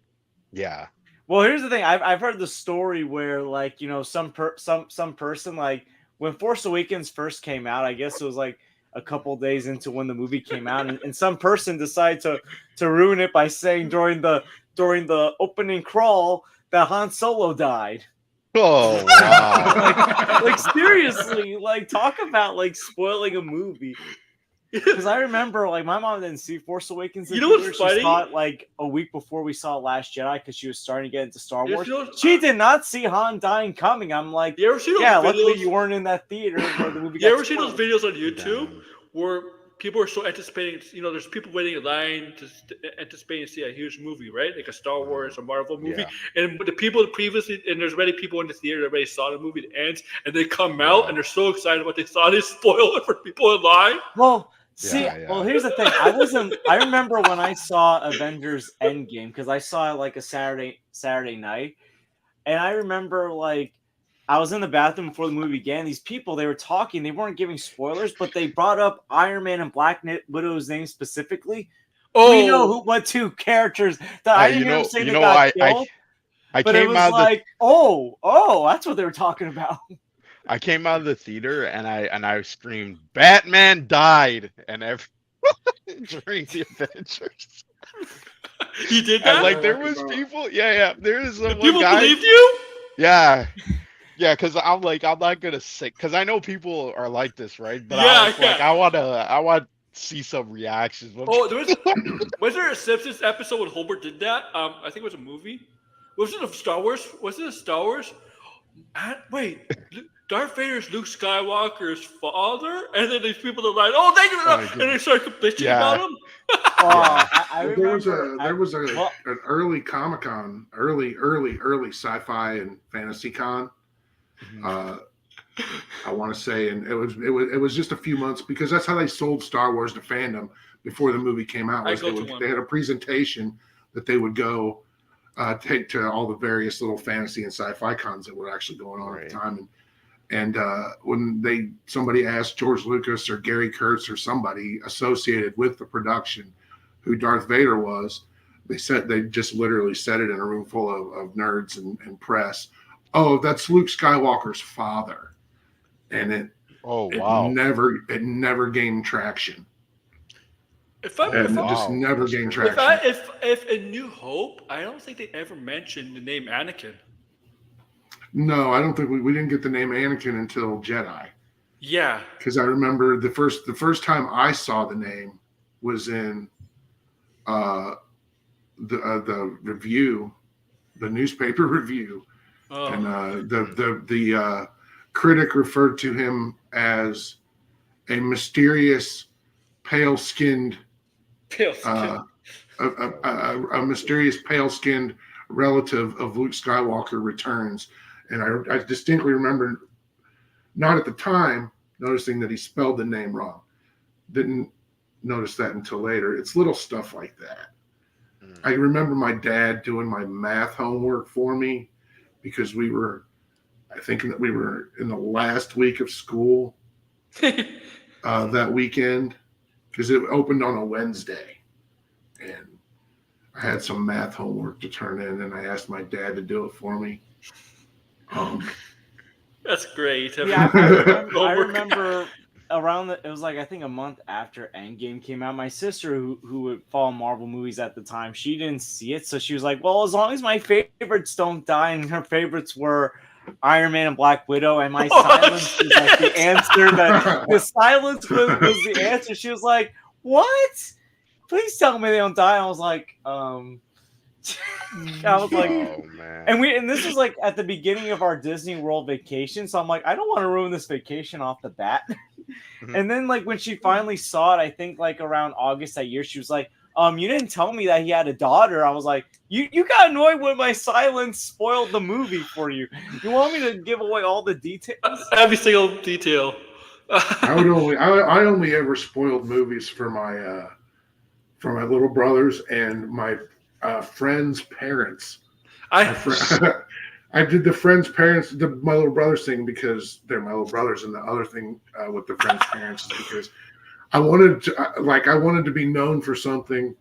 Yeah. Well, here's the thing. I've heard the story where, like, you know, some person, like, when Force Awakens first came out, I guess it was like a couple days into when the movie came out, and some person decided to ruin it by saying during the opening crawl that Han Solo died. Oh wow! Like seriously, like talk about like spoiling a movie. Because I remember, like, my mom didn't see Force Awakens. You know what's She funny? saw it like a week before we saw Last Jedi because she was starting to get into Star Wars. You know- She did not see Han dying coming. I'm like, You ever see those yeah, videos? luckily you weren't in that theater where the movie You got ever see those spoiled. videos on YouTube where people are so anticipating? You know, there's people waiting in line to anticipating to see a huge movie, right? Like a Star Wars or Marvel movie, and the people previously, and there's already people in the theater that already saw the movie. It ends, and they come out and they're so excited about what they saw. They spoil it for people in line. Well, see, Yeah. well, here's the thing. I remember when I saw Avengers Endgame because I saw it like a Saturday night, and I remember like I was in the bathroom before the movie began. These people, they were talking. They weren't giving spoilers, but they brought up Iron Man and Black Widow's name specifically. Oh, We know what two characters that I didn't hear them say they got killed. I But it came was out of like, oh, that's what they were talking about. I came out of the theater and I screamed, "Batman died!" and during the Avengers. you did that? And like there was people, there is one People guy. believed you? Yeah, because I'm like, I'm not gonna say, because I know people are like this, right? But I was like, I want to see some reactions. Oh, was there a Simpsons episode when Homer did that? I think it was a movie. Was it a Star Wars? Was it a Star Wars? Wait, Darth Vader's Luke Skywalker's father, and then these people are like, "Oh, thank you," and they start bitching about him. I There remember. was an early Comic-Con, early sci-fi and fantasy con. I want to say, and it was just a few months because that's how they sold Star Wars to fandom before the movie came out. They had a presentation that they would go take to all the various little fantasy and sci-fi cons that were actually going on at the time. And when somebody asked George Lucas or Gary Kurtz or somebody associated with the production who Darth Vader was, they just literally said it in a room full of nerds and press. Oh, that's Luke Skywalker's father, and it never gained traction. Never gained traction. If in New Hope, I don't think they ever mentioned the name Anakin. No, I don't think we didn't get the name Anakin until Jedi. Yeah, because I remember the first time I saw the name was in the review, the newspaper review, and the critic referred to him as a mysterious pale-skinned a mysterious pale-skinned relative of Luke Skywalker returns. And I distinctly remember, not at the time, noticing that he spelled the name wrong. Didn't notice that until later. It's little stuff like that. I remember my dad doing my math homework for me because I think that we were in the last week of school that weekend because it opened on a Wednesday. And I had some math homework to turn in, and I asked my dad to do it for me. That's great. Yeah, I remember around it was like I think a month after Endgame came out. My sister, who would follow Marvel movies at the time, she didn't see it, so she was like, "Well, as long as my favorites don't die," and her favorites were Iron Man and Black Widow, and my silence was like the answer. The silence was the answer. She was like, "What? Please tell me they don't die." I was like, oh, man. And this was like at the beginning of our Disney World vacation, so I'm like, I don't want to ruin this vacation off the bat. And then like when she finally saw it, I think like around August that year, she was like, you didn't tell me that he had a daughter. I was like, you got annoyed when my silence spoiled the movie for you. You want me to give away all the details? Every single detail. I only ever spoiled movies for my little brothers and my friends' parents. I did the friends' parents, my little brothers thing because they're my little brothers, and the other thing with the friends' parents is because I wanted to be known for something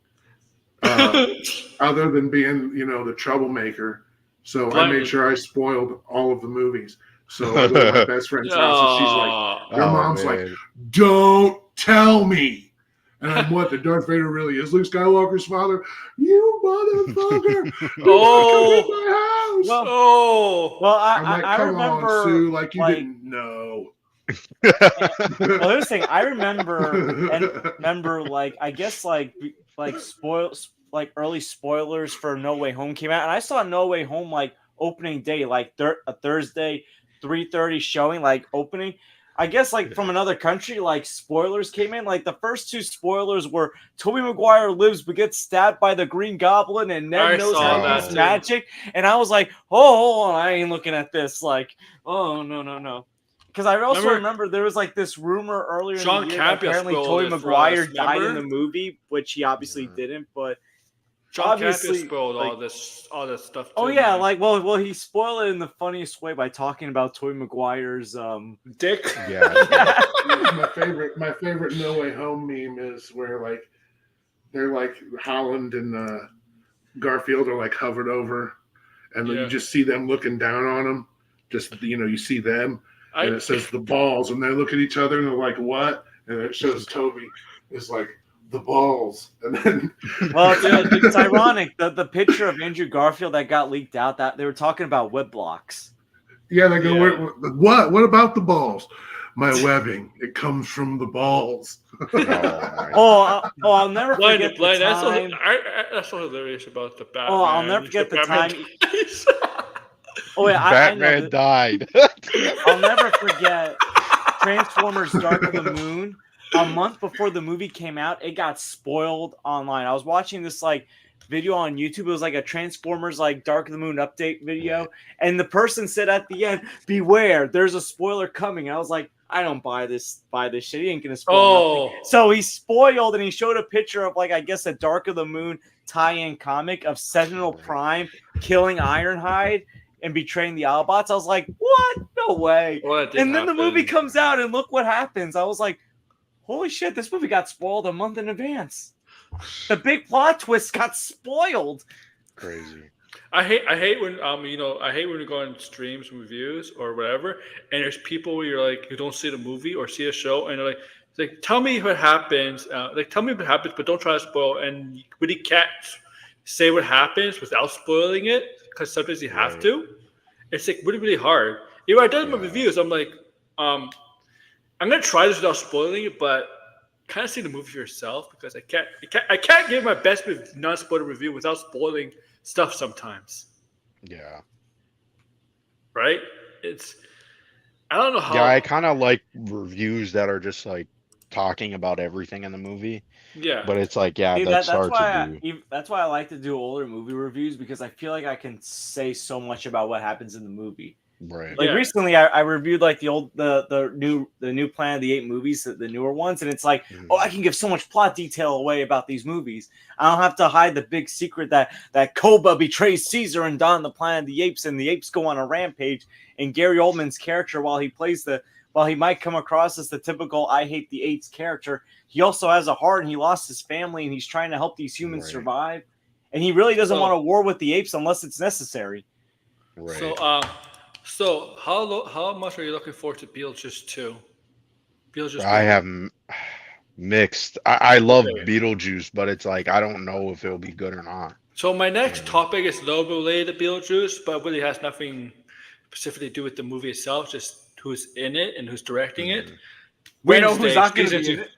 other than being, the troublemaker. So I Blindly. made sure I spoiled all of the movies. So I go to my best friend's house, and she's like, their mom's like, man. "Don't tell me." And I'm what? The Darth Vader really is Luke Skywalker's father? You motherfucker! Oh. Come in my house! Oh. Well, I'm like, I come remember, on, Sue, like you like- didn't know. well, here's the thing. I remember, like, I guess, like early spoilers for No Way Home came out, and I saw No Way Home like opening day, like a Thursday, 3:30 showing, like opening. I guess like from another country, like spoilers came in. Like the first two spoilers were Tobey Maguire lives but gets stabbed by the Green Goblin, and Ned I knows saw how to that use too. magic. And I was like, oh, hold on, I ain't looking at this. Like, oh no. Because I also remember there was like this rumor earlier Sean in the year that Campbell apparently spoiled Tobey it for Maguire us, died in remember? the movie, which he obviously Yeah. didn't. But John obviously, Campbell spoiled like- all this stuff. oh too, yeah, man. like well he spoiled it in the funniest way by talking about Tobey Maguire's Dick. Yeah. my favorite No Way Home meme is where like they're like Holland and Garfield are like hovered over, and then Yeah. you just see them looking down on them. Just you see them, and it says the balls, and they look at each other and they're like, "What?" And it shows Toby is like the balls, and then well, it's ironic the picture of Andrew Garfield that got leaked out, that they were talking about web blocks. yeah, they go, Yeah. "What? What about the balls?" My webbing, it comes from the balls. I'll never forget Blind. the time. That's so hilarious about the Batman. Oh, I'll never forget the time. dies. Oh yeah, I know Batman that- died. I'll never forget Transformers Dark of the Moon. A month before the movie came out, it got spoiled online. I was watching this like video on YouTube. It was like a Transformers like Dark of the Moon update video, and the person said at the end, "Beware, there's a spoiler coming." And I was like, I don't buy this shit. He ain't gonna spoil nothing. So he spoiled, and he showed a picture of like, I guess, a Dark of the Moon tie-in comic of Sentinel Prime killing Ironhide and betraying the Autobots. I was like, what? No way. And then the movie comes out, and look what happens. I was like, holy shit, this movie got spoiled a month in advance. The big plot twist got spoiled. Crazy. I hate when I hate when you go on streams and reviews or whatever, and there's people where you're like, you don't see the movie or see a show, and they're like, tell me what happens, tell me what happens, but don't try to spoil. And when you can't say what happens without spoiling it, because sometimes you have to, it's like really, really hard. When I did my reviews, I'm like, I'm gonna try this without spoiling it, but kind of see the movie for yourself, because I can't give my best non-spoiler review without spoiling stuff sometimes. Yeah. Right? I don't know how. Yeah, I kind of like reviews that are just like talking about everything in the movie. Yeah. But it's like, yeah, See, that's hard why to do. that's why I like to do older movie reviews, because I feel like I can say so much about what happens in the movie. Right. Like recently, I reviewed like the new Planet of the Apes movies, the newer ones, and it's like, oh, I can give so much plot detail away about these movies. I don't have to hide the big secret that Koba betrays Caesar and Dawn the Planet of the Apes, and the apes go on a rampage. And Gary Oldman's character, while he might come across as the typical I hate the apes character, he also has a heart, and he lost his family, and he's trying to help these humans survive. And he really doesn't want a war with the apes unless it's necessary. Right. So how much are you looking forward to Beetlejuice 2? Beetlejuice. I have mixed. I love Beetlejuice, but it's like I don't know if it'll be good or not. So my next topic is a little bit related to Beetlejuice, but really has nothing specifically to do with the movie itself, just who's in it and who's directing it. We know who's not going to season be in 2. it.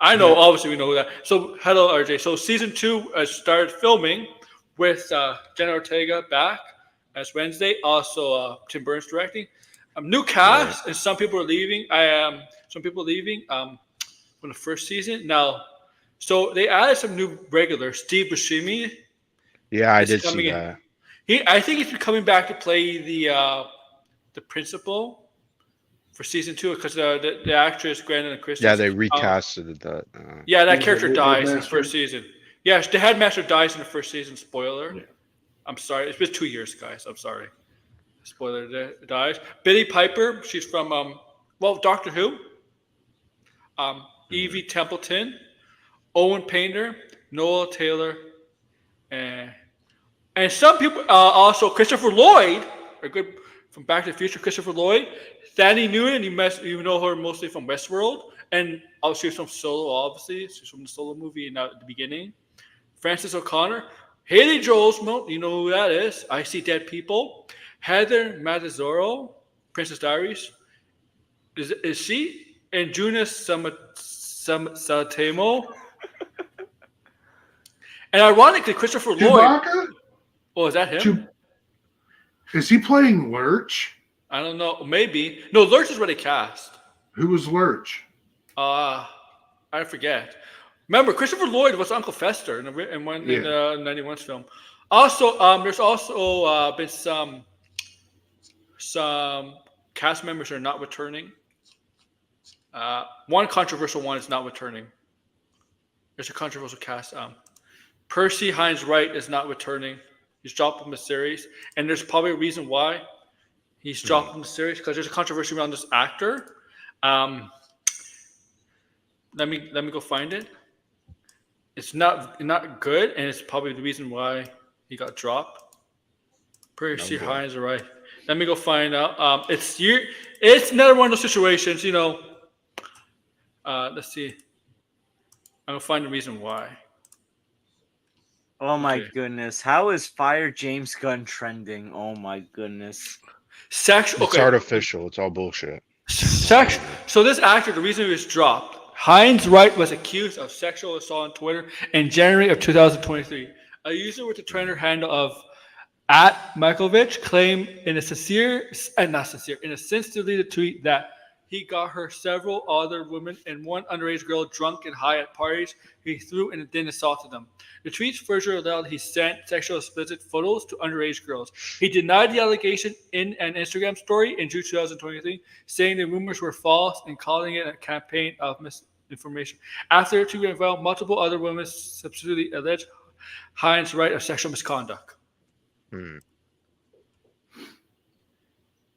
I know, obviously we know that. So hello, RJ. So season 2 started filming with Jenna Ortega back as Wednesday. Also, Tim Burns directing. New cast, and some people are leaving. Some people leaving from the first season. Now, so they added some new regulars. Steve Buscemi. Yeah, I did see that. I think he's coming back to play the principal for season 2, because the actress Brandon Christensen. Yeah, they recasted that. That character dies in the first season. Yeah, the headmaster dies in the first season. Spoiler. Yeah. I'm sorry. It's been 2 years, guys. I'm sorry. Spoiler dies. Billie Piper. She's from Doctor Who. Evie Templeton, Owen Painter, Noel Taylor, and And some people also Christopher Lloyd, a good from Back to the Future. Christopher Lloyd, Thandie Newton, you know her mostly from Westworld, and she's from Solo, obviously. She's from the Solo movie at the beginning. Frances O'Connor, Haley Joel Osment, you know who that is. I See Dead People. Heather Matarazzo, Princess Diaries. Is she? And Juna Satamo. And ironically, Christopher Lloyd. Chewbacca? Oh, is that him? Is he playing Lurch? I don't know. Maybe. No, Lurch is already cast. Who was Lurch? I forget. Remember, Christopher Lloyd was Uncle Fester in 91's film. Also, there's also been some cast members are not returning. One controversial one is not returning. There's a controversial cast. Percy Hines Wright is not returning. He's dropped from the series, and there's probably a reason why he's dropped from the series because there's a controversy around this actor. Let me go find it. It's not good, and it's probably the reason why he got dropped. Percy Hines Wright. Let me go find out. It's another one of those situations, you know. Let's see. I'm gonna find the reason why. Oh my goodness! How is Fire James Gunn trending? Oh my goodness! It's artificial. It's all bullshit. So this actor, the reason he was dropped, Hines Wright was accused of sexual assault on Twitter in January of 2023. A user with the Twitter handle of @Michaelvich claimed in a since deleted tweet that he got her several other women and one underage girl drunk and high at parties he threw and then assaulted them. The tweets further allowed he sent sexual explicit photos to underage girls. He denied the allegation in an Instagram story in June 2023, saying the rumors were false and calling it a campaign of misinformation. After the tweet went viral, multiple other women subsequently alleged Hines Wright of sexual misconduct.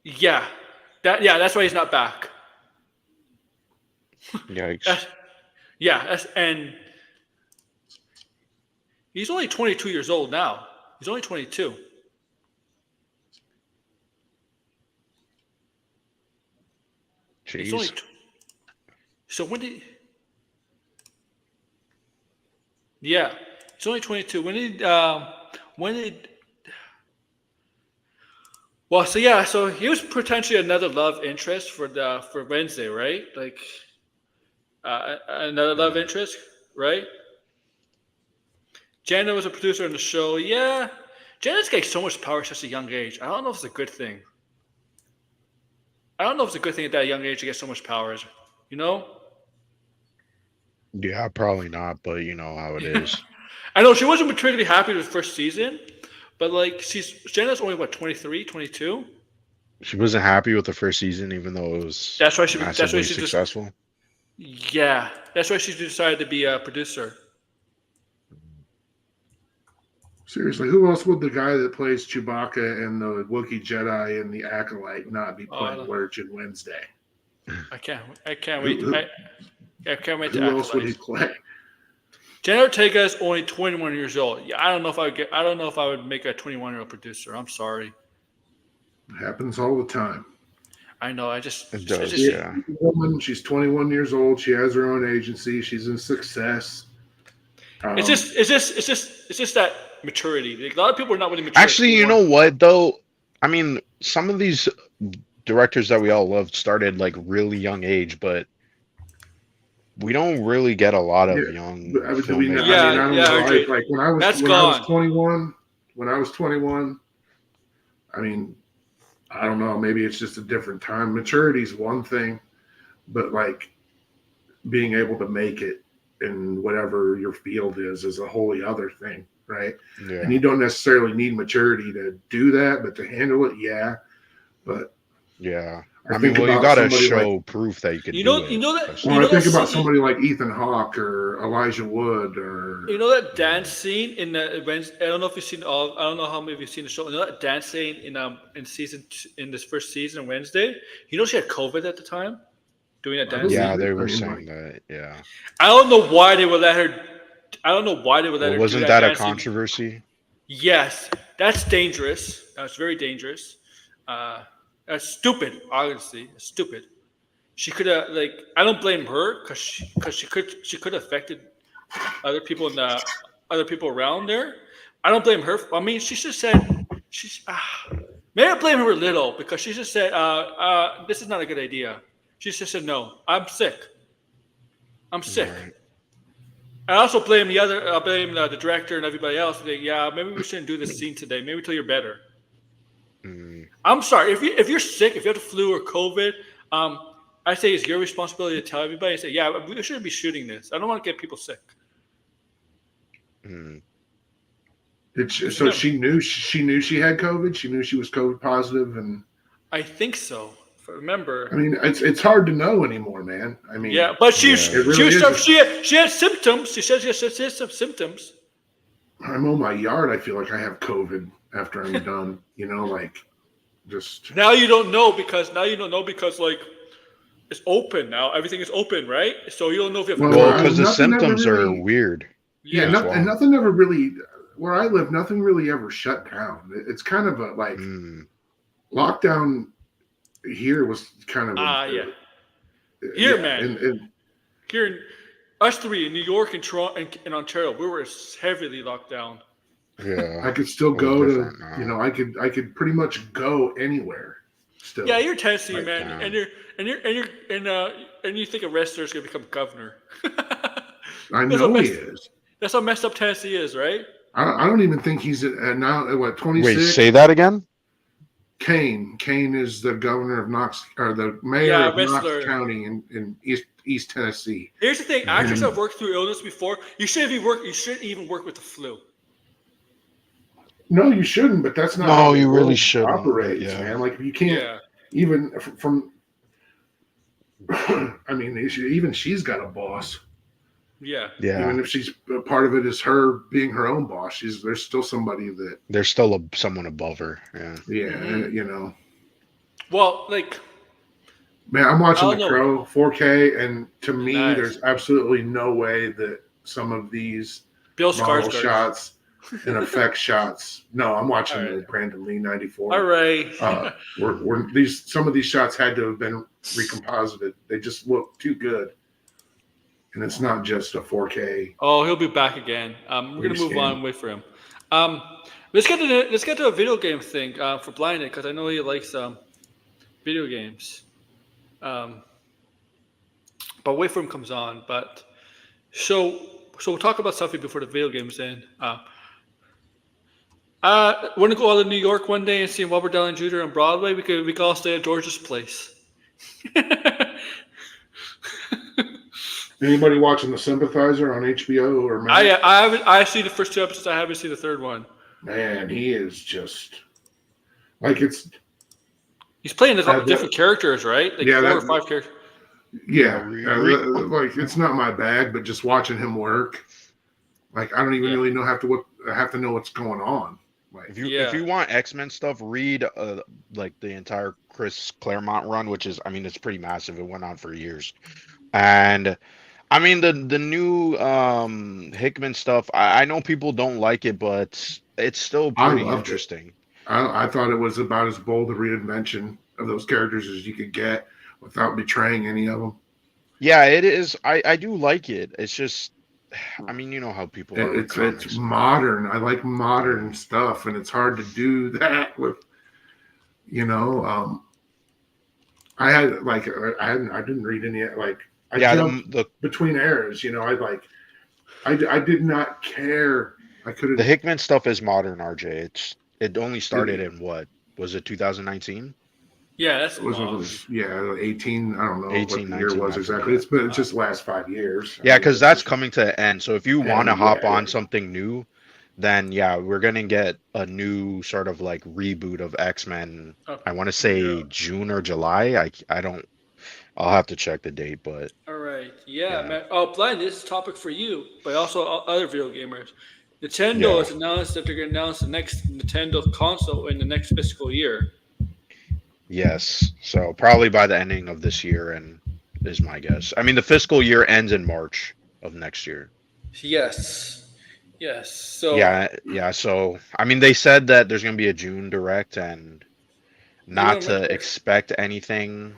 Yeah, that's why he's not back. Yikes. And he's only 22 years old now. He's only 22. Jeez. So when did? Yeah, he's only 22. When did? Well, so he was potentially another love interest for Wednesday, right? Like another love interest, right? Jenna was a producer on the show. Yeah, Jenna's getting so much power at such a young age. I don't know if it's a good thing. I don't know if it's a good thing at that young age to get so much power. You know? Yeah, probably not, but you know how it is. I know she wasn't particularly happy with the first season, but like Jenna's only 23, 22. She wasn't happy with the first season, even though it was massively successful. Yeah, that's why she decided to be a producer. Seriously, who else would the guy that plays Chewbacca and the Wookiee Jedi and the Acolyte not be playing Lurch in Wednesday? I can't wait. I can't wait to. Who else would he play? Jenna Ortega is only 21 years old. Yeah, I don't know if I would make a 21-year-old producer. I'm sorry. It happens all the time. I know. It does. Yeah. Woman, she's 21 years old. She has her own agency. She's a success. It's just that maturity. Like, a lot of people are not really mature. Actually, you know what though? I mean, some of these directors that we all love started like really young age, but we don't really get a lot of young filmmakers. I don't know. Like when I was 21, I mean, I don't know, maybe it's just a different time. Maturity is one thing, but like being able to make it in whatever your field is a wholly other thing, right? Yeah. And you don't necessarily need maturity to do that, but to handle it, yeah. But yeah. I mean, well, you gotta show proof that you can do it. I think about somebody like Ethan Hawke or Elijah Wood, or that dance scene in the events. I don't know if you've seen all. I don't know how many of you've seen the show. You know that dance scene in this first season on Wednesday. You know she had COVID at the time, doing that dance. Yeah, they were saying that. Yeah. I don't know why they would let her. I don't know why they would let her. Wasn't that a controversy? Yes, that's dangerous. That's very dangerous. That's stupid. Honestly, it's stupid. She could have I don't blame her because she could have affected other people other people around there. I don't blame her. I mean, she just said she's. Maybe I blame her a little because she just said, "This is not a good idea." She just said, "No, I'm sick. I'm sick." Right. I also blame I blame the director and everybody else. Yeah, maybe we shouldn't do this scene today. Maybe until you're better. Mm. I'm sorry if you're sick, if you have the flu or COVID. I say it's your responsibility to tell everybody. Say, yeah, we shouldn't be shooting this. I don't want to get people sick. Mm. So she knew she had COVID. She knew she was COVID positive, and I think so. If I remember. I mean, it's hard to know anymore, man. I mean, Yeah, but she had symptoms. She said she had some symptoms. I mow my yard. I feel like I have COVID after I'm done. Just Now you don't know because it's open now. Everything is open, right? So you don't know if you have Well, COVID. because the nothing ever symptoms are really- weird. yeah, That's why. and nothing ever really. Where I live, nothing really ever shut down. It's kind of a lockdown. Here was kind of yeah. Here, yeah, man. and Here, us three in New York and Toronto and Ontario, we were heavily locked down. Yeah. I could still Well, go to, different now. I could pretty much go anywhere. Still, Yeah, you're Tennessee, Right man, down. and you think a wrestler's gonna become governor. I That's know what he messed- is. That's how messed up Tennessee is, right? I don't even think he's now at what 26. Wait, say that again? Kane is the governor of Knox, or the mayor Yeah, of wrestler. Knox County in East Tennessee. Here's the thing: actors have worked through illness before. You shouldn't even work with the flu. No, you shouldn't. But that's not No, how the you really world shouldn't, operates, yeah. man. Like you can't Yeah, even from. I mean, even she's got a boss. yeah. Yeah. Even if she's part of it is her being her own boss, there's still somebody that There's still someone above her. Yeah. yeah, Well, Man, I'm watching I The don't know. Crow 4K, and to me, Nice. there's absolutely no way that some of these Bill model Skarsgård. shots and effect shots. No, I'm watching All right. the Brandon Lee 94. All right. Some of these shots had to have been recomposited. They just look too good, and it's not just a 4K. Oh, he'll be back again. We're gonna move Rescan. on. Wait for him. Let's get to a video game thing for Blinded because I know he likes video games. But wait for him comes on. But so we'll talk about something before the video games then. Want to go out to New York one day and see Robert Downey Jr. on Broadway? We could all stay at George's place. Anybody watching The Sympathizer on HBO or Max? I see the first 2 episodes. I haven't seen the third one. Man, he is just like it's He's playing a couple different characters, right? Like Yeah, 4 or that- 5 characters. yeah, Re- it's not my bag, but just watching him work, like I don't even really know I have to know what's going on. Like If you want X-Men stuff, read like the entire Chris Claremont run, which is, I mean, it's pretty massive. It went on for years. And I mean the new Hickman stuff, I know people don't like it, but it's still I pretty loved it. interesting. I thought it was about as bold a reinvention of those characters as you could get without betraying any of them. Yeah, it is. I do like it. It's just, I mean, you know how people are with It's comics. modern. I like modern stuff, and it's hard to do that with, I had like I didn't read any like I Yeah, jumped the between eras. I did not care. I could the have. Hickman stuff is modern, RJ. It only started in what was it, 2019? Yeah, that's Was long. 18? I don't know 18, what the year 19, was I exactly. forget. It's just the last 5 years. Yeah, because that's coming to an end. So if you want to Yeah, hop on yeah. something new, then yeah, we're gonna get a new sort of like reboot of X-Men. Okay. I want to say June or July. I don't. I'll have to check the date, but All right. Yeah, Yeah. man. Oh, Blind, this is a topic for you, but also other video gamers. Nintendo Yeah. has announced that they're going to announce the next Nintendo console in the next fiscal year. yes. So probably by the ending of this year, and is my guess. I mean, the fiscal year ends in March of next year. Yes. Yes. So Yeah. So I mean, they said that there's gonna be a June direct, and you not know, to expect anything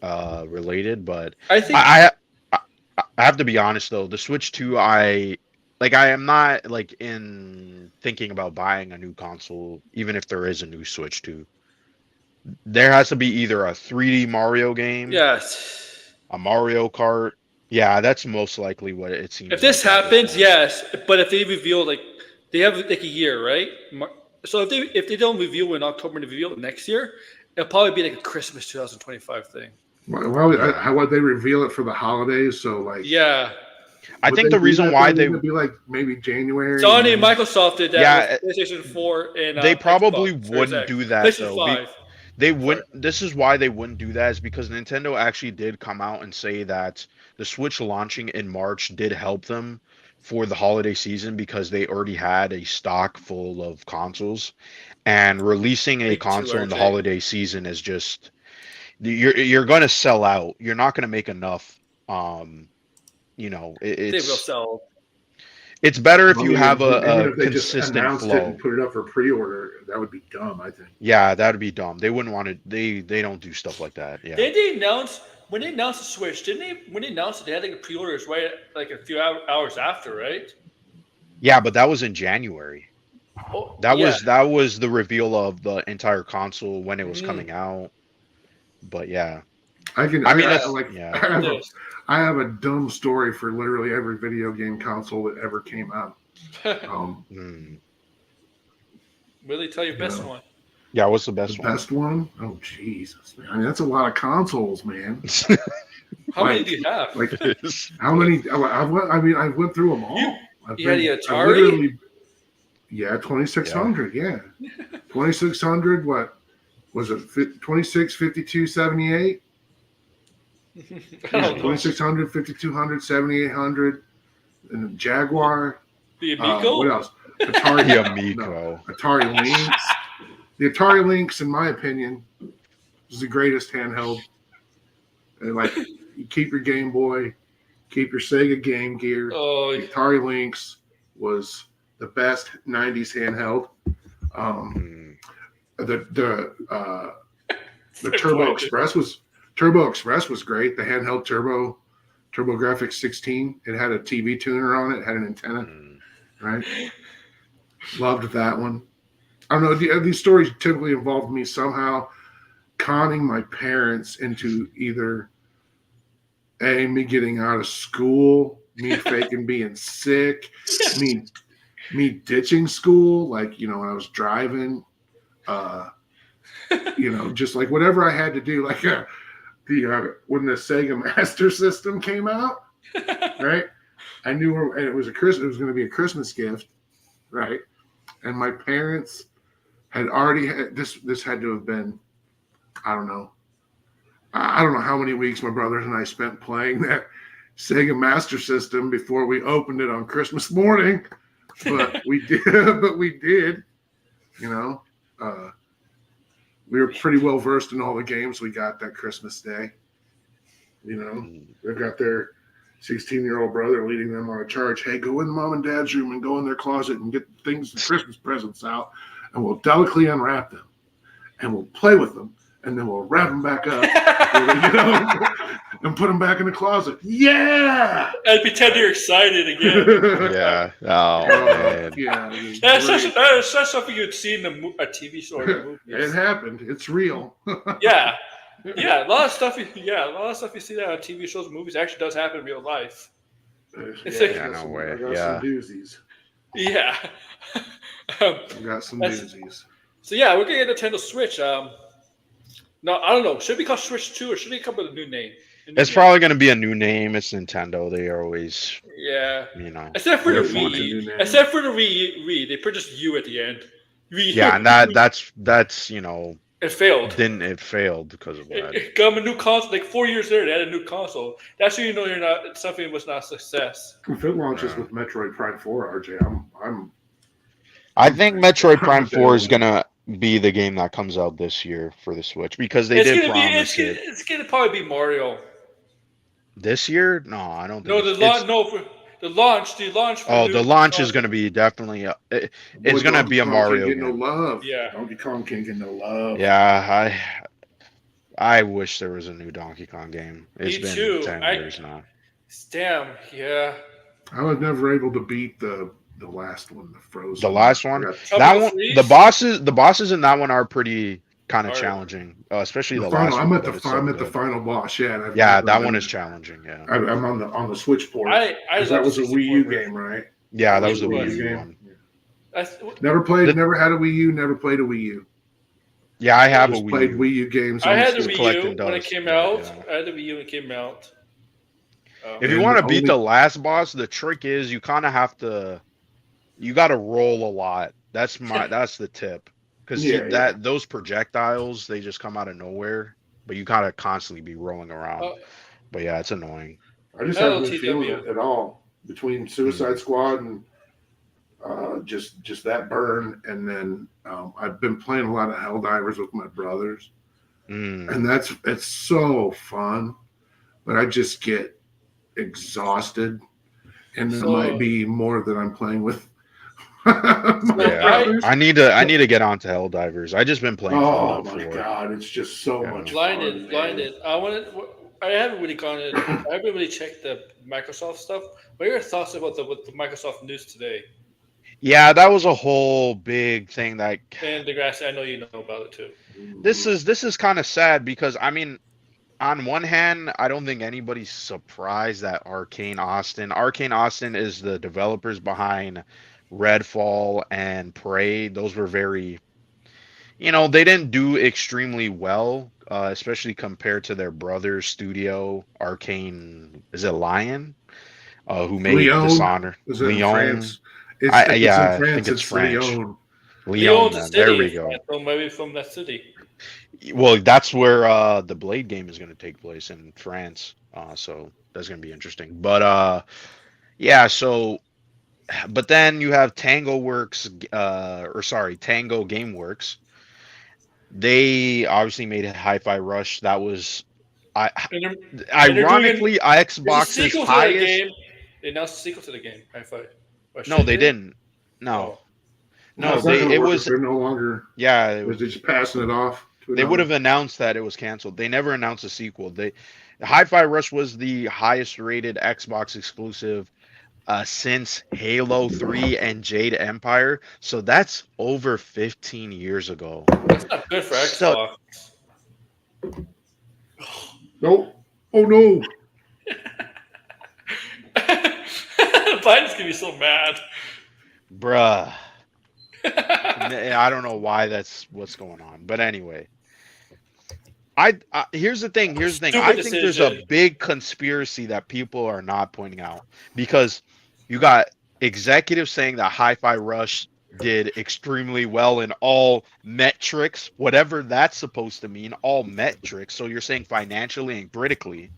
related, but I think I, I I have to be honest though. The Switch 2, I am not like in thinking about buying a new console, even if there is a new Switch 2. There has to be either a 3D Mario game, yes. a Mario Kart. Yeah, that's most likely what it If seems this like at this happens, point. yes. But if they reveal like they have like a year, right? So if they don't reveal in October and they reveal it next year, it'll probably be like a Christmas 2025 thing. Well, Yeah. how would they reveal it for the holidays? So like, Yeah. I would think they the do reason that why then? they, Wouldn't it be like maybe January? And Sony and then, Microsoft did that yeah, with PlayStation 4 and they probably Xbox Series wouldn't X. do that PlayStation though. 5. They Sorry. wouldn't. This is why they wouldn't do that, is because Nintendo actually did come out and say that the Switch launching in March did help them for the holiday season, because they already had a stock full of consoles, and releasing a Me too, console in the RJ. holiday season is just, you're going to sell out. You're not going to make enough. They will sell. It's better if well, you have even a if they just consistent announced it and flow. put it up for pre-order, that would be dumb. I think. Yeah, that'd be dumb. They wouldn't want to. They don't do stuff like that. Yeah. Did they announce when they announced the Switch? Didn't they? When they announced it, they had like pre-orders right like a few hours after, right? Yeah, but that was in January. Oh, That yeah. was the reveal of the entire console when it was coming out. But yeah, I can. I mean, I, that's, like. yeah. I have a dumb story for literally every video game console that ever came out. Really, tell your best one. Yeah, what's the The best one? best one? Oh Jesus, man! I mean, that's a lot of consoles, man. How many do you have? Like how many? I went through them all. You had the Atari? Yeah, 2600. Yeah, 2600. What was it? 26, 52, 78. I Yeah, don't know. 2600, 5200, 7800, and the Jaguar. The Amico? What else? Atari. The Amico. Atari Lynx. The Atari Lynx, in my opinion, is the greatest handheld. And like, you keep your Game Boy, keep your Sega Game Gear. Oh, The Atari Lynx was the best '90s handheld. The Turbo Express was great. The handheld TurboGrafx 16. It had a TV tuner on it. Had an antenna. Right. Loved that one. I don't know. These stories typically involved me somehow conning my parents into either me getting out of school, me faking being sick, me ditching school, like when I was driving, just like whatever I had to do, like when the Sega Master System came out, right? I knew and it was going to be a Christmas gift, right? And my parents had already had this had to have been, I don't know how many weeks my brothers and I spent playing that Sega Master System before we opened it on Christmas morning, but we did, we were pretty well versed in all the games we got that Christmas day. They've got their 16-year-old brother leading them on a charge. Hey, go in mom and dad's room and go in their closet and get things, the Christmas presents out, and we'll delicately unwrap them, and we'll play with them, and then we'll wrap them back up, and put them back in the closet. Yeah, and pretend you're excited again. Yeah. Oh man. Yeah. That is such something you'd see in a TV show or a movie. It happened. It's real. Yeah. Yeah, a lot of stuff you see that on TV shows and movies actually does happen in real life. No way. I got Yeah. some doozies. Yeah. I got some doozies. So yeah, we're gonna get Nintendo Switch. No, I don't know. Should it be called Switch 2 or should it come with a new name? It's probably going to be a new name. It's Nintendo. They are always, Yeah. Except for they're the funny. Wii. Except for the Wii. They put just U at the end. Wii. Yeah, and that's It failed. It failed because of that. It got a new console. Like 4 years later, they had a new console. That's when you know something was not a success. If it launches with Metroid Prime 4, RJ, I think Metroid Prime 4 is going to be the game that comes out this year for the Switch, because they did promise it. It's going to probably be Mario. This year? No, I don't think. No, The launch. For Oh, new the launch is Kong. going to be definitely it's Boy, going to Donkey be a Kong Mario can't get no game. love. Yeah. Donkey Kong can't get no love. Yeah, I wish there was a new Donkey Kong game. It's Me been too. 10 years now. Damn. Yeah. I was never able to beat the last one, the Frozen. The last one, Yeah. that Tropical one, Freeze? the bosses in that one are pretty kind of Hard. challenging, especially The the final, last I'm one. at the but it's so I'm at the good. final boss. Yeah, and I've Yeah, never that been- one is challenging. Yeah, I'm on the Switch port. I 'Cause love that was a 64 Wii U version. game, right? yeah, that was the Wii Wii U game. one. Never played. The- Never had a Wii U. Never played a Wii U. Yeah, I have a Just Wii played U. Wii U games. I on had the the Switch. Wii collecting U when it dust, came but, out. yeah. I had the Wii U when it came out. If you And want to the beat only- the last boss, the trick is you kind of have to. You got to roll a lot. That's the tip. Because Yeah. those projectiles, they just come out of nowhere, but you gotta constantly be rolling around. Uh, But yeah, it's annoying. I just Hello, haven't been feeling TW. it at all between Suicide Squad and just that burn, and then I've been playing a lot of Helldivers with my brothers, and it's so fun, but I just get exhausted, and it might be more than I'm playing with. Yeah, I need to get onto Helldivers. I just been playing. Oh Fallout my 4. god, it's just so much Blinded. fun. I haven't really gone in. I haven't really checked the Microsoft stuff. What are your thoughts about the Microsoft news today? Yeah, that was a whole big thing. That And the grass. I know you know about it too. this is kind of sad because I mean, on one hand, I don't think anybody's surprised that Arcane Austin is the developers behind Redfall and Prey. Those were very, they didn't do extremely well, especially compared to their brother studio, Arcane. Is it Lion? Who made Leon? Dishonor? Is it in Leon. France? I in think it's French. Leon. Leon. the There city, we go. So maybe from that city. Well, that's where the Blade game is going to take place in France. So that's going to be interesting. But yeah. So, but then you have Tango GameWorks. They obviously made a Hi-Fi Rush. That was, ironically, Xbox's highest. Game. They announced a sequel to the game. Hi-Fi. No, they didn't. No. No, it's not gonna it work was. if they're no longer. Yeah, They're just passing it off. they would have announced that it was canceled. They never announced a sequel. Hi-Fi Rush was the highest rated Xbox exclusive since Halo 3 and Jade Empire. So that's over 15 years ago. That's not good for Xbox. No. Oh no. Biden's gonna be so mad. Bruh. I don't know why that's what's going on. But anyway. Here's the thing. I think there's a big conspiracy that people are not pointing out. Because you got executives saying that Hi-Fi Rush did extremely well in all metrics, whatever that's supposed to mean, all metrics. So you're saying financially and critically.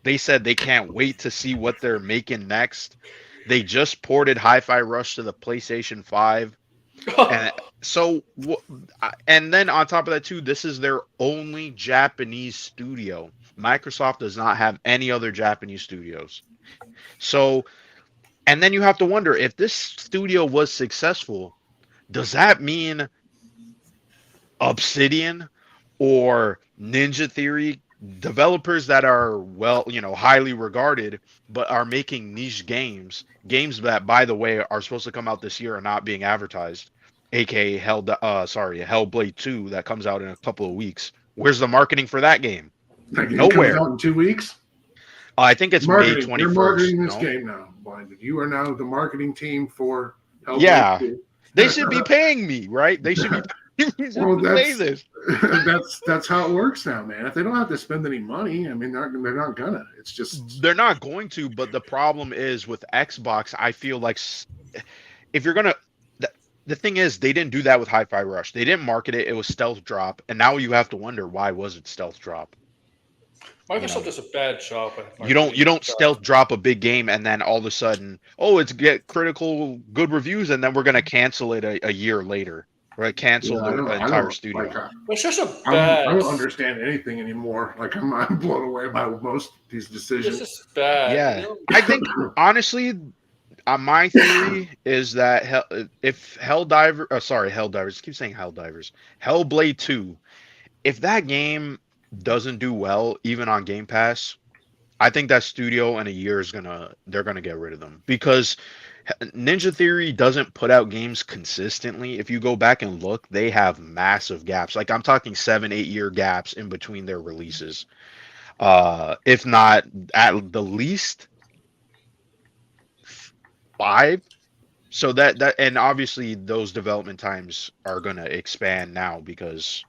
They said they can't wait to see what they're making next. They just ported Hi-Fi Rush to the PlayStation 5. And so, and then on top of that too, this is their only Japanese studio. Microsoft does not have any other Japanese studios. So, and then you have to wonder if this studio was successful, does that mean Obsidian or Ninja Theory, developers that are highly regarded, but are making niche games that, by the way, are supposed to come out this year, are not being advertised, aka Hellblade 2 that comes out in a couple of weeks. Where's the marketing for that game? Nowhere. Comes out in 2 weeks. I think it's May 21st. You're marketing this game now, Blinded. You are now the marketing team for Hellblade Yeah. 2. They should be paying me, right? They should be Well, pay this. that's how it works now, man. If they don't have to spend any money, I mean, they're not gonna. It's just They're not going to. But the problem is with Xbox, I feel like if you're gonna, the thing is, they didn't do that with Hi-Fi Rush. They didn't market it. It was stealth drop, and now you have to wonder, why was it stealth drop? Microsoft does a bad job. You don't stealth drop a big game and then all of a sudden, it's get critical good reviews, and then we're gonna cancel it a year later. Right, cancel the entire studio. It's just a I bad. don't understand anything anymore. Like I'm blown away by most of these decisions. This is bad. Yeah, I think honestly, My theory is that if Helldivers, keep saying Helldivers, Hellblade 2, if that game doesn't do well, even on Game Pass, I think that studio in a year they're gonna get rid of them because Ninja Theory doesn't put out games consistently. If you go back and look, they have massive gaps. Like I'm talking 7-8 year gaps in between their releases. If not at the least 5. So that and obviously those development times are gonna expand now because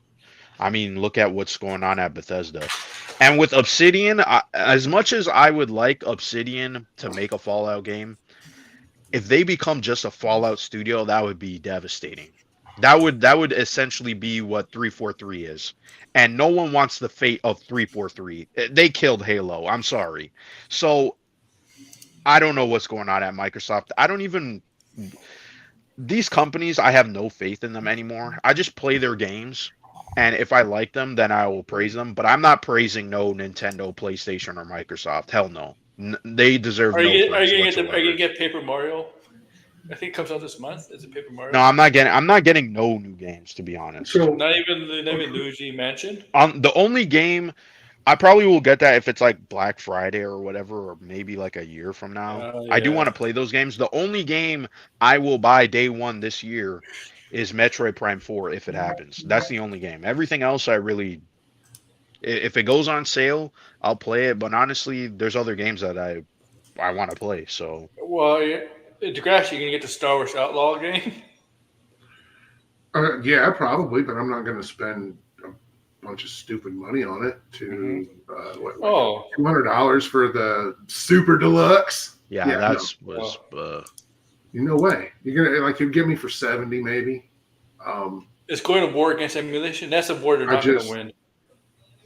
I mean look at what's going on at Bethesda. And with Obsidian, as much as I would like Obsidian to make a Fallout game, if they become just a Fallout studio, that would be devastating. That would essentially be what 343 is. And no one wants the fate of 343. They killed Halo. I'm sorry. So I don't know what's going on at Microsoft. These companies, I have no faith in them anymore. I just play their games. And if I like them, then I will praise them. But I'm not praising no Nintendo, PlayStation, or Microsoft. Hell no. They deserve no praise whatsoever. Are you gonna get Paper Mario? I think it comes out this month. Is it Paper Mario? No, I'm not getting no new games, to be honest. So Not even Luigi Mansion. The only game I probably will get that if it's like Black Friday or whatever, or maybe like a year from now. I do want to play those games. The only game I will buy day one this year is Metroid Prime 4 if it happens. That's the only game. Everything else if it goes on sale, I'll play it. But honestly, there's other games that I want to play. So Well, DeGrasse, you gonna get the Star Wars Outlaw game? yeah, probably, but I'm not going to spend a bunch of stupid money on it. $200 for the Super Deluxe. yeah, No way. You're gonna you'd give me for 70 maybe. It's going to war against emulation. That's a war they're not going to win.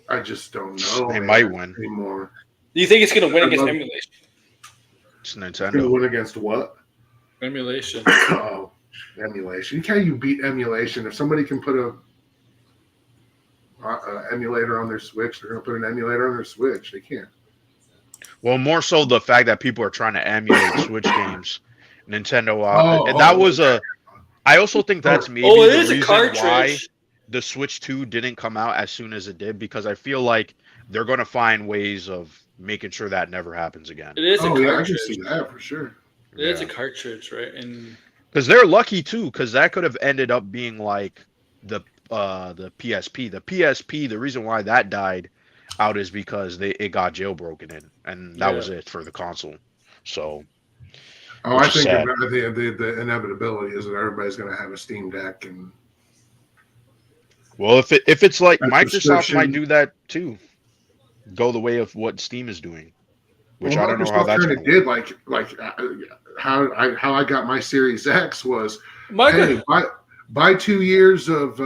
I just don't know. They might win anymore. Do you think it's going to win against emulation? It's Gonna Nintendo. win against what? Emulation. Oh, emulation. How you beat emulation? If somebody can put a emulator on their Switch, they're gonna put an emulator on their Switch. They can't. Well, more so the fact that people are trying to emulate Switch games. Nintendo. I also think that's maybe the reason why the Switch 2 didn't come out as soon as it did, because I feel like they're going to find ways of making sure that never happens again. It is a cartridge. Yeah, I can see that for sure. It is a cartridge, right? And because they're lucky too, because that could have ended up being like the PSP. The PSP, the reason why that died out is because it got jailbroken in, and that was it for the console. So. I think the inevitability is that everybody's going to have a Steam Deck, and well, if it's like Microsoft might do that too, go the way of what Steam is doing, which I don't know how that's going to work. How I got my Series X was hey, buy 2 years of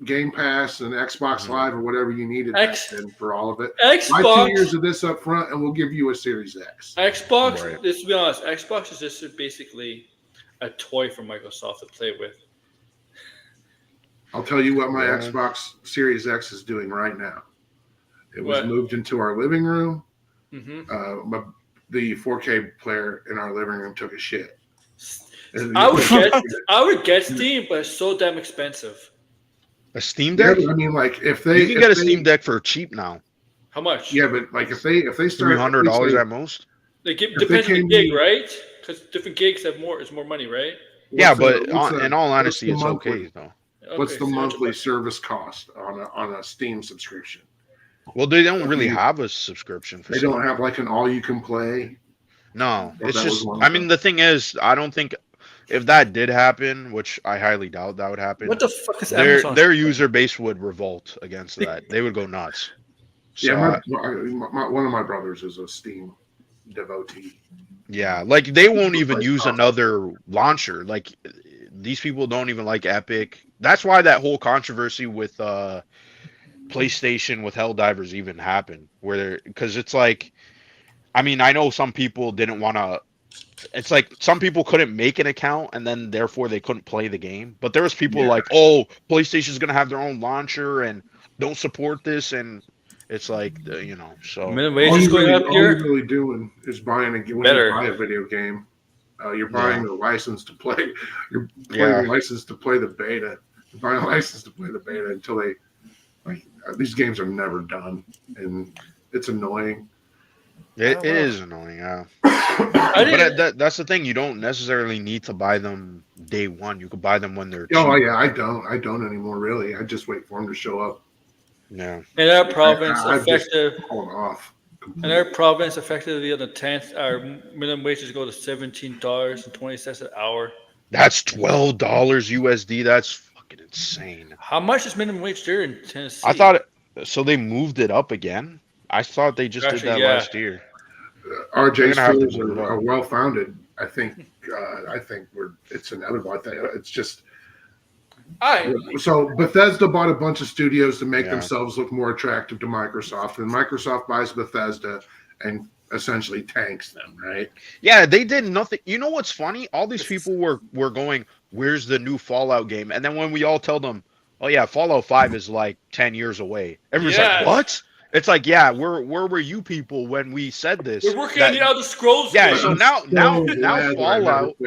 Game Pass and Xbox Live or whatever you needed for all of it. Xbox, buy 2 years of this up front, and we'll give you a Series X. Xbox, let's be honest, Xbox is just basically a toy for Microsoft to play with. I'll tell you what my Xbox Series X is doing right now. It was moved into our living room. Mm-hmm. The 4K player in our living room took a shit. I would get Steam, but it's so damn expensive. A Steam Deck? Yeah, I mean, like you can get a Steam Deck for cheap now. How much? Yeah, but like if they start $300 at most. Depends on the gig, right? Because different gigs have more money, right? Yeah, but in all honesty, it's okay though. What's the monthly service cost on a Steam subscription? Well, they don't really have a subscription for. They don't have like an all-you-can-play. No, it's just. I mean, the thing is, I don't think if that did happen, which I highly doubt that would happen. What the fuck is Amazon? Their user base would revolt against that. They would go nuts. So, yeah, one of my brothers is a Steam devotee. Yeah, like they won't even use another launcher. Like these people don't even like Epic. That's why that whole controversy with PlayStation with Helldivers even happened, because it's like, I mean, I know some people didn't want to. It's like some people couldn't make an account and then therefore they couldn't play the game. But there was people like, oh, PlayStation's gonna have their own launcher and don't support this, and It's like so Minimum wage is going up all you're here. really doing is buying when you Better. buy a video game. You're buying a license to play. You're Yeah. playing a license to play the beta. You're buying a license to play the beta until they these games are never done, and it's annoying. it is annoying. Yeah. I didn't. But that's the thing. You don't necessarily need to buy them day one. You could buy them when they're cheap. Oh yeah, I don't anymore. Really, I just wait for them to show up. Yeah. In our province, I've just effective. called off. In our province, effectively on the 10th, our minimum wages go to $17.20 an hour. That's $12 USD. That's fucking insane. How much is minimum wage there in Tennessee? I thought so. They moved it up again. I thought they just did that last year. RJ's gonna have to fears move it up. are well founded. I think it's inevitable. I think it's just so Bethesda bought a bunch of studios to make themselves look more attractive to Microsoft, and Microsoft buys Bethesda and essentially tanks them, right? Yeah, they did nothing. You know what's funny? All these people were going, "Where's the new Fallout game?" And then when we all tell them, "Oh yeah, Fallout 5 is like 10 years away," everyone's like, "What?" It's like, yeah, where were you people when we said this? We're working on the Elder Scrolls. Yeah, game. so now Fallout.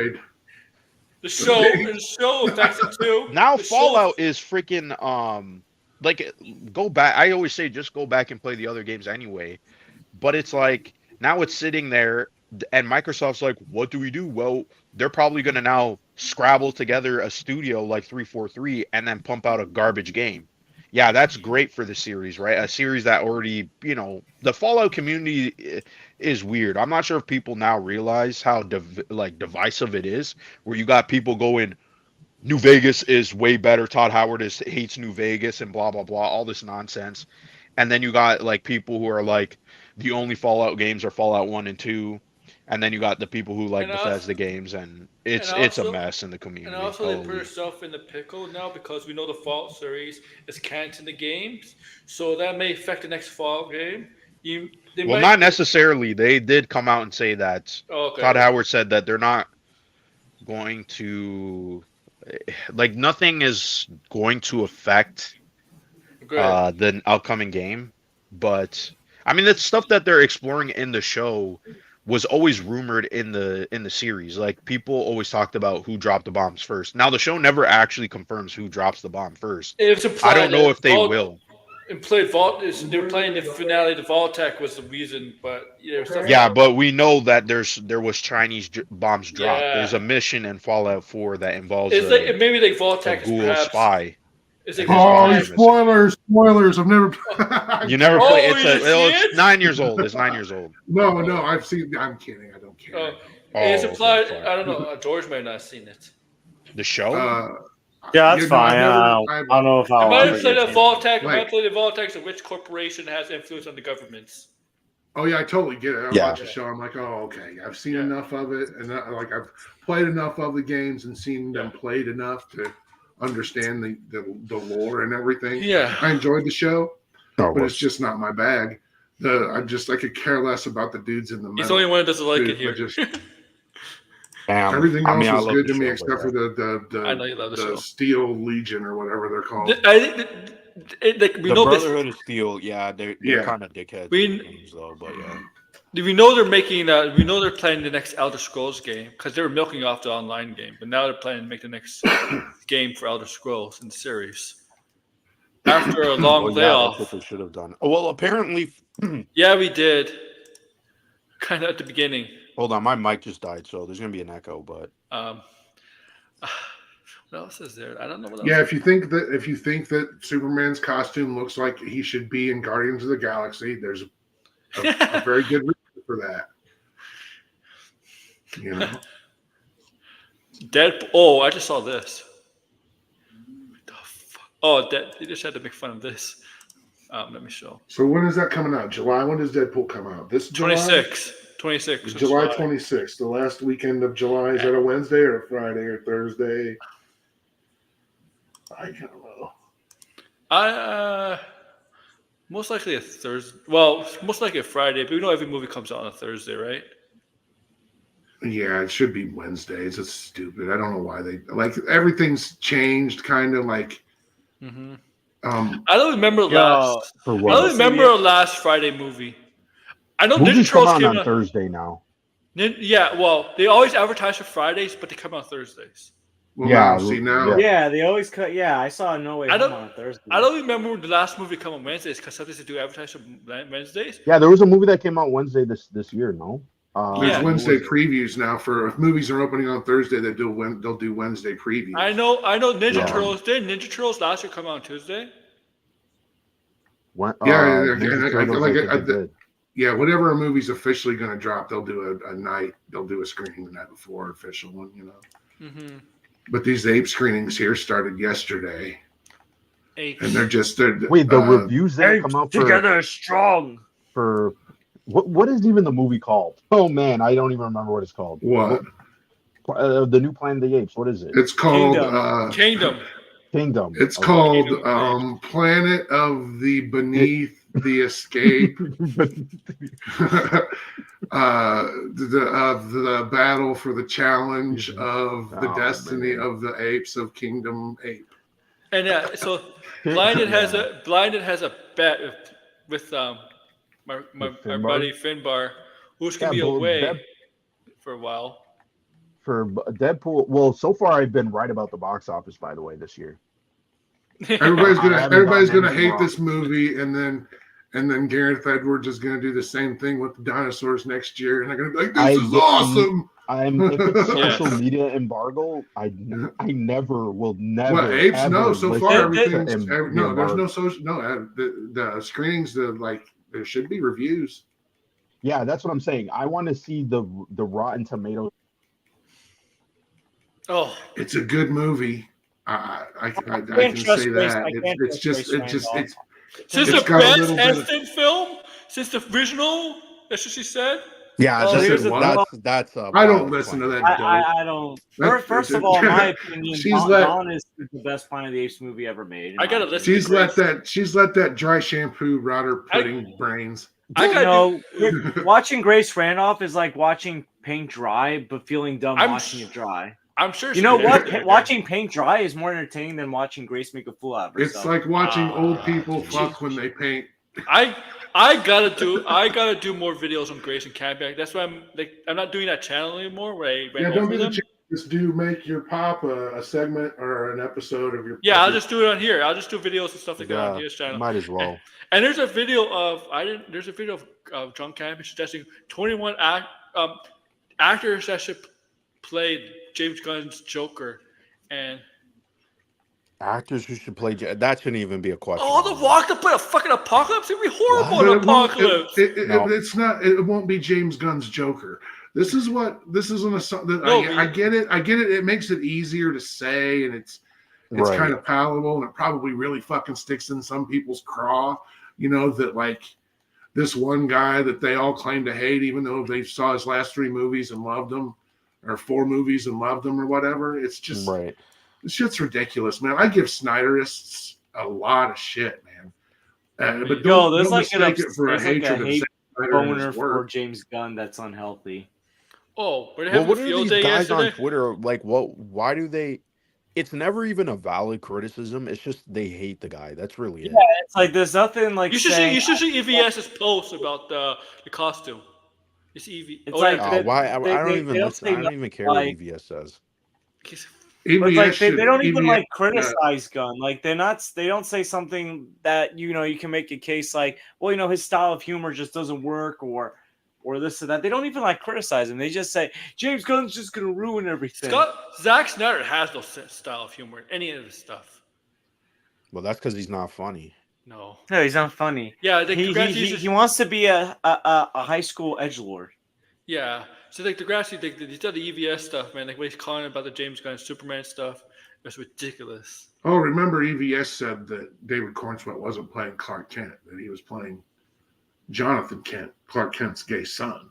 The show affects it too. Now Fallout is freaking like go back. I always say just go back and play the other games anyway. But it's like now it's sitting there and Microsoft's like, what do we do? Well, they're probably gonna now scrabble together a studio like 343 and then pump out a garbage game. Yeah, that's great for the series, right? A series that already, the Fallout community is weird. I'm not sure if people now realize how divisive it is, where you got people going, New Vegas is way better. Todd Howard hates New Vegas and blah, blah, blah, all this nonsense. And then you got like people who are like, the only Fallout games are Fallout 1 and 2. And then you got the people who like Bethesda games, and it's a mess in the community. And also, they put herself in the pickle now because we know the Fallout series is canon in the games, so that may affect the next Fallout game. Not necessarily. They did come out and say that. Todd Howard said that they're not going to, nothing is going to affect the upcoming game. But I mean, the stuff that they're exploring in the show was always rumored in the series. Like people always talked about who dropped the bombs first. Now the show never actually confirms who drops the bomb first. I don't know if they will. And played they were playing the finale. The Vault-Tec was the reason, but but we know that there was Chinese bombs dropped. Yeah. There's a mission in Fallout 4 that involves maybe like Vault-Tec is perhaps spy. Spoilers! I've never. You never play. It's 9 years old. It's 9 years old. No, I've seen. I'm kidding. I don't care. It's implied. I don't know. George might not have seen it. The show. Yeah, that's fine. I don't know if I might have played the Vault-Tec. I might have played the Vault-Tec, which corporation has influence on the governments. Oh yeah, I totally get it. I watch the show. I'm like, oh okay, I've seen enough of it, and I've played enough of the games and seen them played enough to understand the lore and everything. Yeah, I enjoyed the show, but it's just not my bag. I could care less about the dudes in the middle. He's the only one that doesn't like it here. Everything else was good to me except for the Steel Legion or whatever they're called. I think we know Brotherhood of Steel. Yeah, they're kind of dickheads. We know they're making. We know they're playing the next Elder Scrolls game because they were milking off the online game, but now they're planning to make the next game for Elder Scrolls in the series. After a long layoff, that's what they should have done. Well, apparently, yeah, we did. Kind of at the beginning. Hold on, my mic just died, so there's gonna be an echo. But what else is there? I don't know what else. Yeah, if you think that Superman's costume looks like he should be in Guardians of the Galaxy, there's a very good reason for that. You know. Deadpool. Oh, I just saw this. What the fuck? Oh, they just had to make fun of this. Let me show. So when is that coming out? July? When does Deadpool come out? This July? 26. July 26th, the last weekend of July. Is that a Wednesday or a Friday or Thursday? I don't know. Most likely a Thursday. Well, most likely a Friday, but we know every movie comes out on a Thursday, right? Yeah, it should be Wednesdays. It's stupid. I don't know why everything's changed, kind of like. Mm-hmm. I don't remember last. For I what? don't remember a last Friday movie. I know Ninja Movies come Turtles out came on Thursday now. Yeah, well, they always advertise for Fridays, but they come out Thursdays. Well, Yeah, now, see, now, yeah. Yeah, they always cut. Yeah, I saw No Way I Home don't- on Thursday. I don't remember the last movie come on Wednesdays because sometimes they do advertise on Wednesdays. Yeah, there was a movie that came out Wednesday this year. No, there's Yeah. Wednesday previews now for if movies are opening on Thursday. They'll do Wednesday previews. I know. Ninja Yeah. Turtles. Did Ninja Turtles last year come out on Tuesday? Ninja Turtles, I think it did. Yeah, whatever a movie's officially going to drop, they'll do a night. They'll do a screening the night before official one. Mm-hmm. But these ape screenings here started yesterday, Eight. and they're Wait, the reviews that come out Together strong. for what is even the movie called? Oh man, I don't even remember what it's called. what? The new Planet of the Apes. What is it? It's called Kingdom. Kingdom. It's Okay. called Kingdom. Planet of the Beneath the Escape. The battle for the challenge of the destiny of the apes of Kingdom Ape. And so Blinded has a bet with our buddy Finbar, who's gonna be away for a while. For Deadpool, well, so far I've been right about the box office. By the way, this year, Everybody's gonna hate wrong. this movie, and then Gareth Edwards is gonna do the same thing with the dinosaurs next year, and they're gonna be like, "This is awesome." If it's social media embargo, I never will never. Well, apes, ever no. So listen far, to everything's the no. There's embargo. no social. No, the screenings. There should be reviews. Yeah, that's what I'm saying. I want to see the Rotten Tomatoes. Oh, It's a good movie. I can can't say trust Grace- that. I can't It's just trust Grace Randolph. since It's the got a best little bit of- instant film, since the original. That's what she said. Yeah, Oh, here's that's. I don't listen to that. dope. I don't. First of all, in my opinion, Dawn is the best Planet of the Apes movie ever made. I gotta listen. She's let that dry shampoo rot her pudding brains. I gotta Watching Grace Randolph is like watching paint dry, but feeling dumb watching it dry. I'm sure. You know what? Watching paint dry is more entertaining than watching Grace make a fool out of herself. It's like watching old people fuck when they paint. I gotta do more videos on Grace and Campback. That's why I'm not doing that channel anymore. Where I ran Don't over be them. just make your pop a segment or an episode of your. Yeah, I'll just do it on here. I'll just do videos and stuff like that on his channel. Might as well. And there's a video of John Campbell suggesting 21 actors that should play James Gunn's Joker, and Actors who should play that shouldn't even be a question. The Walk to play a fucking apocalypse. It'd be horrible in apocalypse. It's not. It won't be James Gunn's Joker. This is an I get it. It makes it easier to say, and it's Right. kind of palatable, and it probably really fucking sticks in some people's craw. That like this one guy that they all claim to hate, even though they saw his last 3 movies and loved him, or 4 movies and loved him, or whatever. It's just Right. This shit's ridiculous, man. I give Snyderists a lot of shit, man. But don't mistake it for a hatred of Zack Snyder and boner his for work. James Gunn that's unhealthy. Oh, but Well, what are field these day guys yesterday? on Twitter like? Why do they? It's never even a valid criticism. It's just they hate the guy. That's really it. It's like there's nothing like You should saying, see EVS's post about the costume. It's EV. It's like Oh, why? I don't they even don't listen. say I don't even care what like- EVS says. But it's like they don't even EVS like criticize Gunn. Like they don't say something that you can make a case like, well, his style of humor just doesn't work or this or that. They don't even like criticize him. They just say James Gunn's just gonna ruin everything. Zack Snyder has no style of humor in any of his stuff. Well, that's because he's not funny. No, he's not funny. Yeah, He wants to be a high school edgelord. Yeah, so like Degrassi, he did the EVS stuff, man. Like what he's calling about the James Gunn Superman stuff, it's ridiculous. Oh, remember EVS said that David Cornswell wasn't playing Clark Kent, that he was playing Jonathan Kent, Clark Kent's gay son.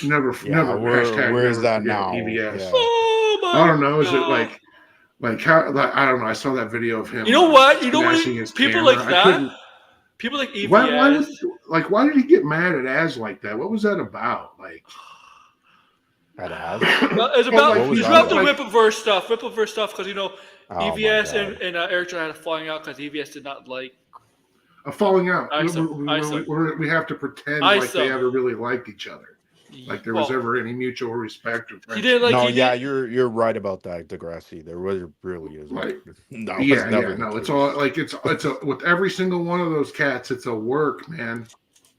Never. Where's that now? EVS. Yeah. Oh my! I don't know. Is it God. like how? Like, I don't know. I saw that video of him. You know what? smashing his People camera. like I that. couldn't- People like EVS. Why did he get mad at Az like that? What was that about? Like, At Av? Well, it's Well, about like, was it's that about the like- Whippleverse stuff. Whippleverse stuff because Oh my EVS God. and Eric John had a falling out because EVS did not like A falling out. Isom. We have to pretend Isom. like they ever really liked each other. Like there was ever any mutual respect or He friendship. did like No, he yeah, did, you're right about that, Degrassi. There really is. Like, No, yeah, never the no, case. it's all like it's a with every single one of those cats. It's a work, man.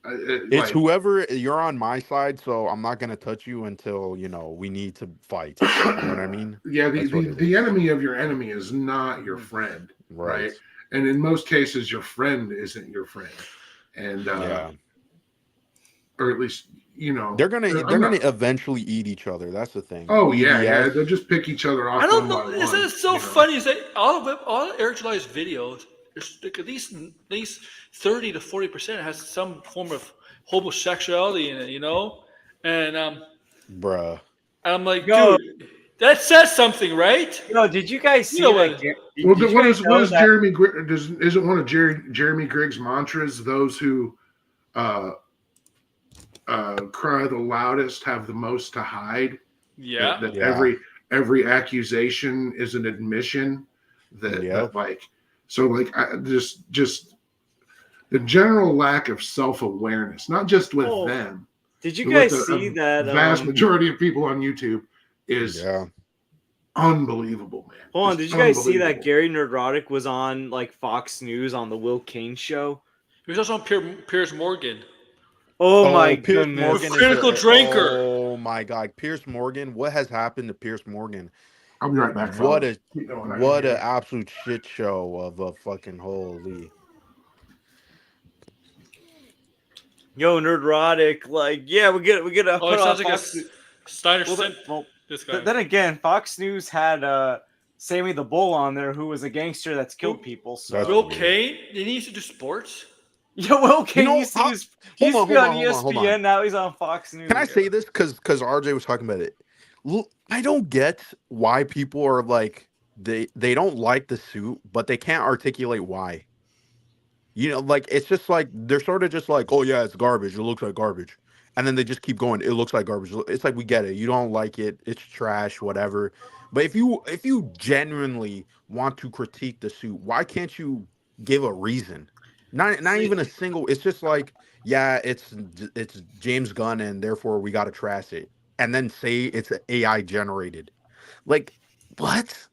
It's whoever you're on my side, so I'm not gonna touch you until we need to fight. You know what I mean? Yeah, That's what it the is. enemy of your enemy is not your friend, right? And in most cases, your friend isn't your friend, and Yeah. or at least They're gonna eventually eat each other. That's the thing. Oh yeah, EVS they'll just pick each other off. I don't one know. by It's one, so funny. Is that all of Eric July's videos? There's like at least 30 to 40% has some form of homosexuality in it, and Bruh. I'm like, Yo. dude, that says something, right? Did you guys see know that? what- Did Well, you what guys is know that- Jeremy? Isn't one of Jeremy Grigg's mantras? Those who cry the loudest have the most to hide. Yeah. That Yeah. every accusation is an admission. Just the general lack of self-awareness, not just with them. Did you but guys with see that? Vast majority of people on YouTube is unbelievable, man. Hold on, Just did you guys see that unbelievable. Gary Nerdrotic was on like Fox News on the Will Kane show? He was also on Piers Morgan. Oh my Piers goodness. Morgan is Critical drinker. Oh my God, Piers Morgan! What has happened to Piers Morgan? I'll be right back. What fellas. a Keep going. what an absolute shit show of a fucking holy. Yo, Nerdrotic, like, yeah, we get a Oh, it sounds like a Steiner Well, sent well, this guy. then again, Fox News had Sammy the Bull on there, who was a gangster that's killed people. So That's Will weird. Kane, he needs to do sports. yeah, Will Kane know, used to, how- use, he used to be hold on on, ESPN. hold on. Now he's on Fox News. Can I say this? Because RJ was talking about it. I don't get why people are like they don't like the suit, but they can't articulate why. Like it's just like they're sort of just like, oh yeah, it's garbage. It looks like garbage, and then they just keep going. It looks like garbage. It's like we get it. You don't like it. It's trash, whatever. But if you genuinely want to critique the suit, why can't you give a reason? Not even a single. It's just like, yeah, it's James Gunn, and therefore we got to trash it, and then say it's AI generated. Like what?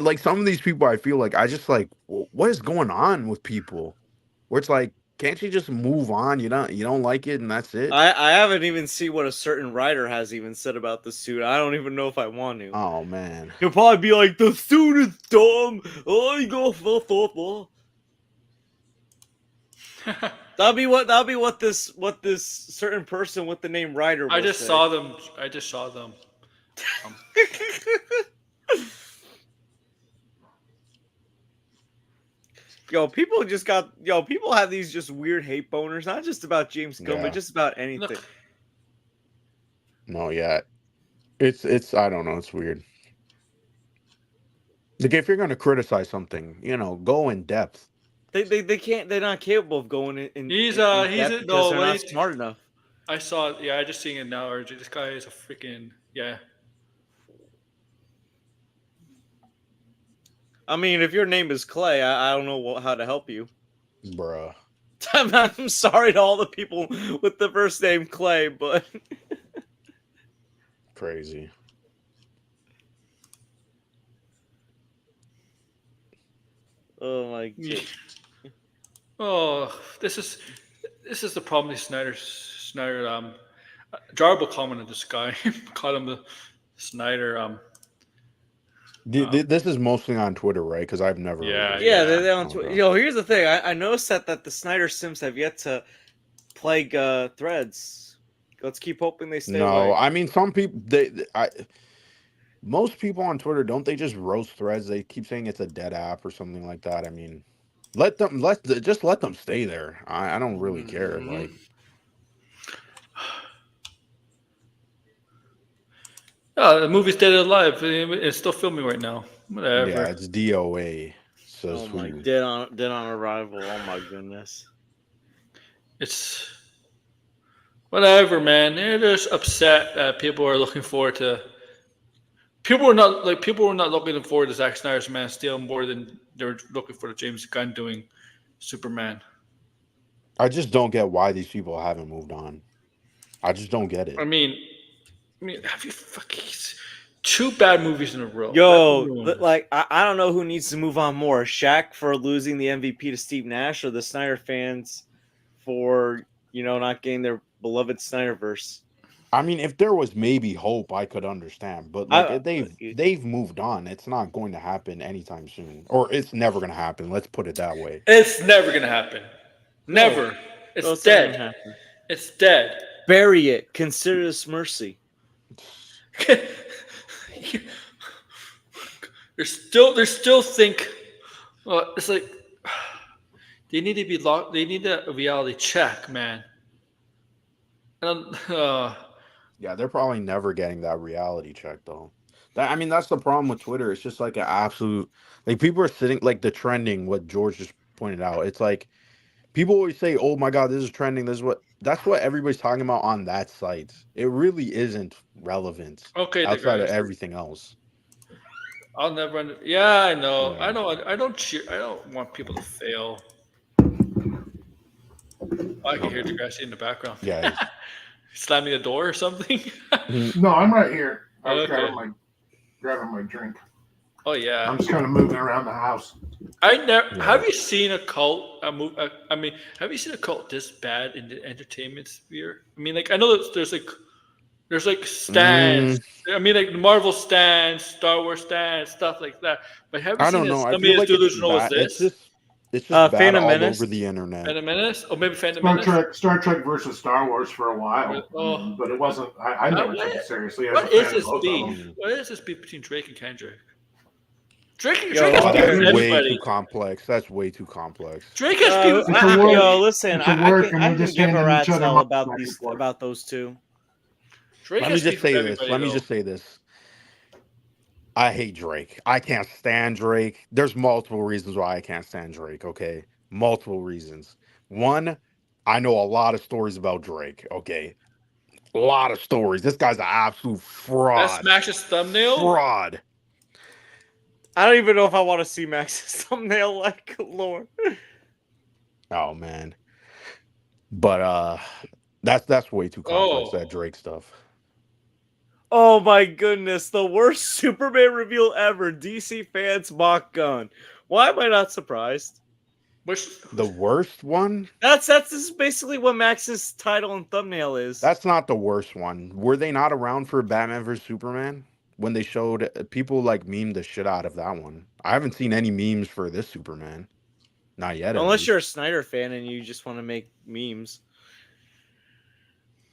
Like some of these people, I feel like I just like, what is going on with people? Where it's like, can't you just move on? You don't like it, and that's it. I haven't even seen what a certain writer has even said about the suit. I don't even know if I want to. Oh man, He'll probably be like, the suit is dumb. Oh, you go full. That'll be what this certain person with the name writer will I just say. saw them. People have these just weird hate boners, not just about James Gunn, Yeah. but just about anything. Look, no, yeah, it's I don't know, it's weird. Like if you're gonna criticize something, go in depth. They can't. They're not capable of going in. He's in a- depth because no, they're what not he's- smart enough. I saw it. Yeah, I just seeing it now. RJ, this guy is a freaking yeah. I mean, if your name is Clay, I don't know how to help you. Bruh. I'm sorry to all the people with the first name Clay, but Crazy. oh my god. Oh, this is the problem. Snyder, Jarbo commented this guy, called him the Snyder. This is mostly on Twitter, right? Because I've never. Yeah, Yeah, they're on Okay. Twitter. Here's the thing. I noticed that the Snyder Sims have yet to plague Threads. Let's keep hoping they stay No, away. I mean some people. Most people on Twitter don't they just roast Threads? They keep saying it's a dead app or something like that. I mean, let them stay there. I don't really care. Mhm. Like, Oh, the movie's dead or alive. It's still filming right now. Whatever. yeah, it's DOA. Says Oh my, who? dead on arrival. Oh my goodness. It's Whatever, man. They're just upset that people are looking forward to. People were not looking forward to Zack Snyder's Man of Steel more than they were looking for the James Gunn doing Superman. I just don't get why these people haven't moved on. I just don't get I it. mean, have you fucking 2 bad movies in a row? Yo, That- like I don't know who needs to move on more: Shaq for losing the MVP to Steve Nash, or the Snyder fans for not getting their beloved Snyderverse. I mean, if there was maybe hope, I could understand. But like they've moved on. It's not going to happen anytime soon, or it's never going to happen. Let's put it that way. It's never gonna happen. Never. It's No, it's not gonna dead. happen. It's dead. Bury it. Consider this mercy. They still think. It's like they need to be locked. They need a reality check, man. And Yeah, they're probably never getting that reality check though. I mean, that's the problem with Twitter. It's just like an absolute like people are sitting like the trending. What George just pointed out. It's like people always say, "Oh my God, this is trending." That's what everybody's talking about on that site. It really isn't relevant okay, outside of everything else. I'll never. Yeah, I know. Yeah. I know. I don't cheer. I don't want people to fail. I can hear Degrassi in the background. Yeah. Slamming a door or something. No, I'm right here. I was Okay. grabbing my drink. Oh yeah. I'm just kind of moving around the house. I never. Yeah. Have you seen a cult? I mean, have you seen a cult this bad in the entertainment sphere? I mean, like I know that there's like stands. I mean, like Marvel stands, Star Wars stands, stuff like that. But have you I seen don't know. I somebody feel as like it's delusional as bad. this? It's just bad Phantom all Menace? over the internet. Phantom Menace, or maybe Phantom Menace. Star Trek versus Star Wars for a while, Oh. but it wasn't. I never took it seriously. As a What fan is of this both of beef? them. What is this beef between Drake and Kendrick? Drake Yo, has Oh, beef with that's way everybody. too complex. That's way too complex. Drake has beef with It's a word. Yo, listen, It's a I work, can and I they're can just give a handing rat's each other hell money about back and these forth. about those two. Drake Let me has just beef say with this. everybody. Let me though. just say this. I hate Drake. I can't stand Drake. There's multiple reasons why I can't stand Drake, okay? Multiple reasons. One, I know a lot of stories about Drake, okay? A lot of stories. This guy's an absolute That fraud. smashes thumbnail. Fraud. I don't even know if I want to see Max's thumbnail. Like, Lord. Oh man. But that's way too complex, Oh. that Drake stuff. Oh my goodness, the worst Superman reveal ever. DC fans mock Gunn. Why am I not surprised? Which The worst one? This is basically what Max's title and thumbnail is. That's not the worst one. Were they not around for Batman vs Superman when they showed people like meme the shit out of that one? I haven't seen any memes for this Superman. Not yet. at Unless least. you're a Snyder fan and you just want to make memes.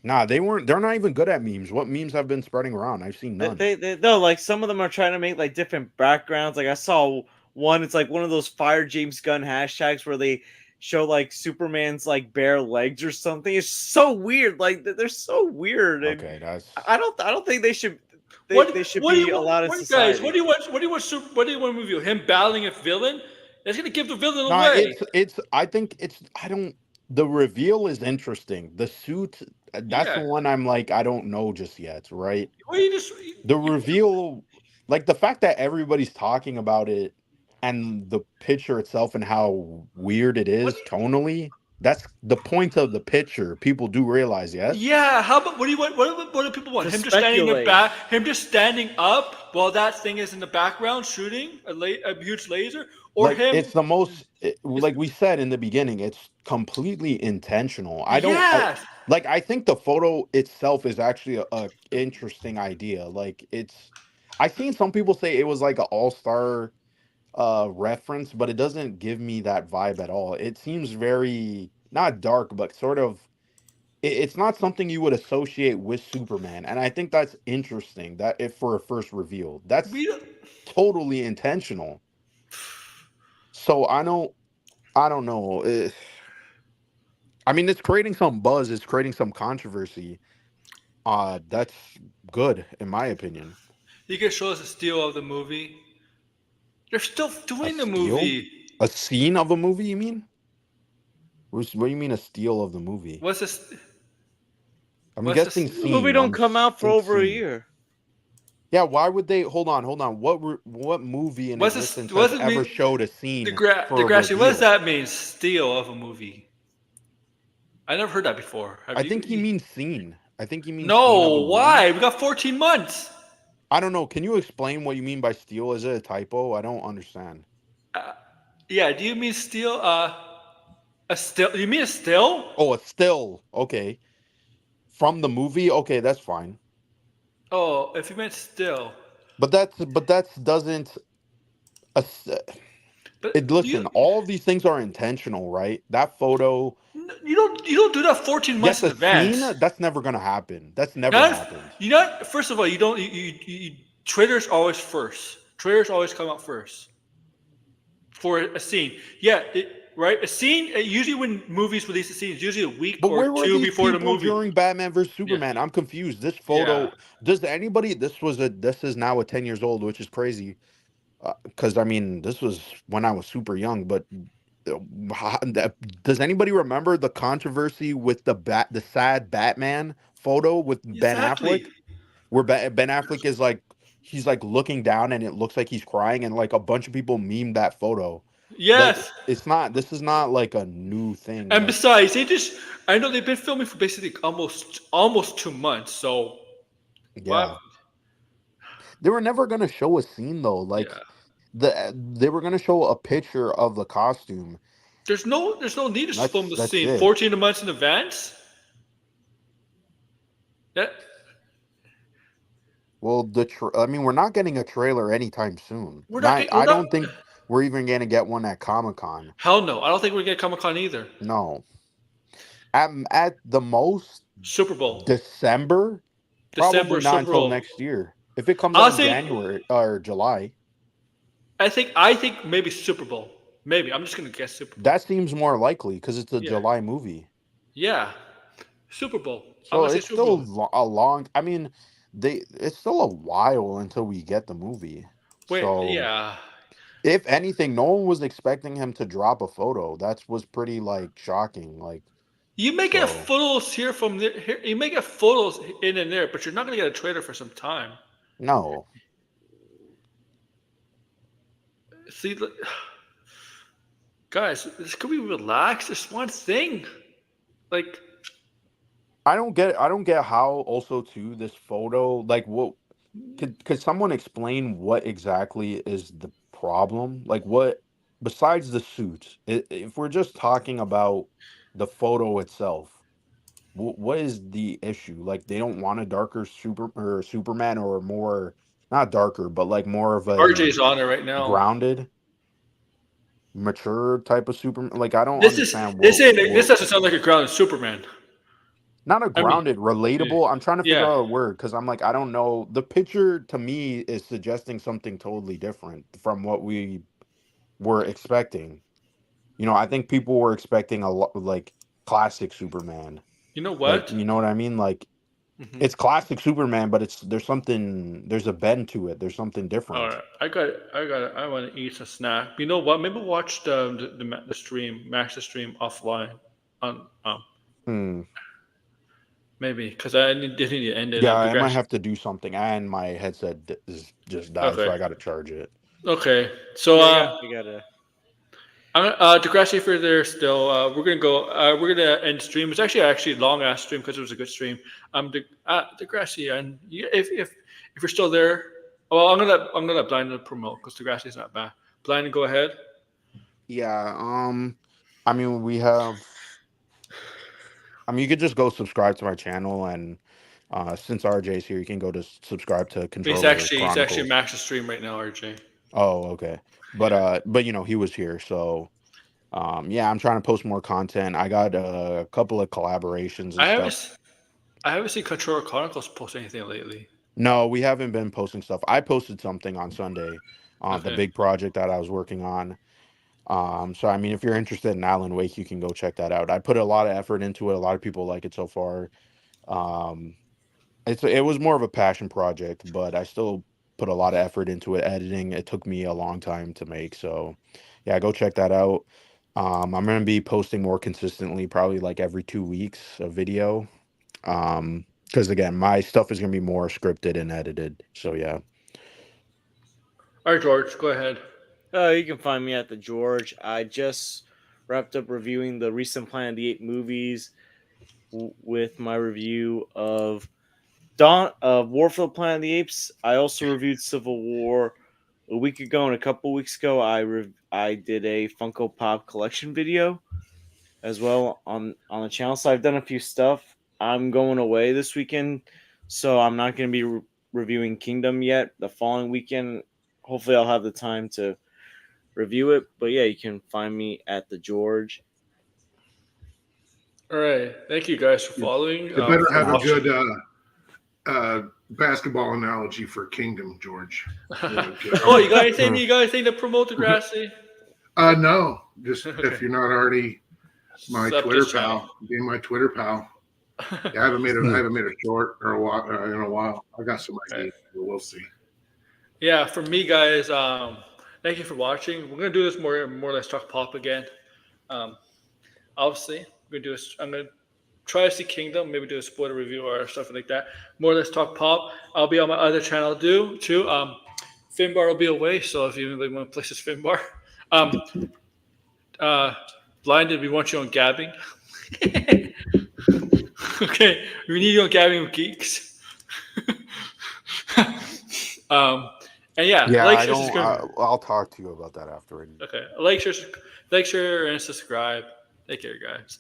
Nah, they weren't. They're not even good at memes. What memes have been spreading around? I've seen none. No, like some of them are trying to make like different backgrounds. Like I saw one, it's like one of those Fire James Gunn hashtags where they show like Superman's like bare legs or something. It's so weird. Like they're so weird. And Okay, that's. I don't think they should. They should what do be you, allowed in what, society. Guys, what do you want? What do you want? What do you want to review? Him battling a villain? That's gonna give the villain Nah, away. it's. I think it's. I don't. The reveal is interesting. The suit. That's the Yeah. one I'm like. I don't know just yet. Right. Well, you just The reveal, like the fact that everybody's talking about it and the picture itself and how weird it is tonally, that's the point of the picture. People do realize, yes? Yeah. How about what do you want? What do people want? To Him just standing in the speculate. back. Him just standing up while that thing is in the background shooting a huge laser, or Like, him. it's the most, like we said in the beginning, it's completely intentional. I don't, Yes. like, I think the photo itself is actually a interesting idea. Like, I've seen some people say it was like an all-star reference, but it doesn't give me that vibe at all. It seems very not dark, but sort of it's not something you would associate with Superman, and I think that's interesting. That if for a first reveal, that's We don't- totally intentional. So I don't know. I mean, it's creating some buzz. It's creating some controversy. That's good in my opinion. You can show us a steal of the movie. They're still doing the steal? movie. A scene of a movie, you mean? What do you mean a steal of the movie? What's this? I'm What's guessing this? The movie scene. don't come out for think over a scene. year. Yeah, why would they? Hold on. What movie in What's this? existence What has does it ever mean? showed a scene for a Degrassi, what does reveal? that mean? Steal of a movie. I never heard that before. Have I you? think he means scene. I think he means scene of a No, movie. why? We got 14 months. I don't know. Can you explain what you mean by steal? Is it a typo? I don't understand. Yeah, do you mean steal? A still? You mean a still? Oh, a still. Okay. From the movie? Okay, that's fine. Oh, if you meant still. But that's doesn't But listen, all of these things are intentional, right? That photo, you don't do that 14 months yes, in a scene, advance. that's never gonna happen. That's never Not, happened. you not. First of all, you don't. Trailers always first. Trailers always come out first for a scene. Yeah, right. A scene. Usually, when movies release a scene, it's usually a week But or where were two these before the people movie. during Batman vs Yeah. Superman? I'm confused. This Yeah. photo, does anybody? This is now 10 years old, which is crazy. Because I mean, this was when I was super young. But does anybody remember the controversy with the sad Batman photo with Ben Exactly. Affleck, where Ben Affleck is like he's like looking down and it looks like he's crying, and like a bunch of people meme that photo. Like Yes. it's not. This is not like a new thing. And Like besides, they just. I know they've been filming for basically almost 2 months. So yeah, what? they were never gonna show a scene though. Like Yeah. they were gonna show a picture of the costume. There's no need to film the That's scene it. 14 months in advance. Yeah. Well, I mean, we're not getting a trailer anytime soon. We're not. Not, We're I not. don't think we're even gonna get one at Comic-Con. Hell no. I don't think we're gonna Comic Con either. No. At the most Super Bowl. December, probably December not Super until Bowl. next year. If it comes out in Honestly, January or July, I think maybe Super Bowl. Maybe. I'm just gonna guess Super Bowl. that seems more likely because it's a Yeah. July movie. Yeah. Super Bowl. I'm So gonna say it's Super still Bowl. a long. I mean, it's still a while until we get the movie. Wait. So Yeah. if anything, no one was expecting him to drop a photo. That was pretty like shocking. Like You may get so, photos here from there. Here, you may get photos in and there, but you're not gonna get a trailer for some time. no. See, guys, this could be relaxed. It's one thing. Like, I don't get how also too this photo like what could someone explain what exactly is the problem? Like what besides the suit, if we're just talking about the photo itself, what is the issue? Like they don't want a darker Superman or more not darker, but like more of a RJ's on it right now. grounded, mature type of Superman. Like I don't This is understand this ain't this what doesn't sound like a grounded Superman. not a I mean, grounded, relatable. I'm trying to figure yeah. out a word because I'm like, I don't know. The picture to me is suggesting something totally different from what we were expecting. You know, I think people were expecting a lot like classic Superman. You know Like, what? you know what I mean? Like Mhm. it's classic Superman, but there's a bend to it. There's something All different. right, I want to eat a snack. You know what? Maybe watch the stream, match the stream offline on Hmm. maybe because I didn't need to end it. Yeah, I might Progression. have to do something. And my headset is just died, so Okay. I got to charge it. Okay. So Yeah, you gotta. I'm Degrassi for there still. We're gonna go. We're gonna end stream. It's actually a long ass stream because it was a good stream. Degrassi, and if you're still there, well, I'm gonna let Blind promote because Degrassi's not back. Blind, go ahead. Yeah. I mean, we have. I mean, you could just go subscribe to my channel, and since RJ's here, you can go to subscribe to He's Controller actually Chronicles. max the stream right now, RJ. Oh, okay. But you know, he was here, so yeah, I'm trying to post more content. I got a couple of collaborations and I stuff. haven't I haven't seen Controller Chronicles post anything lately. No, we haven't been posting stuff. I posted something on Sunday, the Okay. big project that I was working on. So I mean, if you're interested in Alan Wake, you can go check that out. I put a lot of effort into it. A lot of people like it so far. Um, it was more of a passion project, but I still put a lot of effort into it. Editing, it took me a long time to make. So yeah, go check that out. I'm gonna be posting more consistently, probably like every 2 weeks a video. Because again, my stuff is gonna be more scripted and edited. So yeah. All right, George, go ahead. You can find me at the George. I just wrapped up reviewing the recent Planet of the Apes movies with my review of War for the Planet of the Apes. I also reviewed Civil War a week ago, and a couple weeks ago, I did a Funko Pop collection video as well on the channel. So I've done a few stuff. I'm going away this weekend, so I'm not going to be reviewing Kingdom yet. The following weekend, hopefully, I'll have the time to review it. But yeah, you can find me at the George. All right. Thank you guys for following. You better for have a watching. good basketball analogy for Kingdom, George. Oh, you got anything to promote the Grassy? No, just if you're not already my Sub Twitter this channel. pal, being my Twitter pal. Yeah, I haven't made a short or in a while. I got some ideas, but we'll see. Yeah, for me, guys, thank you for watching. We're gonna do this more or less talk pop again. Obviously, we're gonna do this. I'm gonna try to see Kingdom, maybe do a spoiler review or stuff like that. More or less talk pop. I'll be on my other channel too. Finbar will be away, so if you really want to play this Finbar, Blinded, we want you on Gabbing. Okay, we need you on Gabbing with Geeks. And yeah, like, share, subscribe. I'll talk to you about that afterward. Okay, like, share, and subscribe. Take care, guys.